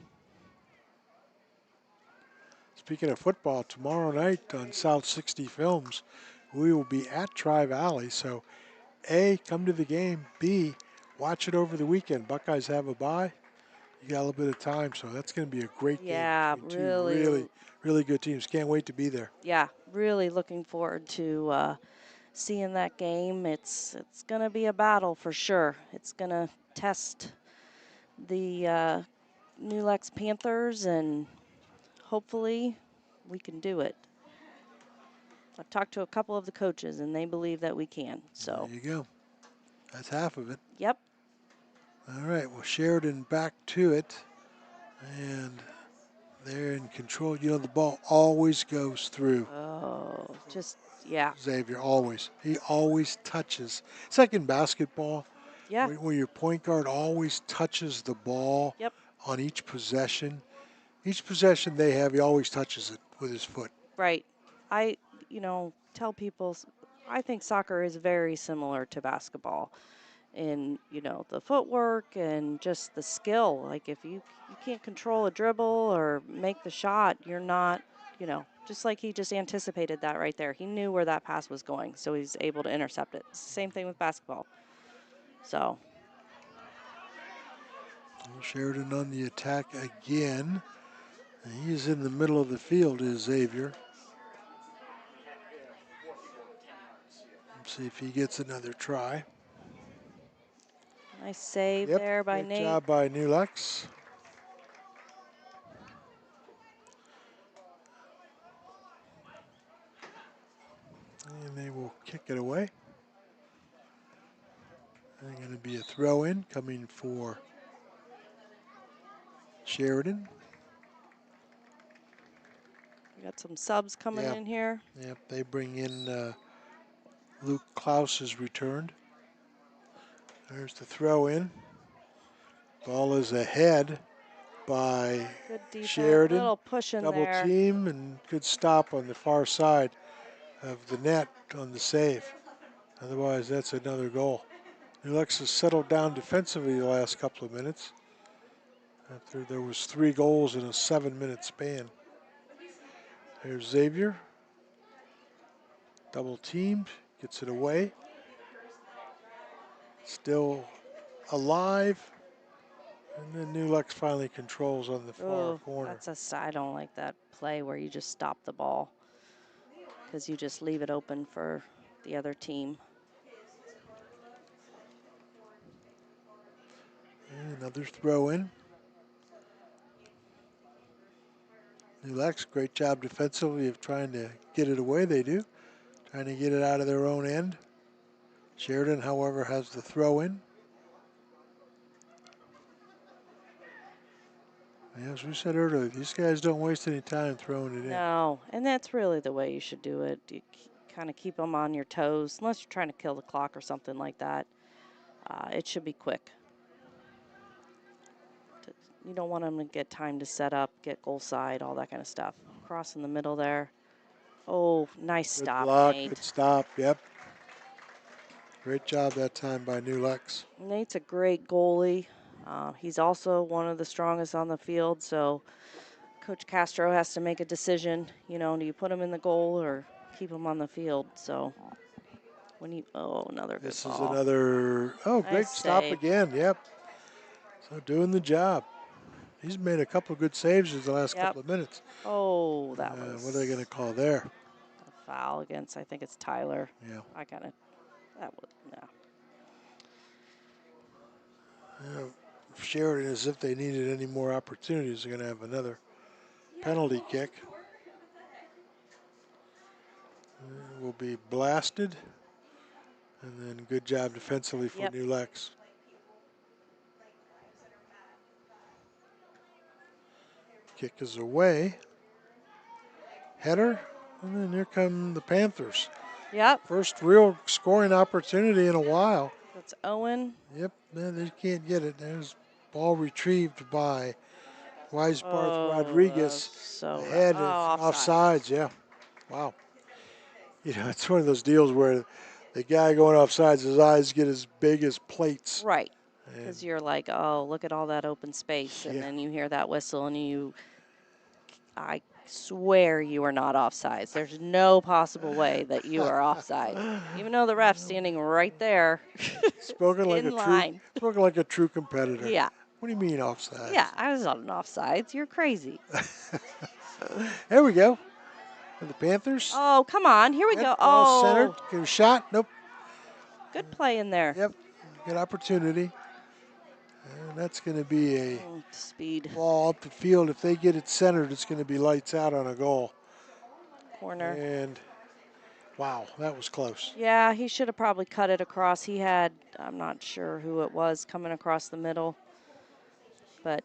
Speaking of football, tomorrow night on South 60 Films, we will be at Tri-Valley. So, A, come to the game. B, watch it over the weekend. Buckeyes have a bye. You got a little bit of time, so that's going to be a great game. Two really good teams. Can't wait to be there. Yeah, really looking forward to seeing that game. It's going to be a battle for sure. It's going to test the New Lex Panthers, and hopefully we can do it. I've talked to a couple of the coaches, and they believe that we can. So there you go. That's half of it. Yep. All right, well, Sheridan back to it, and they're in control. You know, the ball always goes through. Xavier, always. He always touches. It's like in basketball. Yeah. Where your point guard always touches the ball on each possession. Each possession they have, he always touches it with his foot. Right. I tell people, I think soccer is very similar to basketball in, the footwork and just the skill. Like if you can't control a dribble or make the shot, you're not, just like he just anticipated that right there. He knew where that pass was going, so he's able to intercept it. Same thing with basketball. So. Sheridan on the attack again. He's in the middle of the field, is Xavier. Let's see if he gets another try. Nice save there by Nate. Good job by New Lex. And they will kick it away. There's going to be a throw in coming for Sheridan. We got some subs coming in here. Yep, they bring in Luke Klaus has returned. There's the throw in. Ball is ahead by good defense. Sheridan. Little push in Double there. team and good stop on the far side. of the net on the save. Otherwise, that's another goal. New Lex has settled down defensively the last couple of minutes after there was 3 goals in a 7-minute span. There's Xavier. Double teamed, gets it away. Still alive. And then New Lex finally controls on the far corner. I don't like that play where you just stop the ball because you just leave it open for the other team. And another throw in. New Lex, great job defensively of trying to get it away. They do. Trying to get it out of their own end. Sheridan, however, has the throw in. Yeah, as we said earlier, these guys don't waste any time throwing it in. No, and that's really the way you should do it. You kind of keep them on your toes, unless you're trying to kill the clock or something like that. It should be quick. You don't want them to get time to set up, get goal side, all that kind of stuff. Cross in the middle there. Oh, nice Good stop, block, Nate. good stop, yep. Great job that time by New Lex. Nate's a great goalie. He's also one of the strongest on the field, so Coach Castro has to make a decision. You know, do you put him in the goal or keep him on the field? So when you, another good This ball. is another, great Nice stop save. again, yep. So doing the job. He's made a couple of good saves in the last Yep. couple of minutes. Oh, that was. What are they going to call there? A foul against, I think it's Tyler. Yeah. That was, no. Sheridan, as if they needed any more opportunities, they're going to have another penalty kick. Will be blasted. And then good job defensively for New Lex. Kick is away. Header. And then here come the Panthers. Yep. First real scoring opportunity in a while. That's Owen. Yep, they can't get it. There's ball retrieved by Weisbarth Rodriguez. Ahead of offsides, yeah. Wow. You know, it's one of those deals where the guy going offsides, his eyes get as big as plates. Right. Because you're like, oh, look at all that open space. And then you hear that whistle and I swear you are not offsides. There's no possible way that you are offside. Even though the ref's standing right there. Spoken like a true competitor. Yeah. What do you mean offside? Yeah, I was on offsides. You're crazy. There we go. For the Panthers. Oh, come on. Here we go. Ball centered. Get a shot. Nope. Good play in there. Yep. Good opportunity. And that's going to be a ball up the field. If they get it centered, it's going to be lights out on a goal. Corner. And, wow, that was close. Yeah, he should have probably cut it across. He had, I'm not sure who it was, coming across the middle. But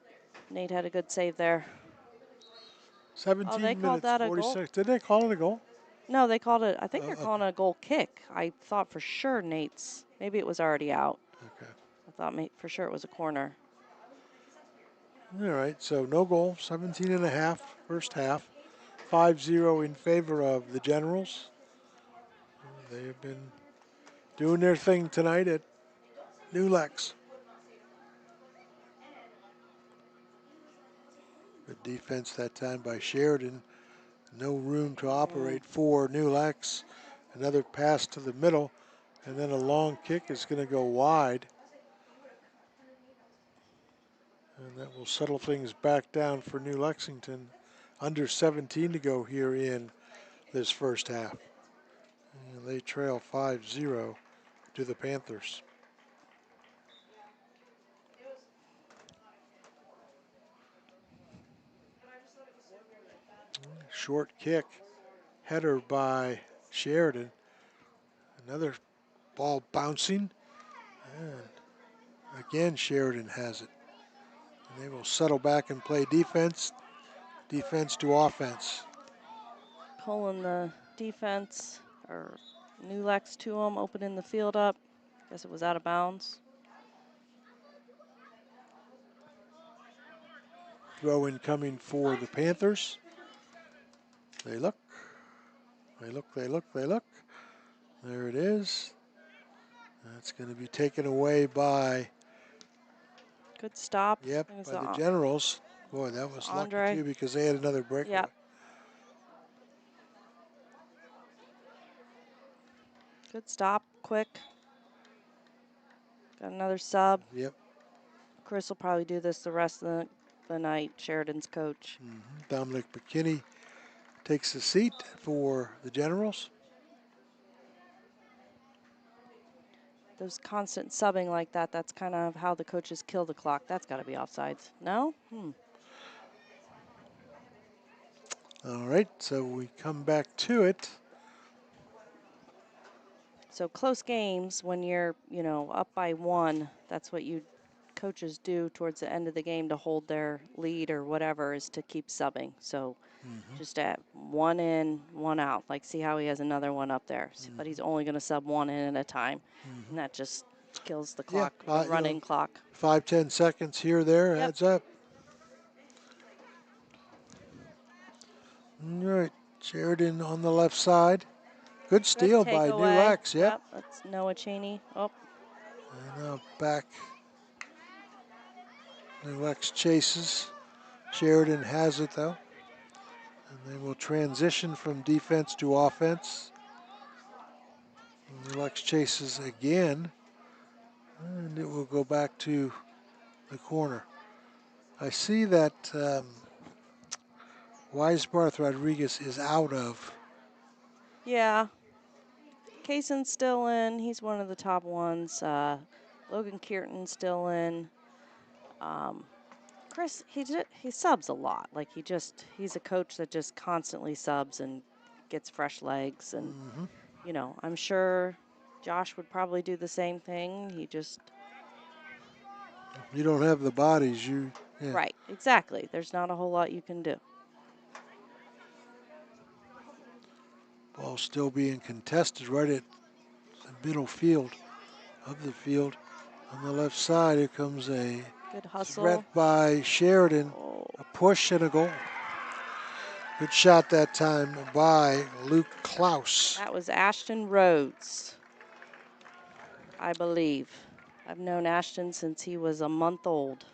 Nate had a good save there. 17 they called minutes, that 46. A goal? Did they call it a goal? No, they called it, I think they're calling it a goal kick. I thought for sure maybe it was already out. Okay. I thought for sure it was a corner. All right, so no goal, 17 and a half, first half. 5-0 in favor of the Generals. They have been doing their thing tonight at New Lex. Good defense that time by Sheridan. No room to operate for New Lex. Another pass to the middle, and then a long kick is going to go wide. And that will settle things back down for New Lexington. Under 17 to go here in this first half. And they trail 5-0 to the Panthers. Short kick, header by Sheridan. Another ball bouncing. And again, Sheridan has it. And they will settle back and play defense. Defense to offense. Pulling the defense, or New Lex to them, opening the field up. Guess it was out of bounds. Throw in coming for the Panthers. They look. They look, they look, they look. There it is. That's going to be taken away by, Good stop. yep, It was by the Generals. Boy, that was lucky Andre. too because they had another breakaway. Yep. Good stop. Quick. Got another sub. Yep. Chris will probably do this the rest of the night, Sheridan's coach. Dominic McKinney takes the seat for the Generals. Those constant subbing like that, that's kind of how the coaches kill the clock. That's got to be offsides. No? All right, so we come back to it. So close games, when you're, up by one, that's what coaches do towards the end of the game to hold their lead or whatever, is to keep subbing. So just at one in, one out. Like, see how he has another one up there. But he's only going to sub one in at a time. And that just kills the clock, the running clock. 5-10 seconds here, there, Yep. adds up. All right, Sheridan on the left side. Good steal by New takeaway. Lex, yep. That's Noah Cheney. Oh, And now back. New Lex chases. Sheridan has it though. And they will transition from defense to offense. New Lex chases again. And it will go back to the corner. I see that Weisbarth Rodriguez is out of. yeah. Kaysen's still in. He's one of the top ones. Logan Kierton's still in. Chris, he subs a lot. Like, he's a coach that just constantly subs and gets fresh legs. And, I'm sure Josh would probably do the same thing. You don't have the bodies. Yeah. Right, exactly. There's not a whole lot you can do. Ball still being contested right at the middle field of the field. On the left side, here comes a Good hustle. threat by Sheridan. A push and a goal. Good shot that time by Luke Klaus. That was Ashton Rhodes, I believe. I've known Ashton since he was a month old.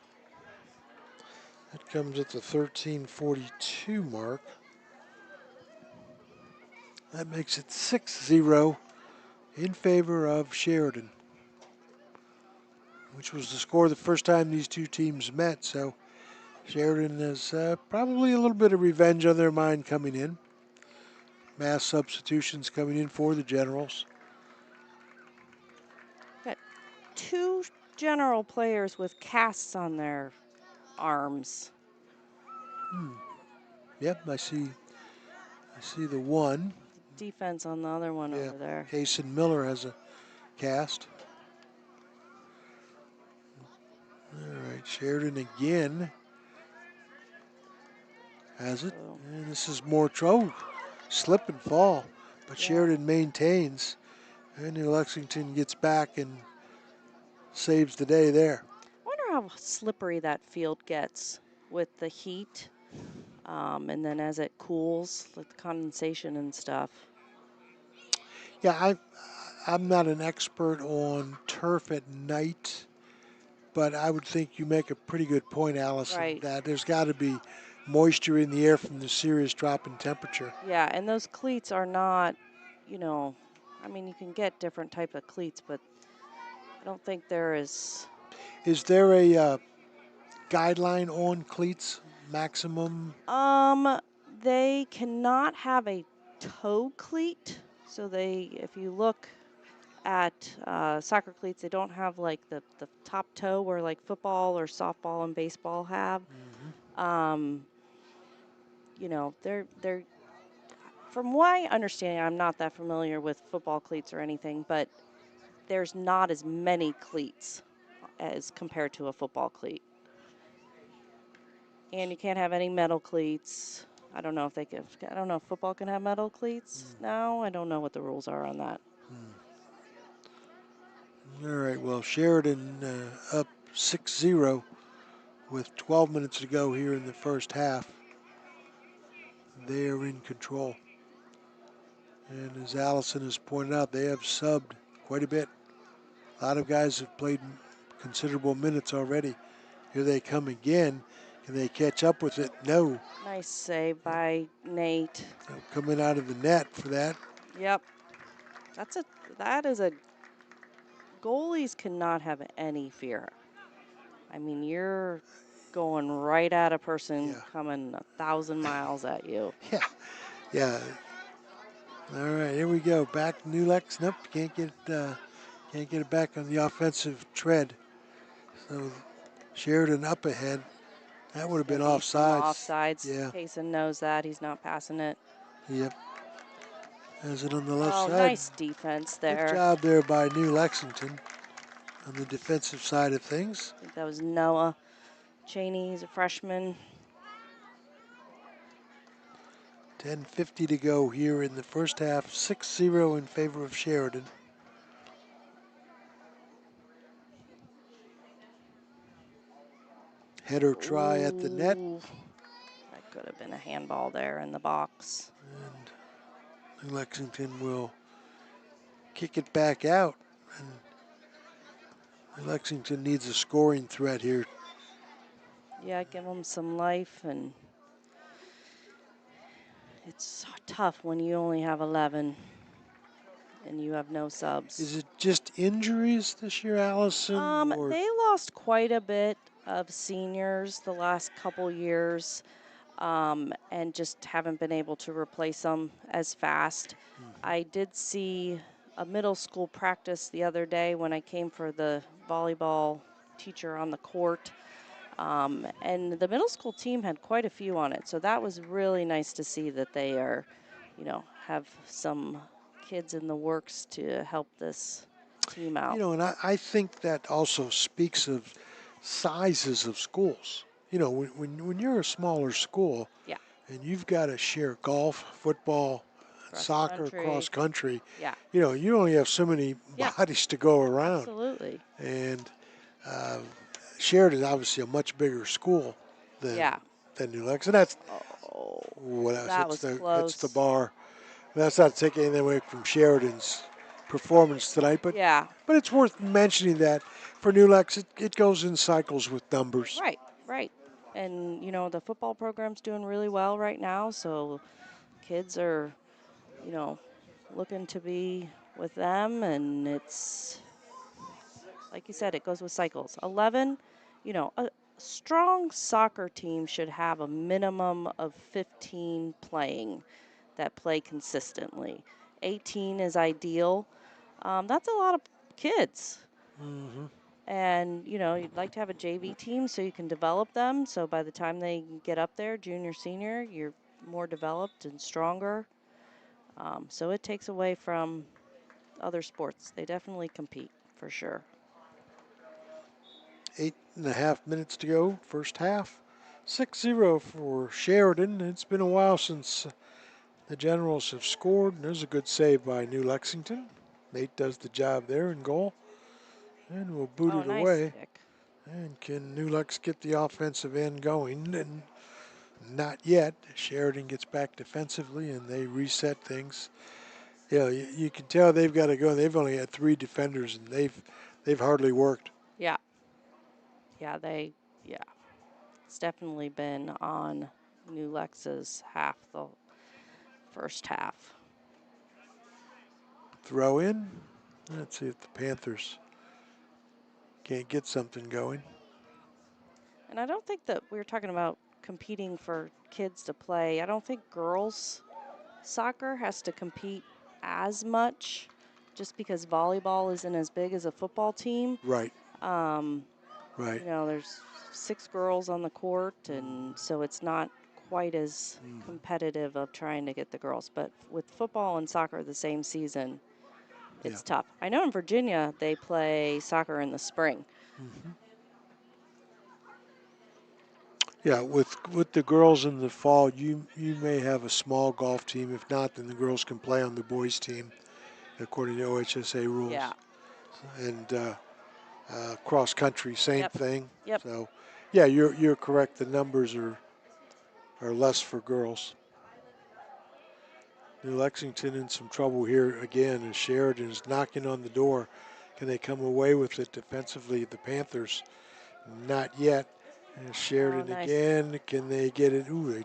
That comes at the 13:42 mark. That makes it 6-0 in favor of Sheridan, which was the score the first time these two teams met. So Sheridan has probably a little bit of revenge on their mind coming in. Mass substitutions coming in for the Generals. Got two General players with casts on their arms. Yep, I see the one. Defense on the other one over there. Kaysen Miller has a cast. All right, Sheridan again has it. And this is more trouble. Slip and fall. But Sheridan maintains. And New Lexington gets back and saves the day there. I wonder how slippery that field gets with the heat. And then as it cools, like the condensation and stuff. Yeah, I'm not an expert on turf at night, but I would think you make a pretty good point, Allison, that there's got to be moisture in the air from the serious drop in temperature. Yeah, and those cleats are not, I mean, you can get different type of cleats, but I don't think there is. Is there a guideline on cleats maximum? They cannot have a toe cleat. So if you look at soccer cleats, they don't have like the top toe where like football or softball and baseball have. They're from my understanding, I'm not that familiar with football cleats or anything, but there's not as many cleats as compared to a football cleat. And you can't have any metal cleats. I don't know if football can have metal cleats now. I don't know what the rules are on that. All right, well, Sheridan up 6-0 with 12 minutes to go here in the first half. They are in control. And as Allison has pointed out, they have subbed quite a bit. A lot of guys have played considerable minutes already. Here they come again. Can they catch up with it? No. Nice save by Nate. Coming out of the net for that. Yep. That is a goalies cannot have any fear. I mean, you're going right at a person coming 1,000 miles at you. Yeah. All right, here we go. Back New Lex. Nope, can't get it back on the offensive tread. So Sheridan up ahead. That would have been offsides. Offsides. Yeah. Payson knows that. He's not passing it. Yep. Has it on the left side. Nice defense there. Good job there by New Lexington on the defensive side of things. I think that was Noah Cheney. He's a freshman. 10:50 to go here in the first half. 6-0 in favor of Sheridan. Header try at the net. That could have been a handball there in the box. And New Lexington will kick it back out. And New Lexington needs a scoring threat here. Yeah, give them some life, and it's tough when you only have 11 and you have no subs. Is it just injuries this year, Allison? They lost quite a bit of seniors the last couple years, and just haven't been able to replace them as fast. I did see a middle school practice the other day when I came for the volleyball teacher on the court. And the middle school team had quite a few on it. So that was really nice to see that they are, have some kids in the works to help this team out. And I think that also speaks of sizes of schools. When you're a smaller school and you've got to share golf, football, soccer, cross country, you only have so many bodies to go around. Absolutely. And Sheridan is obviously a much bigger school than New Lex, and that's that was close. It's the bar. That's not taking anything away from Sheridan's performance tonight, but it's worth mentioning that for New Lex, it goes in cycles with numbers. Right. And the football program's doing really well right now, so kids are, looking to be with them, and it's like you said, it goes with cycles. 11, a strong soccer team should have a minimum of 15 playing that play consistently. 18 is ideal. That's a lot of kids. Mm-hmm. And, you'd like to have a JV team so you can develop them. So by the time they get up there, junior, senior, you're more developed and stronger. So it takes away from other sports. They definitely compete, for sure. 8.5 minutes to go, first half. 6-0 for Sheridan. It's been a while since the Generals have scored. And there's a good save by New Lexington. Nate does the job there in goal. And we'll boot it away. Stick. And can New Lex get the offensive end going? And not yet. Sheridan gets back defensively, and they reset things. You can tell they've got to go. They've only had 3 defenders, and they've hardly worked. Yeah. It's definitely been on New Lex's half, the first half. Throw in. Let's see if the Panthers can't get something going. And I don't think that we were talking about competing for kids to play. I don't think girls soccer has to compete as much just because volleyball isn't as big as a football team. Right. Right. There's 6 girls on the court, and so it's not quite as competitive of trying to get the girls. But with football and soccer the same season, it's tough. I know in Virginia they play soccer in the spring. Mm-hmm. Yeah, with the girls in the fall, you may have a small golf team. If not, then the girls can play on the boys' team according to OHSA rules. Yeah. And cross country, same thing. Yep. So, yeah, you're correct. The numbers are less for girls. New Lexington in some trouble here again, and Sheridan is knocking on the door. Can they come away with it defensively? The Panthers, not yet. And Sheridan nice. again, can they get it? Ooh, they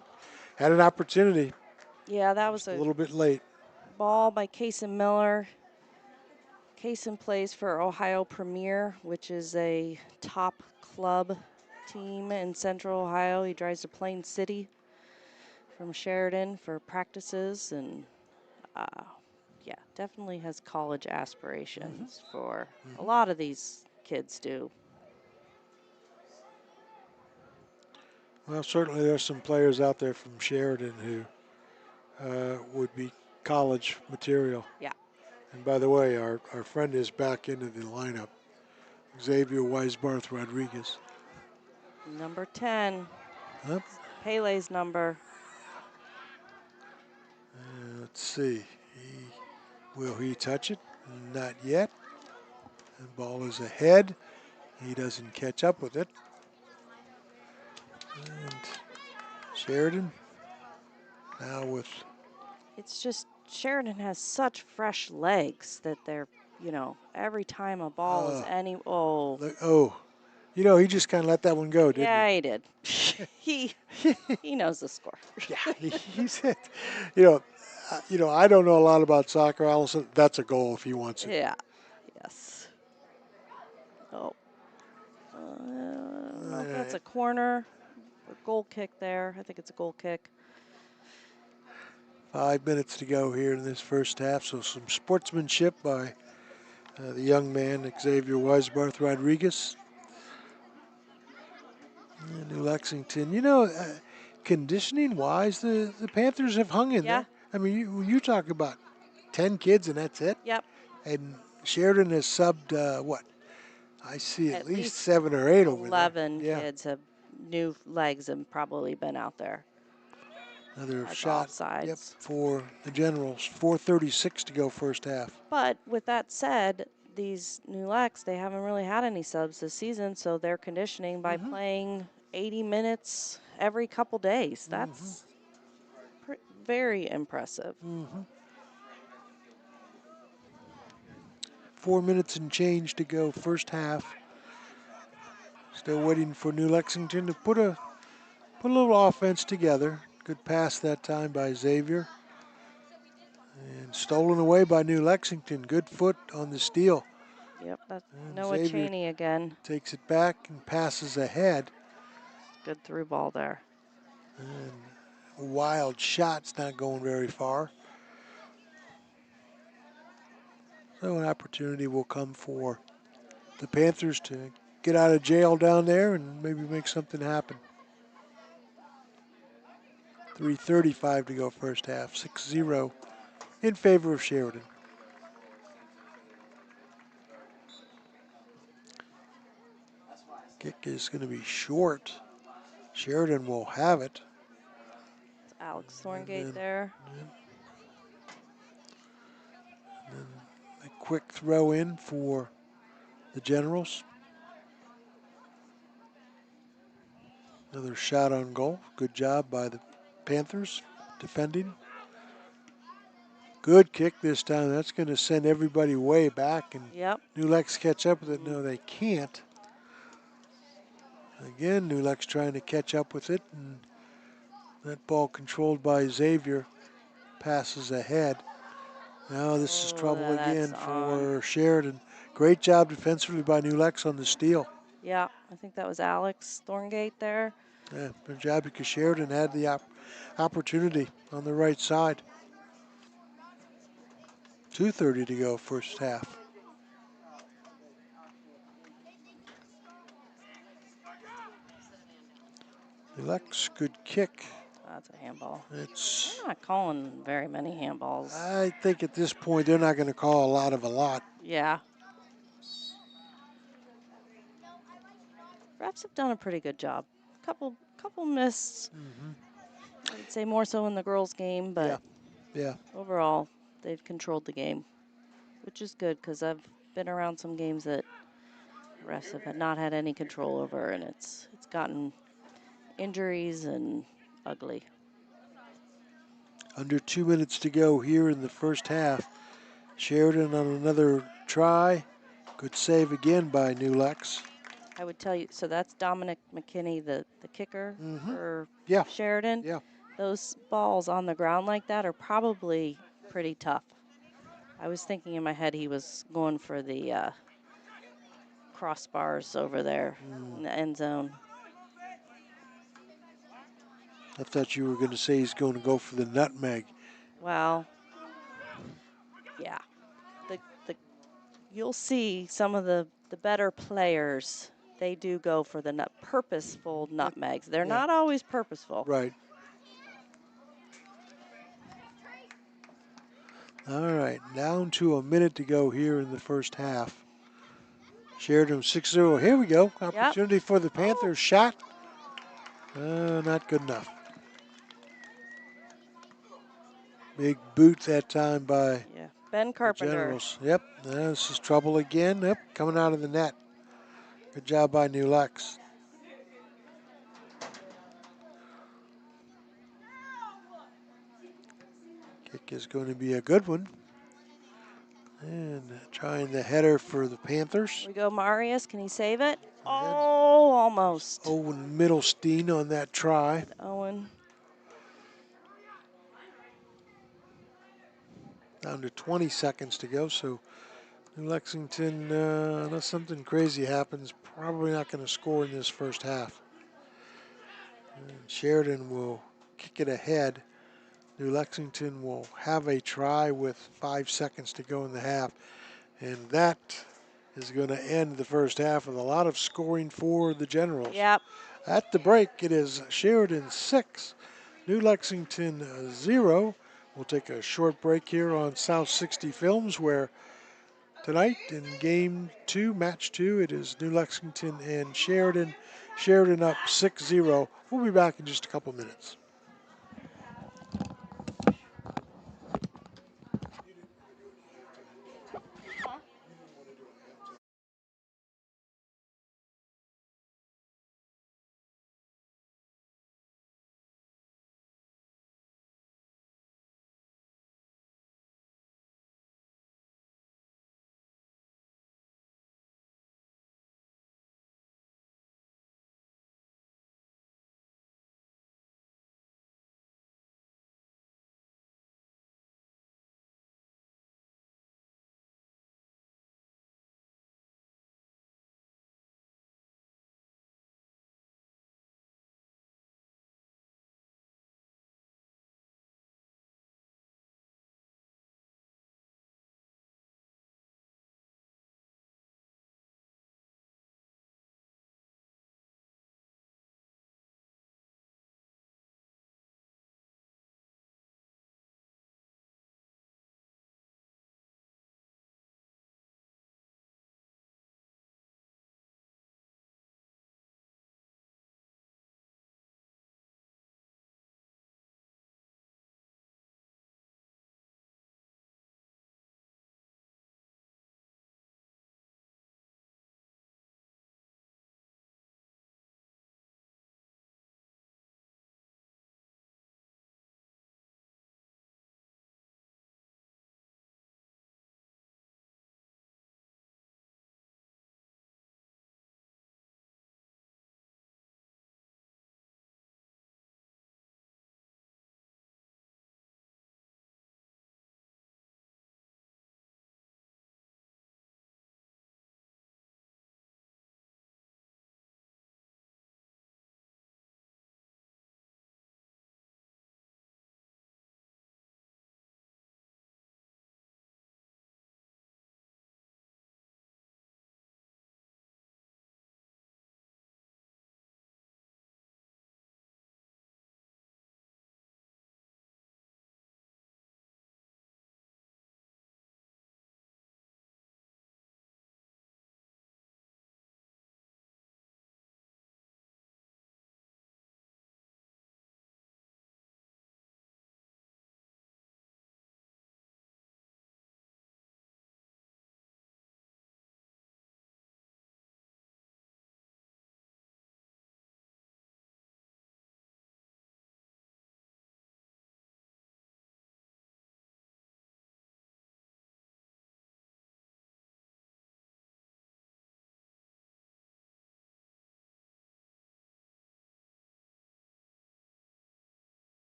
had an opportunity. Yeah, that was Just a a little bit late. ball by Kaysen Miller. Kaysen plays for Ohio Premier, which is a top club team in Central Ohio. He drives to Plain City from Sheridan for practices, and yeah, definitely has college aspirations for a lot of these kids do. Well, certainly there's some players out there from Sheridan who would be college material. Yeah. And by the way, our friend is back into the lineup, Xavier Weisbarth Rodriguez. Number 10, Yep. Pele's number. Let's see. Will he touch it? Not yet. The ball is ahead. He doesn't catch up with it. And Sheridan now with... It's just Sheridan has such fresh legs that they're, every time a ball is he just kind of let that one go, didn't yeah, he did. he knows the score. Yeah, he said, I don't know a lot about soccer, Allison. That's a goal if he wants it. Yeah. Yes. Oh. I don't know if that's a corner or goal kick there. I think it's a goal kick. 5 minutes to go here in this first half, so some sportsmanship by the young man, Xavier Weisbarth Rodriguez. New Lexington, conditioning-wise, the Panthers have hung in there. I mean, you talk about 10 kids and that's it? Yep. And Sheridan has subbed, I see at least 7 or 8 over there. 11 kids have new legs and probably been out there. Another shot for the Generals. 4:36 to go first half. But with that said, these new Lex, they haven't really had any subs this season, so they're conditioning by playing 80 minutes every couple days. That's very impressive. 4 minutes and change to go first half. Still waiting for New Lexington to put a little offense together. Good pass that time by Xavier. And stolen away by New Lexington. Good foot on the steal. Yep, that's Noah Cheney again. Takes it back and passes ahead. Good through ball there. And a wild shot's not going very far. So an opportunity will come for the Panthers to get out of jail down there and maybe make something happen. 3:35 to go first half, 6-0 in favor of Sheridan. Kick is going to be short. Sheridan will have it. It's Alex Thorngate there. And then a quick throw in for the Generals. Another shot on goal. Good job by the Panthers defending. Good kick this time. That's going to send everybody way back. And New Lex catch up with it. No, they can't. Again, New Lex trying to catch up with it. And that ball controlled by Xavier passes ahead. Now this is trouble again for Sheridan. Great job defensively by New Lex on the steal. Yeah, I think that was Alex Thorngate there. Yeah, good job because Sheridan had the opportunity on the right side. 2:30 to go first half. Lex, good kick. That's a handball. They're not calling very many handballs. I think at this point they're not going to call a lot. Yeah. Refs have done a pretty good job. Couple missed. I'd say more so in the girls' game, but overall they've controlled the game, which is good because I've been around some games that refs have not had any control over, and it's gotten injuries and ugly. Under 2 minutes to go here in the first half. Sheridan on another try. Good save again by New Lex. I would tell you, so that's Dominic McKinney, the kicker for Yeah. Sheridan. Yeah. Those balls on the ground like that are probably pretty tough. I was thinking in my head he was going for the crossbars over there in the end zone. I thought you were going to say he's going to go for the nutmeg. Well, yeah. The you'll see some of the better players, they do go for the purposeful nutmegs. They're not always purposeful. Right. All right, down to a minute to go here in the first half. Sheridan 6-0. Here we go. Opportunity for the Panthers. Shot. Not good enough. Big boot that time by Ben Carpenter. the Generals. Yep, this is trouble again. Yep, coming out of the net. Good job by New Lex. Kick is going to be a good one. And trying the header for the Panthers. Here we go, Marius. Can he save it? Oh, almost. Owen Middlestein on that try. Owen. Down to 20 seconds to go, so New Lexington, unless something crazy happens, probably not going to score in this first half. And Sheridan will kick it ahead. New Lexington will have a try with 5 seconds to go in the half. And that is going to end the first half with a lot of scoring for the Generals. Yep. At the break, it is Sheridan 6, New Lexington 0. We'll take a short break here on South 60 Films, where tonight in game 2, match 2, it is New Lexington and Sheridan. Sheridan up 6-0. We'll be back in just a couple minutes.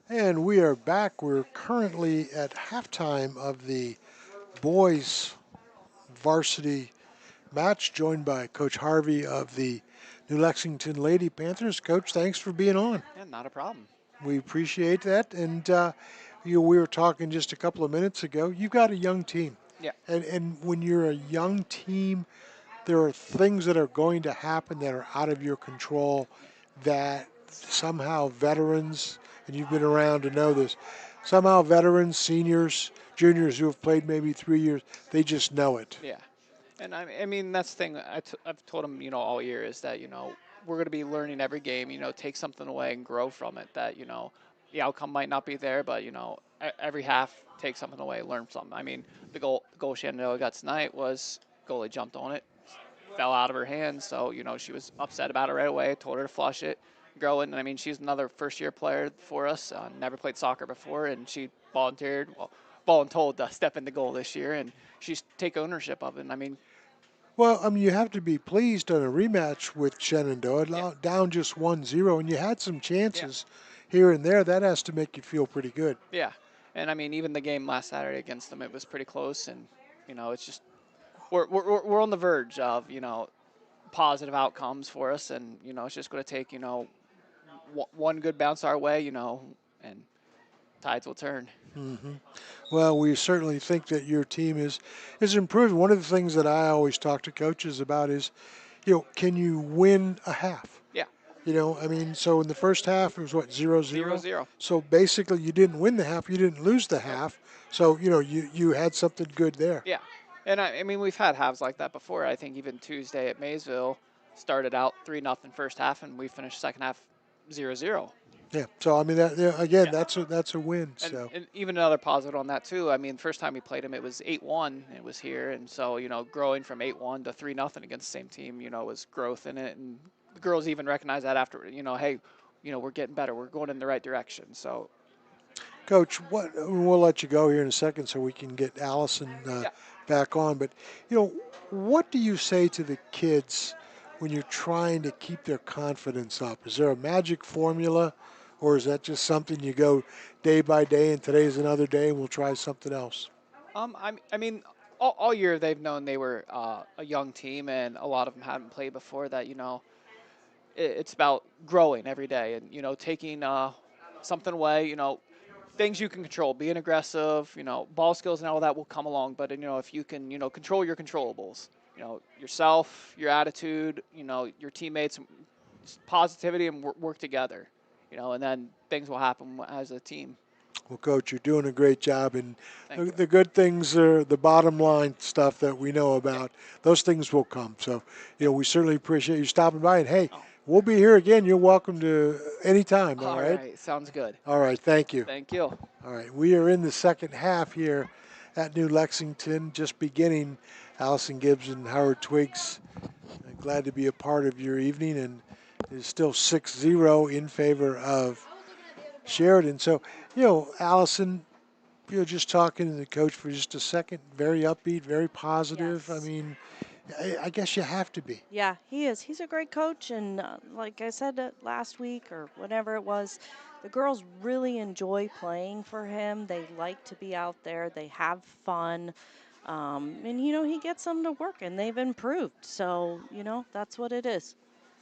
And we are back. We're currently at halftime of the boys varsity match, joined by Coach Harvey of the New Lexington Lady Panthers. Coach, thanks for being on. Yeah, not a problem. We appreciate that. And we were talking just a couple of minutes ago. You've got a young team. Yeah. And when you're a young team, there are things that are going to happen that are out of your control that somehow veterans, and you've been around to know this, somehow veterans, seniors, juniors who have played maybe 3 years, they just know it. Yeah. And I mean, that's the thing I've told them, all year is that, we're going to be learning every game, take something away and grow from it. That, the outcome might not be there, but, every half take something away, learn something. I mean, the goal Shenandoah got tonight was goalie jumped on it, fell out of her hands. So, she was upset about it right away, told her to flush it, grow it. And I mean, she's another first-year player for us, never played soccer before, and she voluntold to step in the goal this year, and she's take ownership of it. And I mean, Well, I mean, you have to be pleased on a rematch with Shenandoah, Yeah. down just 1-0, and you had some chances here and there. That has to make you feel pretty good. yeah. And I mean, even the game last Saturday against them, it was pretty close. And, it's just, we're on the verge of, positive outcomes for us. And, it's just going to take, one good bounce our way, and tides will turn. Well, we certainly think that your team is improving. One of the things that I always talk to coaches about is, can you win a half? Yeah. I mean, so in the first half it was what 0-0. 0-0. So basically, you didn't win the half, you didn't lose the half. So you had something good there. Yeah. And I mean, we've had halves like that before. I think even Tuesday at Maysville started out 3-0 first half, and we finished second half 0-0. Yeah. So I mean, that, again, Yeah. that's a win. And, So and even another positive on that too. I mean, first time we played him, it was 8-1. It was here, and so growing from 8-1 to 3-0 against the same team, was growth in it. And the girls even recognize that after. Hey, we're getting better. We're going in the right direction. So Coach, we'll let you go here in a second so we can get Allison Yeah. back on. But what do you say to the kids when you're trying to keep their confidence up? Is there a magic formula, or is that just something you go day by day, and today's another day, and we'll try something else? I mean, all year they've known they were a young team, and a lot of them hadn't played before. That it's about growing every day, and taking something away. Things you can control, being aggressive. Ball skills and all that will come along. But if you can control your controllables, yourself, your attitude, your teammates, positivity, and work together. And then things will happen as a team. Well, Coach, you're doing a great job, and Thank you. the good things are the bottom line stuff that we know about. Those things will come. So, we certainly appreciate you stopping by. And hey, Oh. we'll be here again. You're welcome to any time. All right. Sounds good. All right. Thank you. Thank you. All right. We are in the second half here at New Lexington, just beginning. Allison Gibbs and Howard Twiggs, glad to be a part of your evening, and it's still 6-0 in favor of Sheridan. So, Allison, just talking to the coach for just a second, very upbeat, very positive. Yes. I mean, I guess you have to be. Yeah, he is. He's a great coach, and like I said last week or whenever it was, the girls really enjoy playing for him. They like to be out there. They have fun, and he gets them to work, and they've improved. So that's what it is.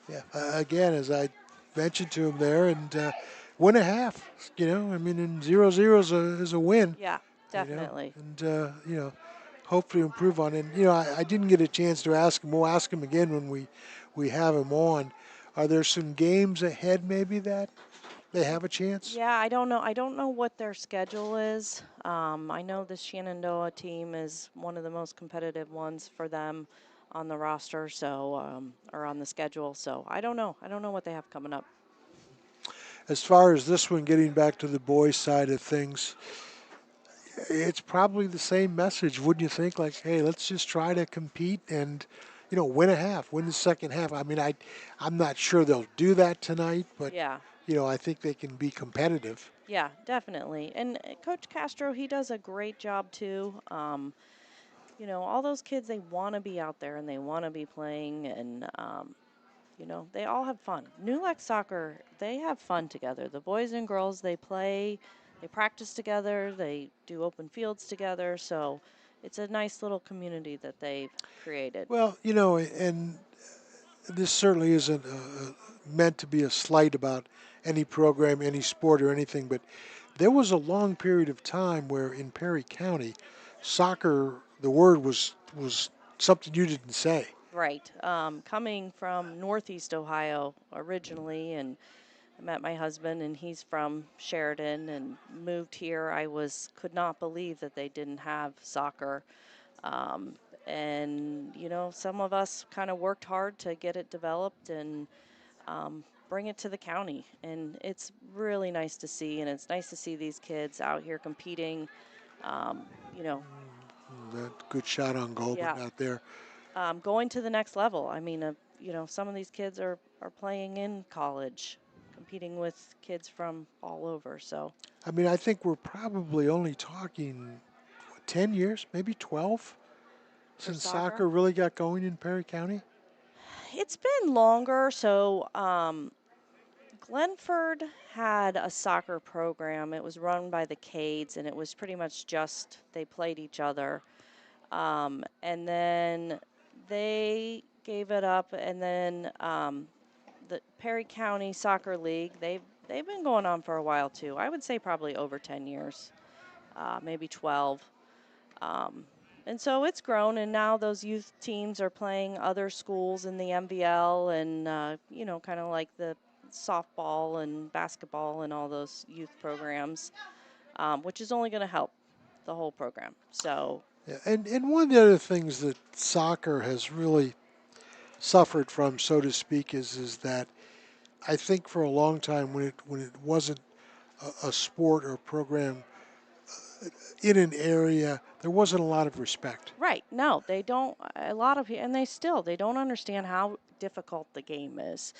Yeah. Again, as I mentioned to him there, and win a half. I mean, and 0-0 is a win. Yeah, definitely. And hopefully improve on it. And, I didn't get a chance to ask him. We'll ask him again when we have him on. Are there some games ahead maybe that they have a chance? Yeah, I don't know. I don't know what their schedule is. I know the Shenandoah team is one of the most competitive ones for them on the roster, so or on the schedule. So I don't know. I don't know what they have coming up. As far as this one, getting back to the boys' side of things, it's probably the same message, wouldn't you think? Like, hey, let's just try to compete and, win a half, win the second half. I mean, I'm not sure they'll do that tonight, but, Yeah. I think they can be competitive. Yeah, definitely. And Coach Castro, he does a great job too. All those kids, they want to be out there and they want to be playing. And they all have fun. New Lex soccer, they have fun together. The boys and girls, they play, they practice together, they do open fields together. So it's a nice little community that they've created. Well, and this certainly isn't meant to be a slight about any program, any sport, or anything, but there was a long period of time where in Perry County, soccer, the word was something you didn't say. Right. Coming from Northeast Ohio originally, and I met my husband, and he's from Sheridan and moved here. Could not believe that they didn't have soccer. Um, and, some of us kind of worked hard to get it developed and bring it to the county. And it's really nice to see, and it's nice to see these kids out here competing. Um, you know, That good shot on goal, but yeah, not there. going to the next level. I mean, some of these kids are playing in college, competing with kids from all over. So I mean, I think we're probably only talking 10 years, maybe 12, for since soccer, soccer really got going in Perry County. it's been longer. So Glenford had a soccer program. It was run by the Cades, and it was pretty much just they played each other. And then they gave it up, and then the Perry County Soccer League, they've been going on for a while too. I would say probably over 10 years, maybe 12. Um, and so it's grown, and now those youth teams are playing other schools in the MVL and, kind of like the softball and basketball and all those youth programs, which is only going to help the whole program. So, Yeah, and one of the other things that soccer has really suffered from, so to speak, is that I think for a long time when it wasn't a sport or program in an area, there wasn't a lot of respect. right, no, they don't, a lot of, and they don't understand how difficult the game is.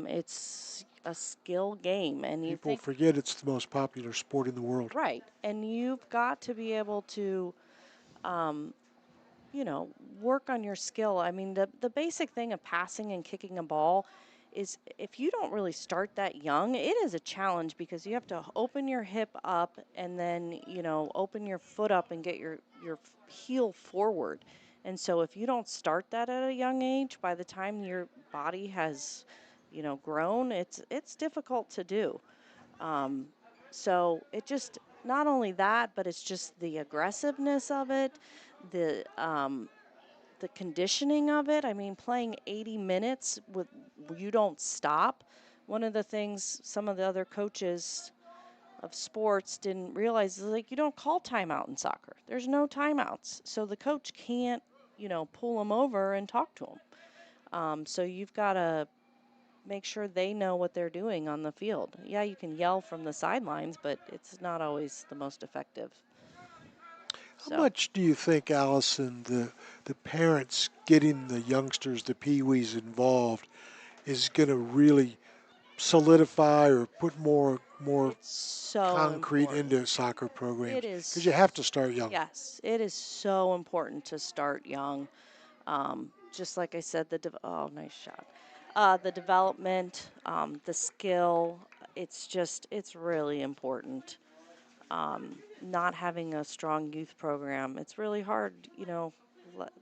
It's a skill game, and you People think, forget it's the most popular sport in the world. right, and you've got to be able to, um, you know, work on your skill. I mean, the basic thing of passing and kicking a ball is if you don't really start that young, it is a challenge because you have to open your hip up and then, open your foot up and get your heel forward. And so if you don't start that at a young age, by the time your body has, grown, it's difficult to do. Um, so it just not only that, but it's just the aggressiveness of it, the the conditioning of it. I mean, playing 80 minutes with you don't stop. One of the things some of the other coaches of sports didn't realize is like you don't call timeout in soccer. There's no timeouts, so the coach can't pull them over and talk to them. So you've got to make sure they know what they're doing on the field. Yeah, you can yell from the sidelines, but it's not always the most effective. How So, much do you think, Allison, the parents getting the youngsters, the peewees involved, is going to really solidify or put more it's so concrete important. into soccer It programs? Because you is, have to start young. yes, it is so important to start young. Just like I said, oh, nice shot. The development, the skill, it's really important. Not having a strong youth program, it's really hard,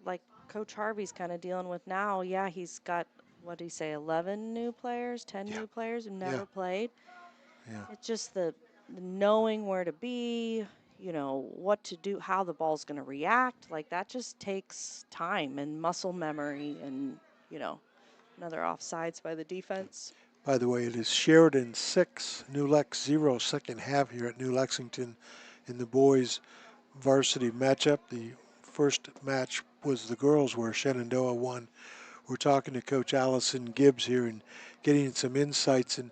like Coach Harvey's kind of dealing with now. Yeah, he's got, what do you say, 11 new players, 10 Yeah, new players who've yeah, never played. yeah. It's just the knowing where to be, what to do, how the ball's going to react. Like that just takes time and muscle memory and, you know, another offsides by the defense. By the way, it is Sheridan 6, New Lex 0, second half here at New Lexington in the boys varsity matchup. The first match was the girls where Shenandoah won. We're talking to Coach Allison Gibbs here and getting some insights. And,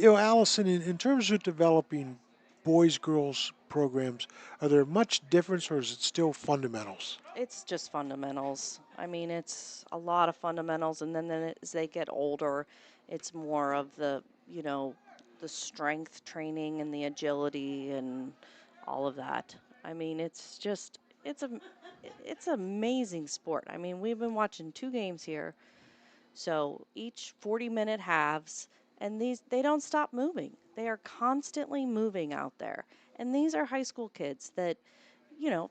Allison, in terms of developing boys girls programs, are there much difference or is it still fundamentals? It's just fundamentals. I mean, it's a lot of fundamentals, and then as they get older, it's more of the strength training and the agility and all of that. I mean, it's a it's amazing sport. I mean, we've been watching two games here So each 40-minute halves, and they don't stop moving. They are constantly moving out there. And these are high school kids that,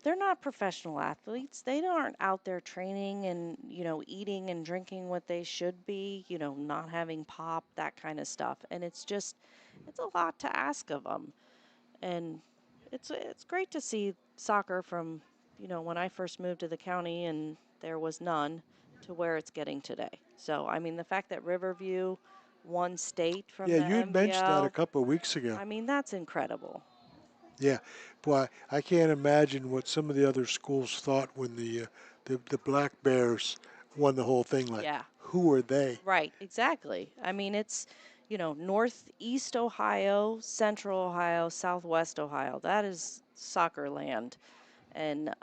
they're not professional athletes. They aren't out there training and, eating and drinking what they should be, not having pop, that kind of stuff. And it's a lot to ask of them. And it's great to see soccer from, when I first moved to the county and there was none to where it's getting today. So, I mean, the fact that Riverview won state from Yeah, the you had mentioned that a MVL, couple of weeks ago. I mean, that's incredible. Yeah, boy, I can't imagine what some of the other schools thought when the Black Bears won the whole thing. Like, Yeah. who are they? Right, exactly. I mean, it's, Northeast Ohio, Central Ohio, Southwest Ohio. That is soccer land. And,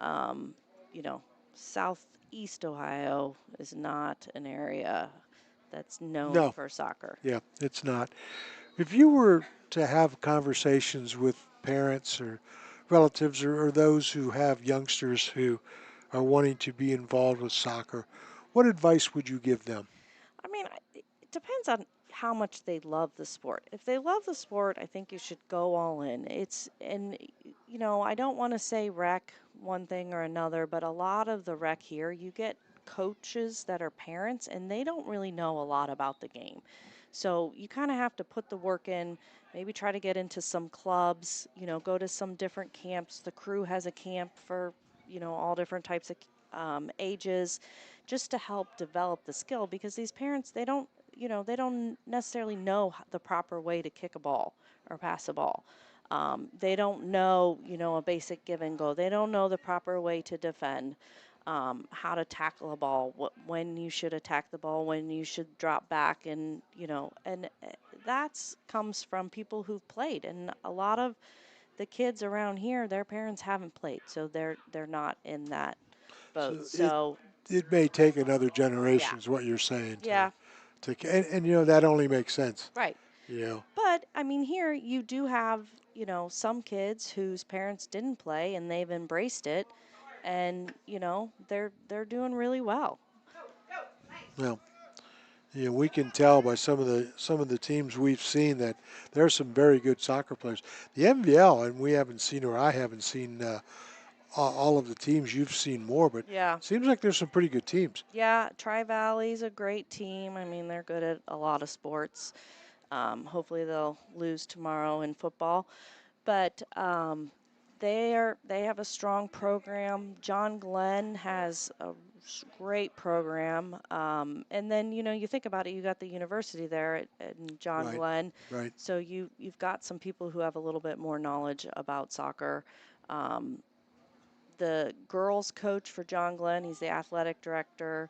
Southeast Ohio is not an area that's known No, for soccer. yeah, it's not. If you were to have conversations with parents or relatives or those who have youngsters who are wanting to be involved with soccer, what advice would you give them? I mean, it depends on how much they love the sport. If they love the sport, I think you should go all in. I don't want to say rec one thing or another, but a lot of the rec here, you get coaches that are parents and they don't really know a lot about the game. So you kind of have to put the work in, maybe try to get into some clubs, go to some different camps. The crew has a camp for, all different types of ages just to help develop the skill because these parents they don't necessarily know the proper way to kick a ball or pass a ball. They don't know a basic give and go. They don't know the proper way to defend, how to tackle a ball, when you should attack the ball, when you should drop back, and that's comes from people who've played. And a lot of the kids around here, their parents haven't played, so they're not in that boat. So So it may take another yeah, generation, is what you're saying, yeah, and that only makes sense. right. You know, But I mean, here you do have, some kids whose parents didn't play and they've embraced it, and they're doing really well. well, we can tell by some of the teams we've seen that there are some very good soccer players. The MVL, and we haven't seen, or I haven't seen all of the teams. You've seen more, but Yeah, seems like there's some pretty good teams. yeah. Tri Valley's a great team. I mean, they're good at a lot of sports. Hopefully, they'll lose tomorrow in football, but they have a strong program. John Glenn has a great program, and then you think about it, you got the university there at John Right, Glenn, right. so you've got some people who have a little bit more knowledge about soccer. Um, the girls coach for John Glenn, he's the athletic director.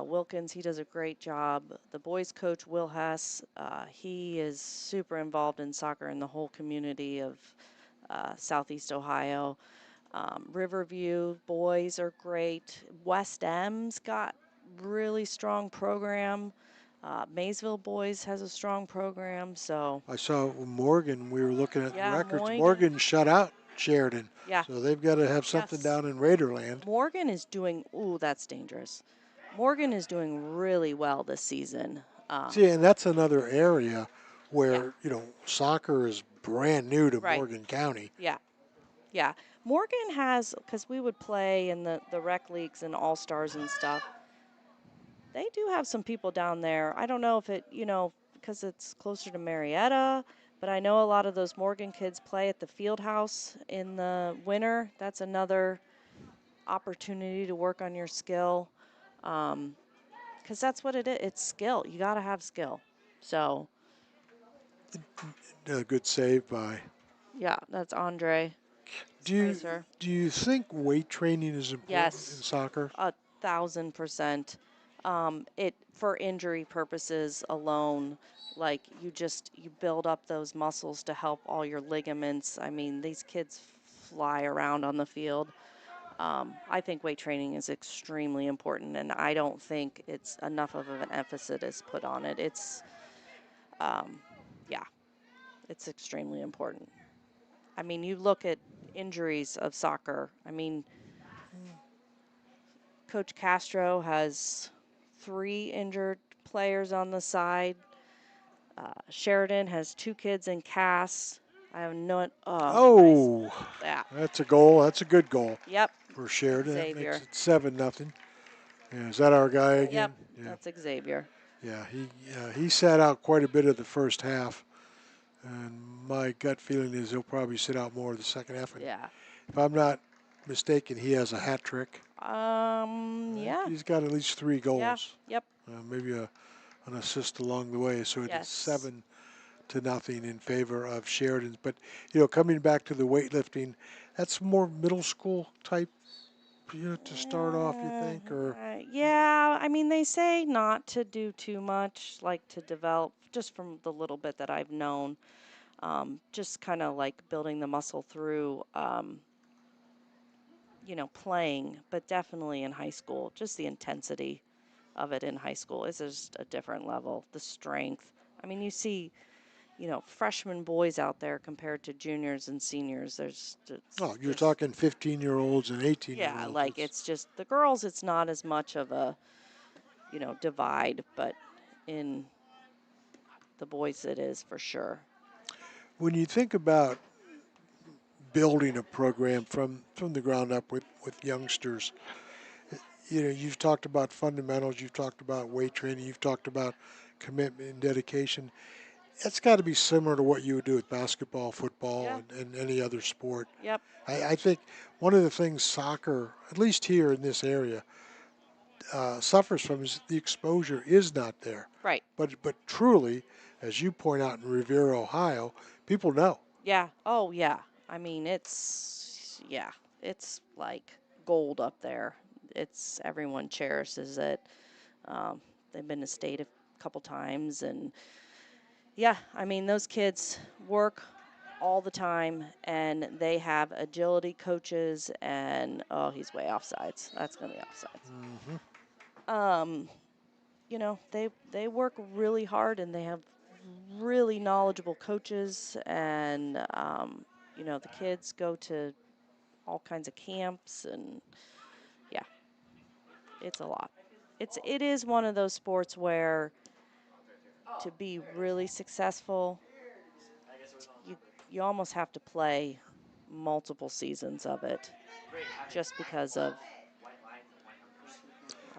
Wilkins, he does a great job. The boys coach, Will Hess, he is super involved in soccer in the whole community of Southeast Ohio. Riverview boys are great. West M's got really strong program. Maysville boys has a strong program. So I saw Morgan. We were looking at the yeah, records. Morgan shut out Sheridan, yeah, so they've got to have something yes. down in Raiderland. Morgan is doing. Ooh, that's dangerous. Morgan is doing really well this season. See, and that's another area Yeah, where soccer is brand new to right. Morgan County. Yeah, yeah. Morgan has, because we would play in the rec leagues and all stars and stuff. They do have some people down there. I don't know if because it's closer to Marietta, but I know a lot of those Morgan kids play at the field house in the winter. That's another opportunity to work on your skill. Because that's what it is. It's skill. You got to have skill. So, A good save by. yeah, that's Andre Do you Spicer. do you think weight training is important in Yes, soccer? 1,000%. It for injury purposes alone, like you build up those muscles to help all your ligaments. I mean, these kids fly around on the field. I think weight training is extremely important, and I don't think it's enough of an emphasis is put on it. Um, yeah, it's extremely important. I mean, you look at injuries of soccer. I mean, Coach Castro has 3 injured players on the side. Sheridan has 2 kids in Cass. I have no. Oh, nice. Oh, Yeah. that's a goal. That's a good goal Yep. for Sheridan. That makes Xavier. it 7-0. Yeah, is that our guy again? Yep. Yeah. That's Xavier. Yeah, he sat out quite a bit of the first half, and my gut feeling is he'll probably sit out more of the second half. And Yeah. if I'm not mistaken, he has a hat trick. Yeah. He's got at least 3 Yeah. goals, Yep. maybe an assist along the way. So it is Yes. 7-0 in favor of Sheridan's. But coming back to the weightlifting, that's more middle school type. To start off, you think, or Yeah, I mean, they say not to do too much, like to develop, just from the little bit that I've known, just kind of like building the muscle through, playing, but definitely in high school, just the intensity of it in high school is just a different level. The strength. I mean, you see, freshman boys out there compared to juniors and seniors. you're Just talking 15-year-olds and 18-year-olds. yeah, like it's just the girls. It's not as much of a divide, but in the boys it is for sure. When you think about building a program from the ground up with youngsters, you've talked about fundamentals, you've talked about weight training, you've talked about commitment and dedication. It's got to be similar to what you would do with basketball, football, Yeah. and any other sport. Yep. I think one of the things soccer, at least here in this area, suffers from is the exposure is not there. Right. But truly, as you point out in Revere, Ohio, people know. Yeah. Oh, yeah. I mean, it's like gold up there. It's everyone cherishes it. They've been to state a couple times, and yeah, I mean, those kids work all the time, and they have agility coaches. And oh, he's way offsides. That's gonna be offsides. They work really hard, and they have really knowledgeable coaches, and the kids go to all kinds of camps, and yeah, it's a lot. It is one of those sports where to be really successful, you almost have to play multiple seasons of it, just because of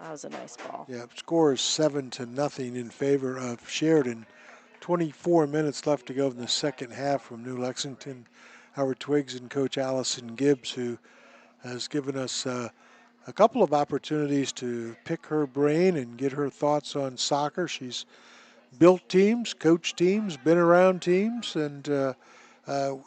that was a nice ball. Yeah, score is 7-0 in favor of Sheridan. 24 minutes left to go in the second half from New Lexington. Howard Twiggs and Coach Allison Gibbs, who has given us a couple of opportunities to pick her brain and get her thoughts on soccer. She's built teams, coached teams, been around teams, and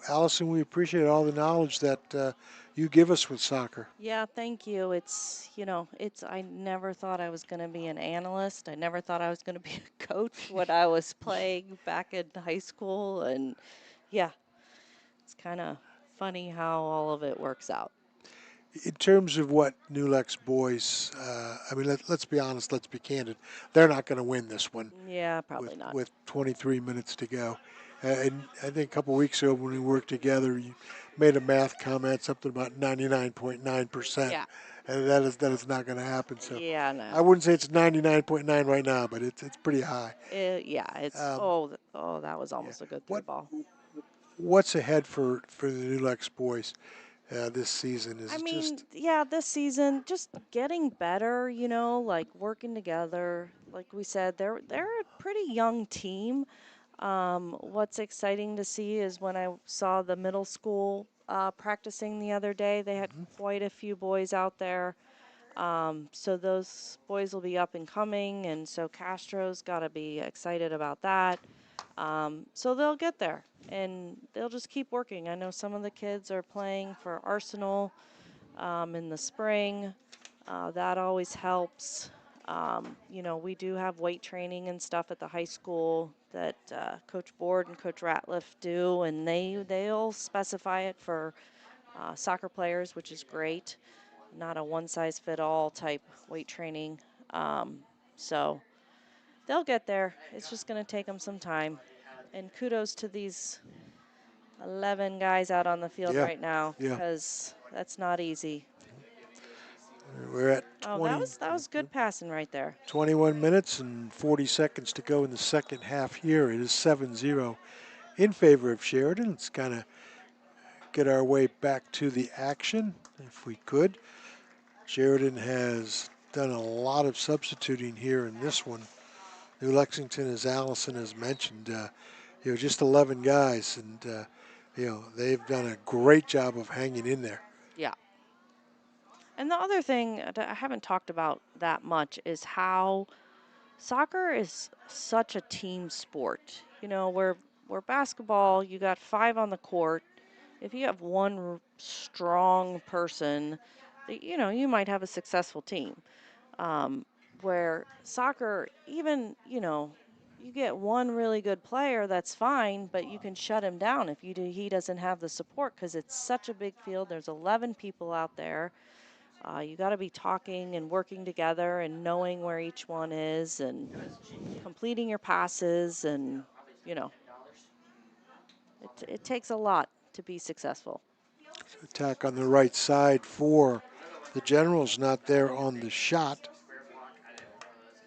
Allison, we appreciate all the knowledge that you give us with soccer. Yeah, thank you. I never thought I was going to be an analyst. I never thought I was going to be a coach when I was playing back in high school. And yeah, it's kind of funny how all of it works out. In terms of what New Lex boys, I mean, let's be honest, let's be candid. They're not going to win this one. Yeah, probably not. With 23 minutes to go. And I think a couple weeks ago when we worked together, you made a math comment, something about 99.9%. Yeah. And that is not going to happen. So Yeah, no. I wouldn't say it's 99.9 right now, but it's pretty high. Yeah, it's that was almost a good through ball. What's ahead for the New Lex boys this season? This season just getting better. Like working together. Like we said, they're a pretty young team. What's exciting to see is when I saw the middle school practicing the other day, they had quite a few boys out there. So those boys will be up and coming, and so Castro's got to be excited about that. So they'll get there, and they'll just keep working. I know some of the kids are playing for Arsenal in the spring. That always helps. We do have weight training and stuff at the high school that Coach Board and Coach Ratliff do, and they'll specify it for soccer players, which is great. Not a one-size-fit-all type weight training. So they'll get there. It's just going to take them some time. And kudos to these 11 guys out on the field right now, because that's not easy. We're at Oh, 20, that was good passing right there. 21 minutes and 40 seconds to go in the second half here. It is 7-0 in favor of Sheridan. Let's kind of get our way back to the action, if we could. Sheridan has done a lot of substituting here in this one. New Lexington, as Allison has mentioned, just 11 guys, and they've done a great job of hanging in there. Yeah. And the other thing that I haven't talked about that much is how soccer is such a team sport. You know, where basketball, you got 5 on the court. If you have one strong person, you might have a successful team. Where soccer, even, you get one really good player, that's fine, but you can shut him down if he doesn't have the support because it's such a big field. There's 11 people out there. You got to be talking and working together and knowing where each one is and completing your passes, and it takes a lot to be successful. Attack on the right side for the Generals, not there on the shot.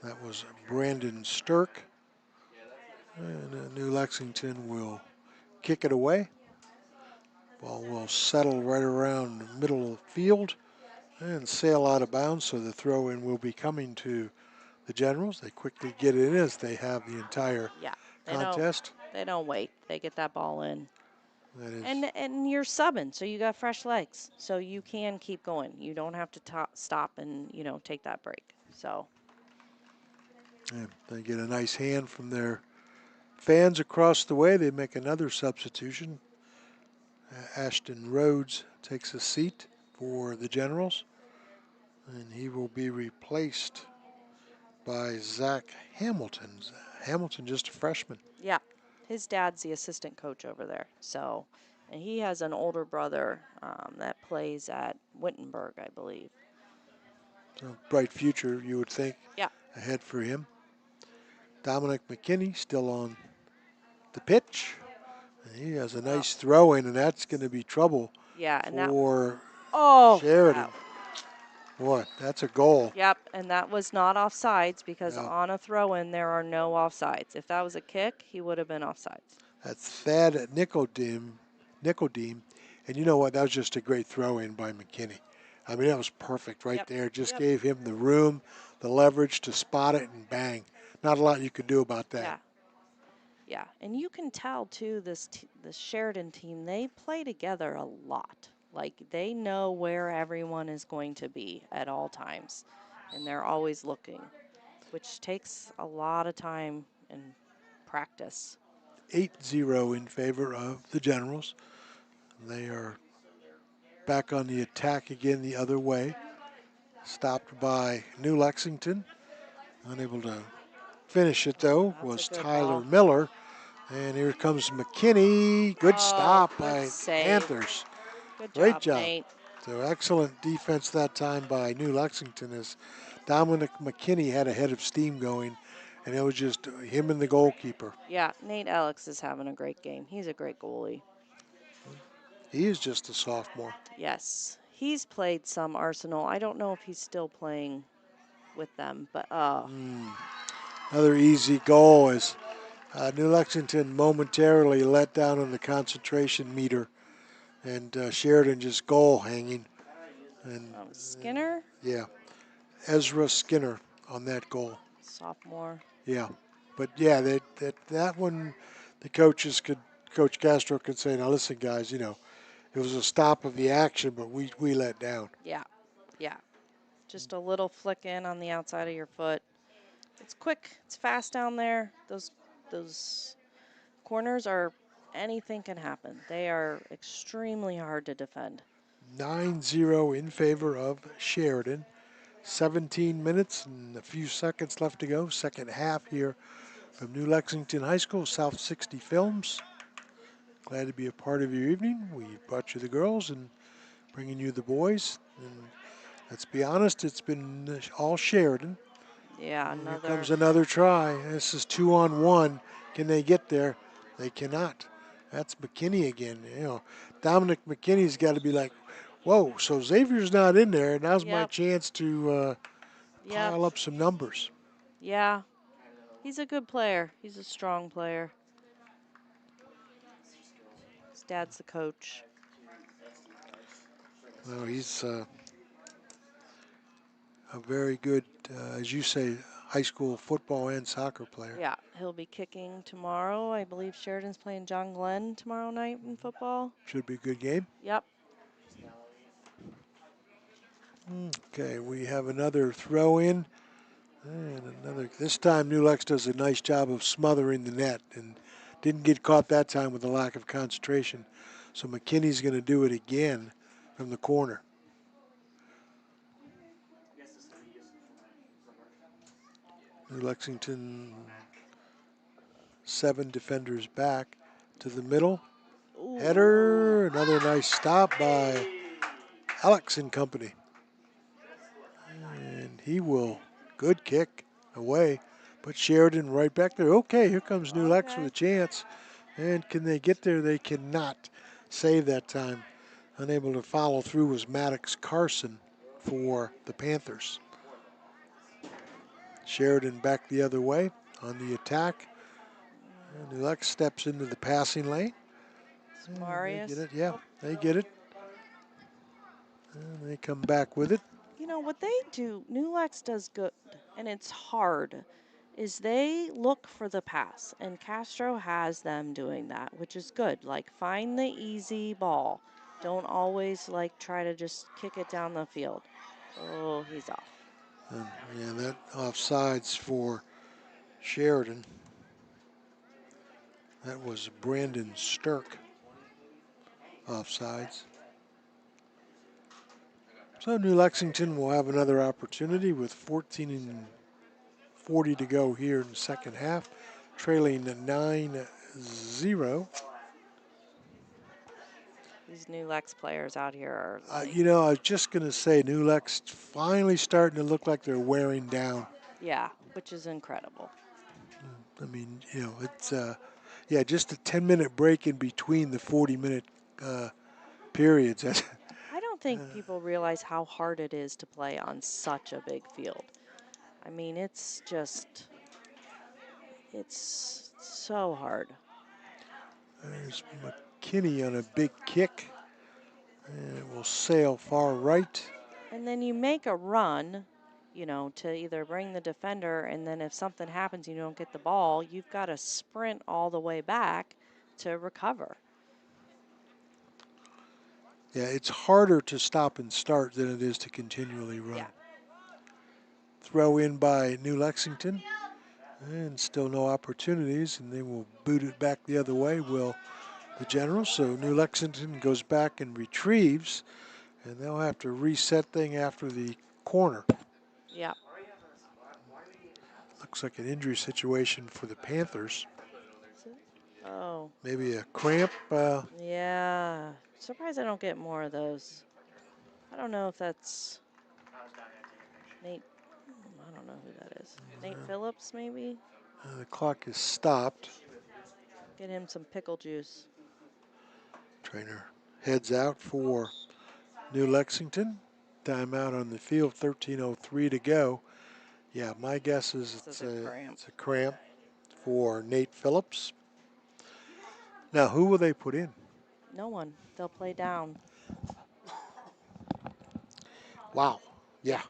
That was Brandon Stirk. And New Lexington will kick it away. Ball will settle right around the middle of the field and sail out of bounds, so the throw-in will be coming to the Generals. They quickly get it in as they have the entire contest. They don't wait. They get that ball in. That is, and you're subbing, so you got fresh legs, so you can keep going. You don't have to stop and take that break. So they get a nice hand from their fans across the way. They make another substitution. Ashton Rhodes takes a seat for the Generals, and he will be replaced by Zach Hamilton. Hamilton, just a freshman. yeah, his dad's the assistant coach over there. So, and he has an older brother that plays at Wittenberg, I believe. So bright future, you would think, ahead for him. Dominic McKinney still on the pitch. He has a nice throw in, and that's going to be trouble for Sheridan. Wow. What? That's a goal. Yep, and that was not offsides because on a throw-in there are no offsides. If that was a kick, he would have been offsides. That's Thad Nicodeme, and you know what? That was just a great throw-in by McKinney. I mean, that was perfect right there. Just gave him the room, the leverage to spot it, and bang. Not a lot you could do about that. Yeah, and you can tell too. This Sheridan team, they play together a lot. Like, they know where everyone is going to be at all times, and they're always looking, which takes a lot of time and practice. 8-0 in favor of the Generals. They are back on the attack again the other way. Stopped by New Lexington. Unable to finish it, though, was Tyler Miller. And here comes McKinney. Good stop by Panthers. Great job. Nate. So excellent defense that time by New Lexington as Dominic McKinney had a head of steam going, and it was just him and the goalkeeper. Yeah, Nate Alex is having a great game. He's a great goalie. He is just a sophomore. Yes. He's played some Arsenal. I don't know if he's still playing with them, but Another easy goal as New Lexington momentarily let down on the concentration meter, and Sheridan just goal hanging. And Skinner? Ezra Skinner on that goal. Sophomore. Yeah, but that one, the coaches Coach Castro could say, now listen, guys, it was a stop of the action, but we let down. Yeah. Just a little flick in on the outside of your foot. It's quick. It's fast down there. Those corners are, anything can happen. They are extremely hard to defend. 9-0 in favor of Sheridan. 17 minutes and a few seconds left to go. Second half here from New Lexington High School, South 60 Films. Glad to be a part of your evening. We brought you the girls and bringing you the boys. And let's be honest, it's been all Sheridan. Yeah, Here comes another try. This is 2-on-1. Can they get there? They cannot. That's McKinney again. Dominic McKinney's got to be like, Whoa, so Xavier's not in there. Now's my Yep. chance to Yep. pile up some numbers. Yeah. He's a good player. He's a strong player. His dad's the coach. Well, he's a very good, as you say, high school football and soccer player. Yeah, he'll be kicking tomorrow. I believe Sheridan's playing John Glenn tomorrow night in football. Should be a good game. Yep. Okay, we have another throw in. And another. This time, New Lex does a nice job of smothering the net and didn't get caught that time with a lack of concentration. So McKinney's going to do it again from the corner. New Lexington, 7 defenders back to the middle. Ooh. Header, another nice stop by Alex and company. And he will, good kick away. But Sheridan right back there. Okay, here comes New Lex with a chance. And can they get there? They cannot save that time. Unable to follow through was Maddox Carson for the Panthers. Sheridan back the other way on the attack. And New Lex steps into the passing lane. Marius. They get it, yeah, they get it. And they come back with it. You know, what they do, New Lex does good, and it's hard, is they look for the pass, and Castro has them doing that, which is good. Like, find the easy ball. Don't always, like, try to just kick it down the field. Oh, he's off. And, yeah, that offsides for Sheridan. That was Brandon Stirk offsides. So New Lexington will have another opportunity with 14:40 to go here in the second half, trailing 9-0. These New Lex players out here are like, You know, I was just going to say New Lex finally starting to look like they're wearing down. yeah, which is incredible. I mean, you know, it's, yeah, just a 10-minute break in between the 40-minute periods. I don't think people realize how hard it is to play on such a big field. I mean, it's so hard. There's McKinney on a big kick, and it will sail far right. And then you make a run, you know, to either bring the defender, and then if something happens, you don't get the ball, you've got to sprint all the way back to recover. Yeah, it's harder to stop and start than it is to continually run. Yeah. Throw in by New Lexington, and still no opportunities, and they will boot it back the other way, will the Generals. So New Lexington goes back and retrieves, and they'll have to reset thing after the corner. Yeah. Looks like an injury situation for the Panthers. Oh. Maybe a cramp. Yeah. Surprised I don't get more of those. I don't know if that's Nate. I don't know who that is. Nate Phillips, maybe? The clock is stopped. Get him some pickle juice. Trainer heads out for New Lexington. Timeout on the field, 13:03 to go. Yeah, my guess is it's a cramp for Nate Phillips. Now, who will they put in? No one. They'll play down. Wow. Yeah.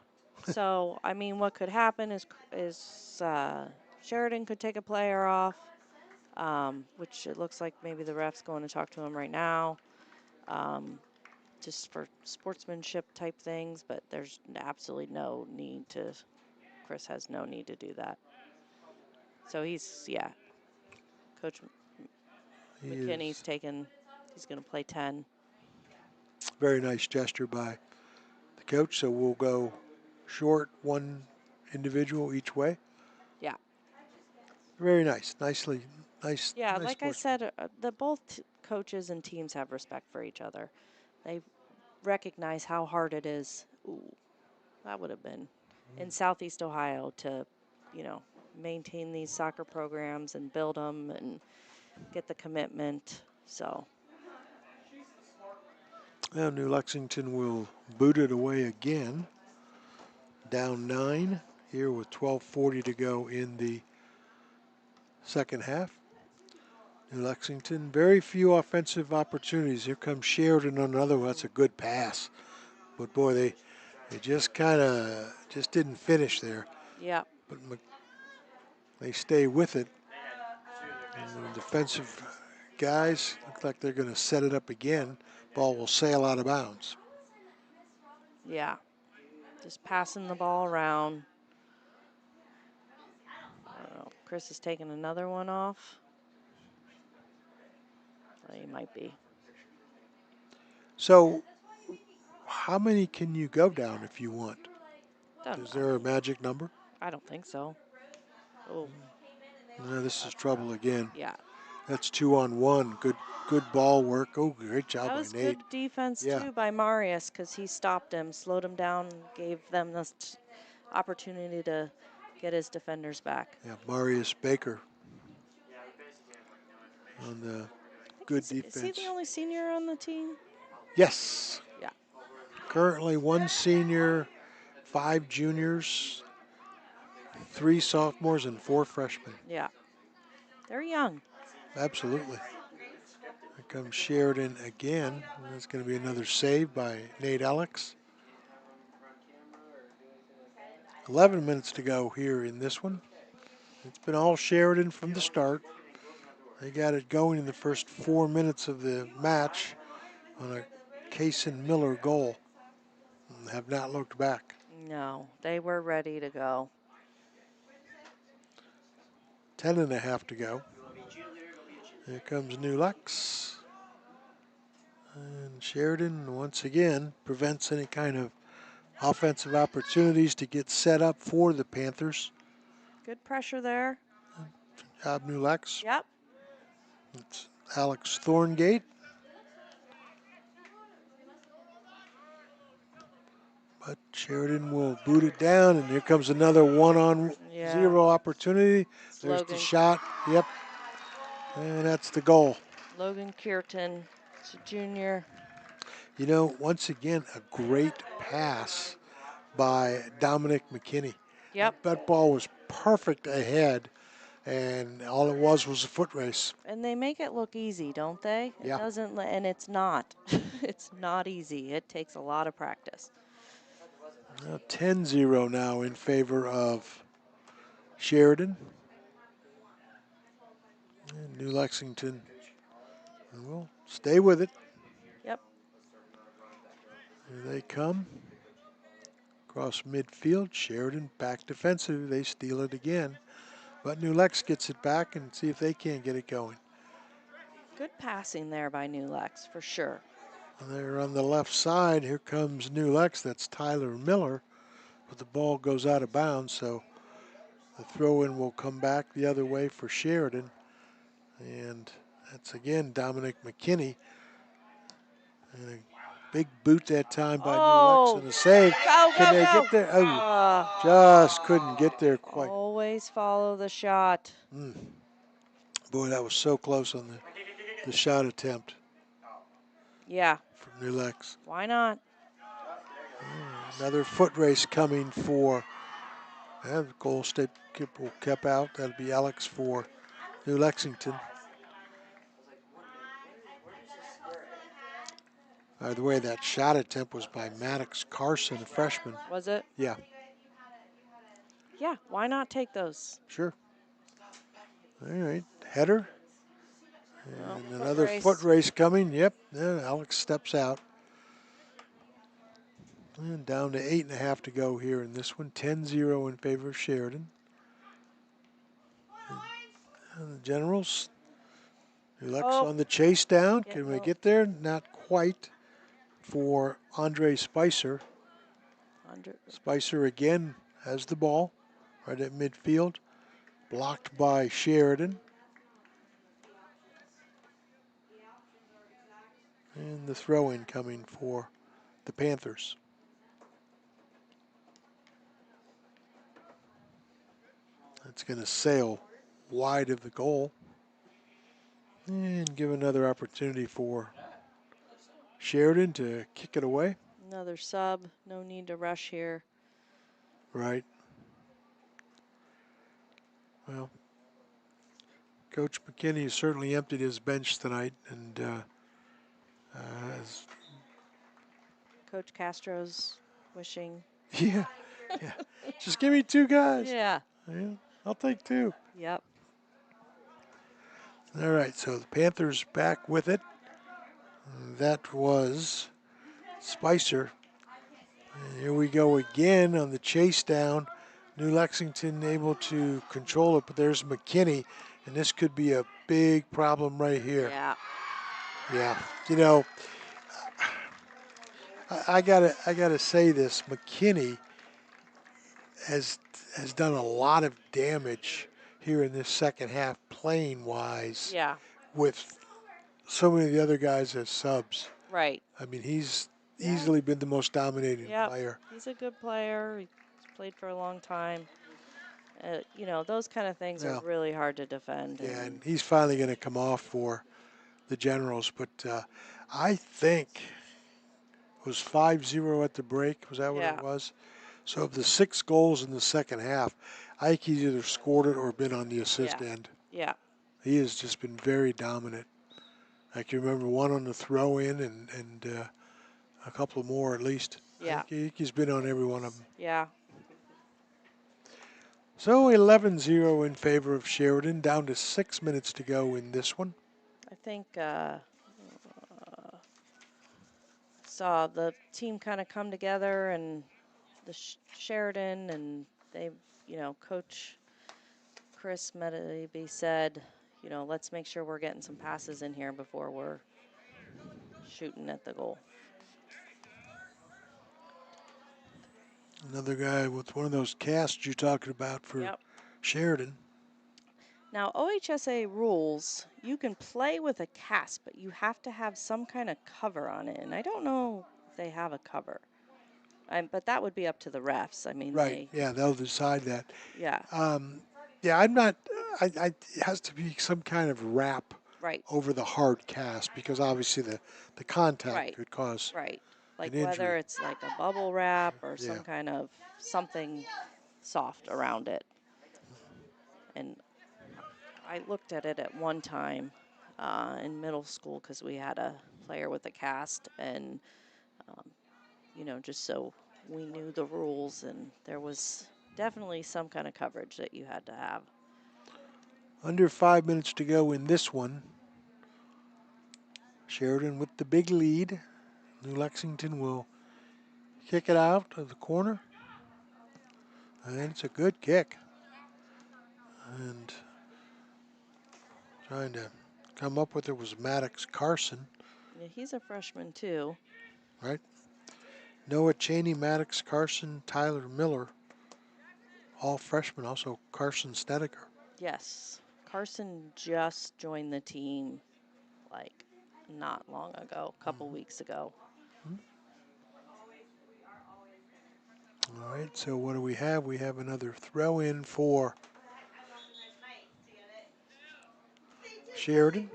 So, I mean, what could happen is Sheridan could take a player off, which it looks like maybe the ref's going to talk to him right now, just for sportsmanship type things, but there's absolutely no need to, Chris has no need to do that. So he's Coach McKinney's he's going to play 10. Very nice gesture by the coach. So we'll go short, one individual each way. Yeah. Very nice. Nice. Yeah, nice like I said, the both coaches and teams have respect for each other. They recognize how hard it is. Ooh, that would have been in Southeast Ohio to, maintain these soccer programs and build them and get the commitment. So Now New Lexington will boot it away again. Down 9 here with 12:40 to go in the second half. New Lexington, very few offensive opportunities. Here comes Sheridan on another one. That's a good pass. But boy, they just kind of just didn't finish there. Yeah. But they stay with it. And the defensive guys look like they're going to set it up again. Ball will sail out of bounds. Yeah. Just passing the ball around. I don't know. Chris is taking another one off. He might be. So how many can you go down if you want? Don't Is know. there a magic number? I don't think so. Oh. No, this is trouble again. Yeah. That's 2-on-1. Good ball work. Oh, great job That by was Nate. good defense, Yeah. too, by Marius, because he stopped him, slowed him down, and gave them this opportunity to get his defenders back. Yeah, Marius Baker on the good defense. Is he the only senior on the team? Yes. Yeah. Currently 1 senior, 5 juniors, 3 sophomores, and 4 freshmen. Yeah. They're young. Absolutely. Here comes Sheridan again. And that's going to be another save by Nate Alex. 11 minutes to go here in this one. It's been all Sheridan from the start. They got it going in the first 4 minutes of the match on a Kaysen Miller goal and have not looked back. No, they were ready to go. 10.5 to go. Here comes New Lex. And Sheridan, once again, prevents any kind of offensive opportunities to get set up for the Panthers. Good pressure there. Job New Lex. Yep. It's Alex Thorngate. But Sheridan will boot it down, and here comes another 1-on-0 opportunity. There's the shot. Yep. And that's the goal. Logan Kierton, it's a junior. You know, once again, a great pass by Dominic McKinney. Yep. That ball was perfect ahead, and all it was a foot race. And they make it look easy, don't they? It Yeah. doesn't, and it's not. It's not easy. It takes a lot of practice. 10-0 now in favor of Sheridan. And New Lexington will stay with it. Yep. Here they come. Across midfield, Sheridan back defensive. They steal it again. But New Lex gets it back and see if they can't get it going. Good passing there by New Lex, for sure. And they're on the left side. Here comes New Lex. That's Tyler Miller. But the ball goes out of bounds, so the throw-in will come back the other way for Sheridan. And that's, again, Dominic McKinney. And a big boot that time by New Lex and a save. Can they get there? Oh, just couldn't get there quite. Always follow the shot. Boy, that was so close on the shot attempt. Yeah. From New Lex. Why not? Another foot race coming for the goal step will kept out. That'll be Alex for New Lexington. By the way, that shot attempt was by Maddox Carson, a freshman. Was it? Yeah. Yeah, why not take those? Sure. All right, header. And another race. foot race coming. Yep, yeah, Alex steps out. And down to 8.5 to go here in this one. 10-0 in favor of Sheridan. And the Generals. Lex on the chase down. Can we get there? Not quite for Andre Spicer. Spicer again has the ball right at midfield. Blocked by Sheridan. And the throw-in coming for the Panthers. That's going to sail wide of the goal. And give another opportunity for Sheridan to kick it away. Another sub. No need to rush here. Right. Well, Coach McKinney has certainly emptied his bench tonight, and has- Coach Castro's wishing. yeah, yeah. Just give me 2 guys. Yeah. Yeah, I'll take 2. Yep. All right, so the Panthers back with it. That was Spicer. And here we go again on the chase down. New Lexington able to control it, but there's McKinney, and this could be a big problem right here. Yeah. Yeah, you know, I gotta say this. McKinney has done a lot of damage here in this second half, playing wise, Yeah. with so many of the other guys as subs. Right. I mean, he's easily been the most dominating Yep. player. He's a good player. He's played for a long time. You know, those kind of things Yeah. are really hard to defend. Yeah, and he's finally going to come off for the Generals. But I think it was 5-0 at the break. Was that what Yeah. it was? So of the 6 goals in the second half, I think he's either scored it or been on the assist end. Yeah. He has just been very dominant. I can remember one on the throw-in and a couple more at least. Yeah. I think he's been on every one of them. Yeah. So 11-0 in favor of Sheridan, down to 6 minutes to go in this one. I think saw the team kind of come together, and the Sheridan, and they, you know, Coach Chris Medebe said, you know, let's make sure we're getting some passes in here before we're shooting at the goal. Another guy with one of those casts you're talking about for Yep. Sheridan. Now, OHSA rules, you can play with a cast, but you have to have some kind of cover on it. And I don't know if they have a cover. But that would be up to the refs. I mean, Right, yeah, they'll decide that. Yeah. Yeah, I'm not, it has to be some kind of wrap Right. over the hard cast because obviously the contact Right. could cause Right. Like an injury. whether it's like a bubble wrap or Yeah. some kind of something soft around it. And I looked at it at one time in middle school because we had a player with a cast, and you know, just so we knew the rules, and there was definitely some kind of coverage that you had to have. Under 5 minutes to go in this one. Sheridan with the big lead. New Lexington will kick it out of the corner. And it's a good kick. And trying to come up with it was Maddox Carson. Yeah, he's a freshman too. Right? Noah Cheney, Maddox Carson, Tyler Miller. All freshmen. Also Carson Snedeker. Yes. Carson just joined the team like not long ago, a couple weeks ago. All right, so what do we have? We have another throw in for Sheridan.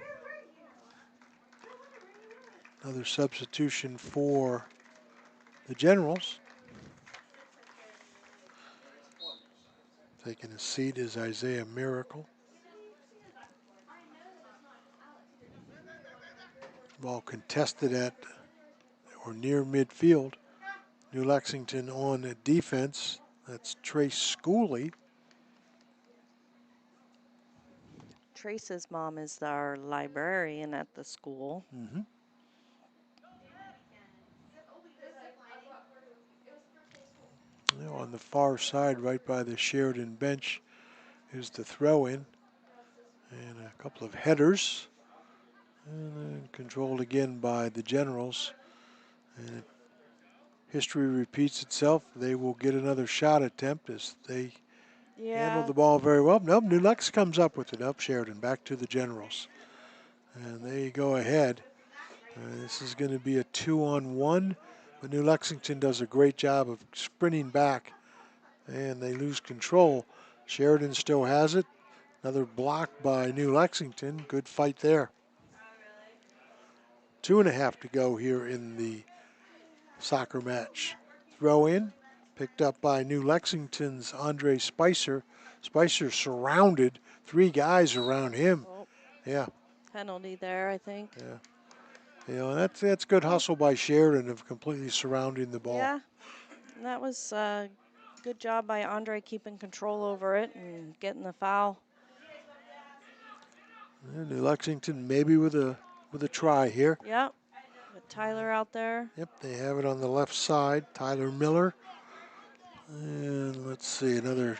Another substitution for the Generals. Taking a seat is Isaiah Miracle. Ball contested at or near midfield. New Lexington on defense. That's Trace Schooley. Trace's mom is our librarian at the school. Mm-hmm. On the far side, right by the Sheridan bench, is the throw-in. And a couple of headers. And then controlled again by the Generals. And if history repeats itself, they will get another shot attempt as they handled the ball very well. Nope, New Lex comes up with it. Up Sheridan, back to the Generals. And they go ahead. This is going to be a 2-on-1, but New Lexington does a great job of sprinting back, and they lose control. Sheridan still has it. Another block by New Lexington. Good fight there. 2.5 to go here in the soccer match. Throw in, picked up by New Lexington's Andre Spicer. Spicer surrounded, 3 guys around him. Oh, Yeah, penalty there, I think. yeah. You know, that's good hustle by Sheridan of completely surrounding the ball. Yeah, and that was a good job by Andre keeping control over it and getting the foul. And New Lexington maybe with a try here. Yep, got Tyler out there. Yep, they have it on the left side. Tyler Miller. And let's see, another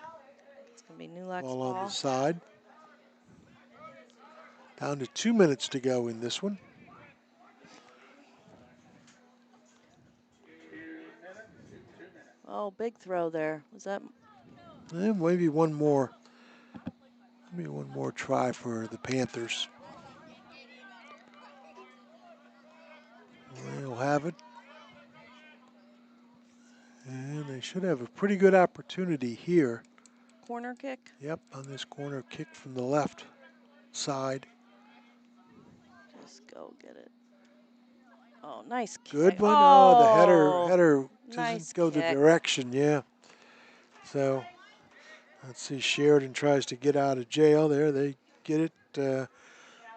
It's going to be New Lex ball on ball. the side. Down to 2 minutes to go in this one. Oh, big throw there. Was that? And maybe one more. Maybe one more try for the Panthers. They'll have it. And they should have a pretty good opportunity here. Corner kick? Yep, on this corner kick from the left side. Just go get it. Oh, nice kick. Good one. Oh, The header nice doesn't go the kick. direction, yeah. So let's see, Sheridan tries to get out of jail there. They get it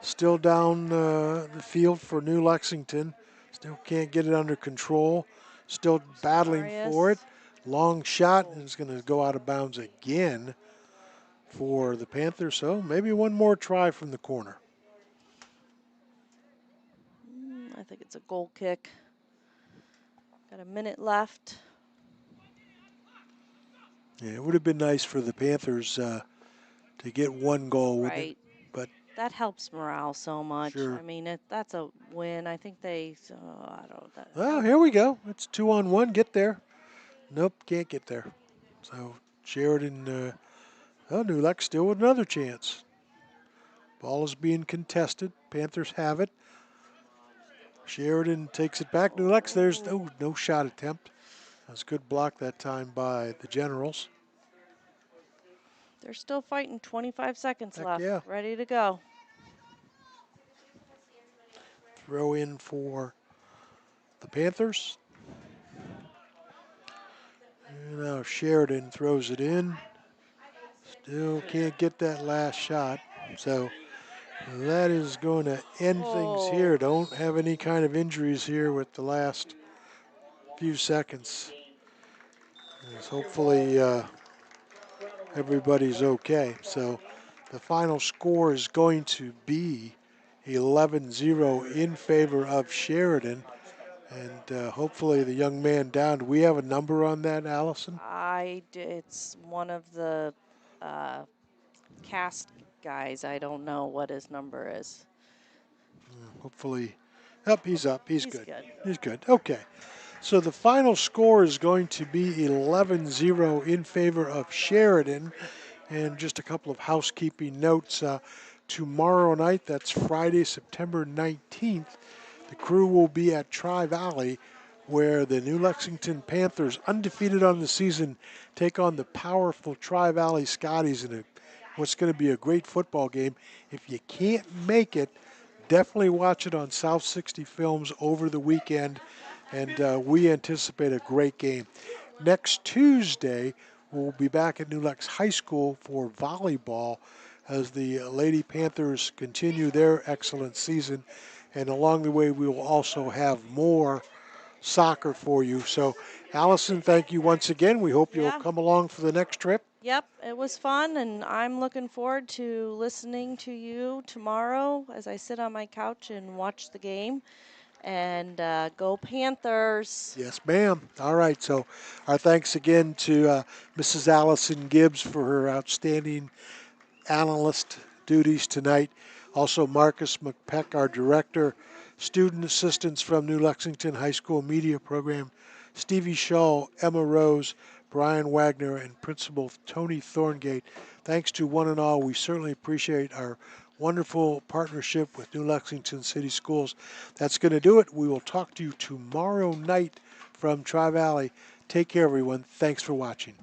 still down the field for New Lexington. Still can't get it under control. Still battling for it. Long shot, and it's going to go out of bounds again for the Panthers. So maybe one more try from the corner. I think it's a goal kick. Got a minute left. Yeah, it would have been nice for the Panthers to get one goal with it, but that helps morale so much. Sure. I mean, that's a win. I think they. I don't. That, well, here we go. It's 2-on-1. Get there. Nope, can't get there. So Sheridan, New Lex still with another chance. Ball is being contested. Panthers have it. Sheridan takes it back. New Lex, there's no shot attempt. That's a good block that time by the Generals. They're still fighting. 25 seconds Heck left. yeah. Ready to go. Throw in for the Panthers. And now Sheridan throws it in. Still can't get that last shot. So that is going to end things here. Don't have any kind of injuries here with the last few seconds. Hopefully everybody's okay. So the final score is going to be 11-0 in favor of Sheridan. And hopefully the young man down. Do we have a number on that, Allison? It's one of the cast guys. I don't know what his number is. Hopefully, he's up. He's good. Good. He's good. Okay. So the final score is going to be 11-0 in favor of Sheridan. And just a couple of housekeeping notes. Tomorrow night, that's Friday, September 19th, the Crew will be at Tri-Valley, where the New Lexington Panthers, undefeated on the season, take on the powerful Tri-Valley Scotties in what's going to be a great football game. If you can't make it, definitely watch it on South 60 Films over the weekend, and we anticipate a great game. Next Tuesday, we'll be back at New Lex High School for volleyball as the Lady Panthers continue their excellent season. And along the way, we will also have more soccer for you. So, Allison, thank you once again. We hope you'll come along for the next trip. Yep, it was fun, and I'm looking forward to listening to you tomorrow as I sit on my couch and watch the game. And go Panthers. Yes, ma'am. All right, so our thanks again to Mrs. Allison Gibbs for her outstanding analyst duties tonight. Also, Marcus McPeck, our director, student assistants from New Lexington High School Media Program, Stevie Shaw, Emma Rose, Brian Wagner, and Principal Tony Thorngate. Thanks to one and all. We certainly appreciate our wonderful partnership with New Lexington City Schools. That's going to do it. We will talk to you tomorrow night from Tri-Valley. Take care, everyone. Thanks for watching.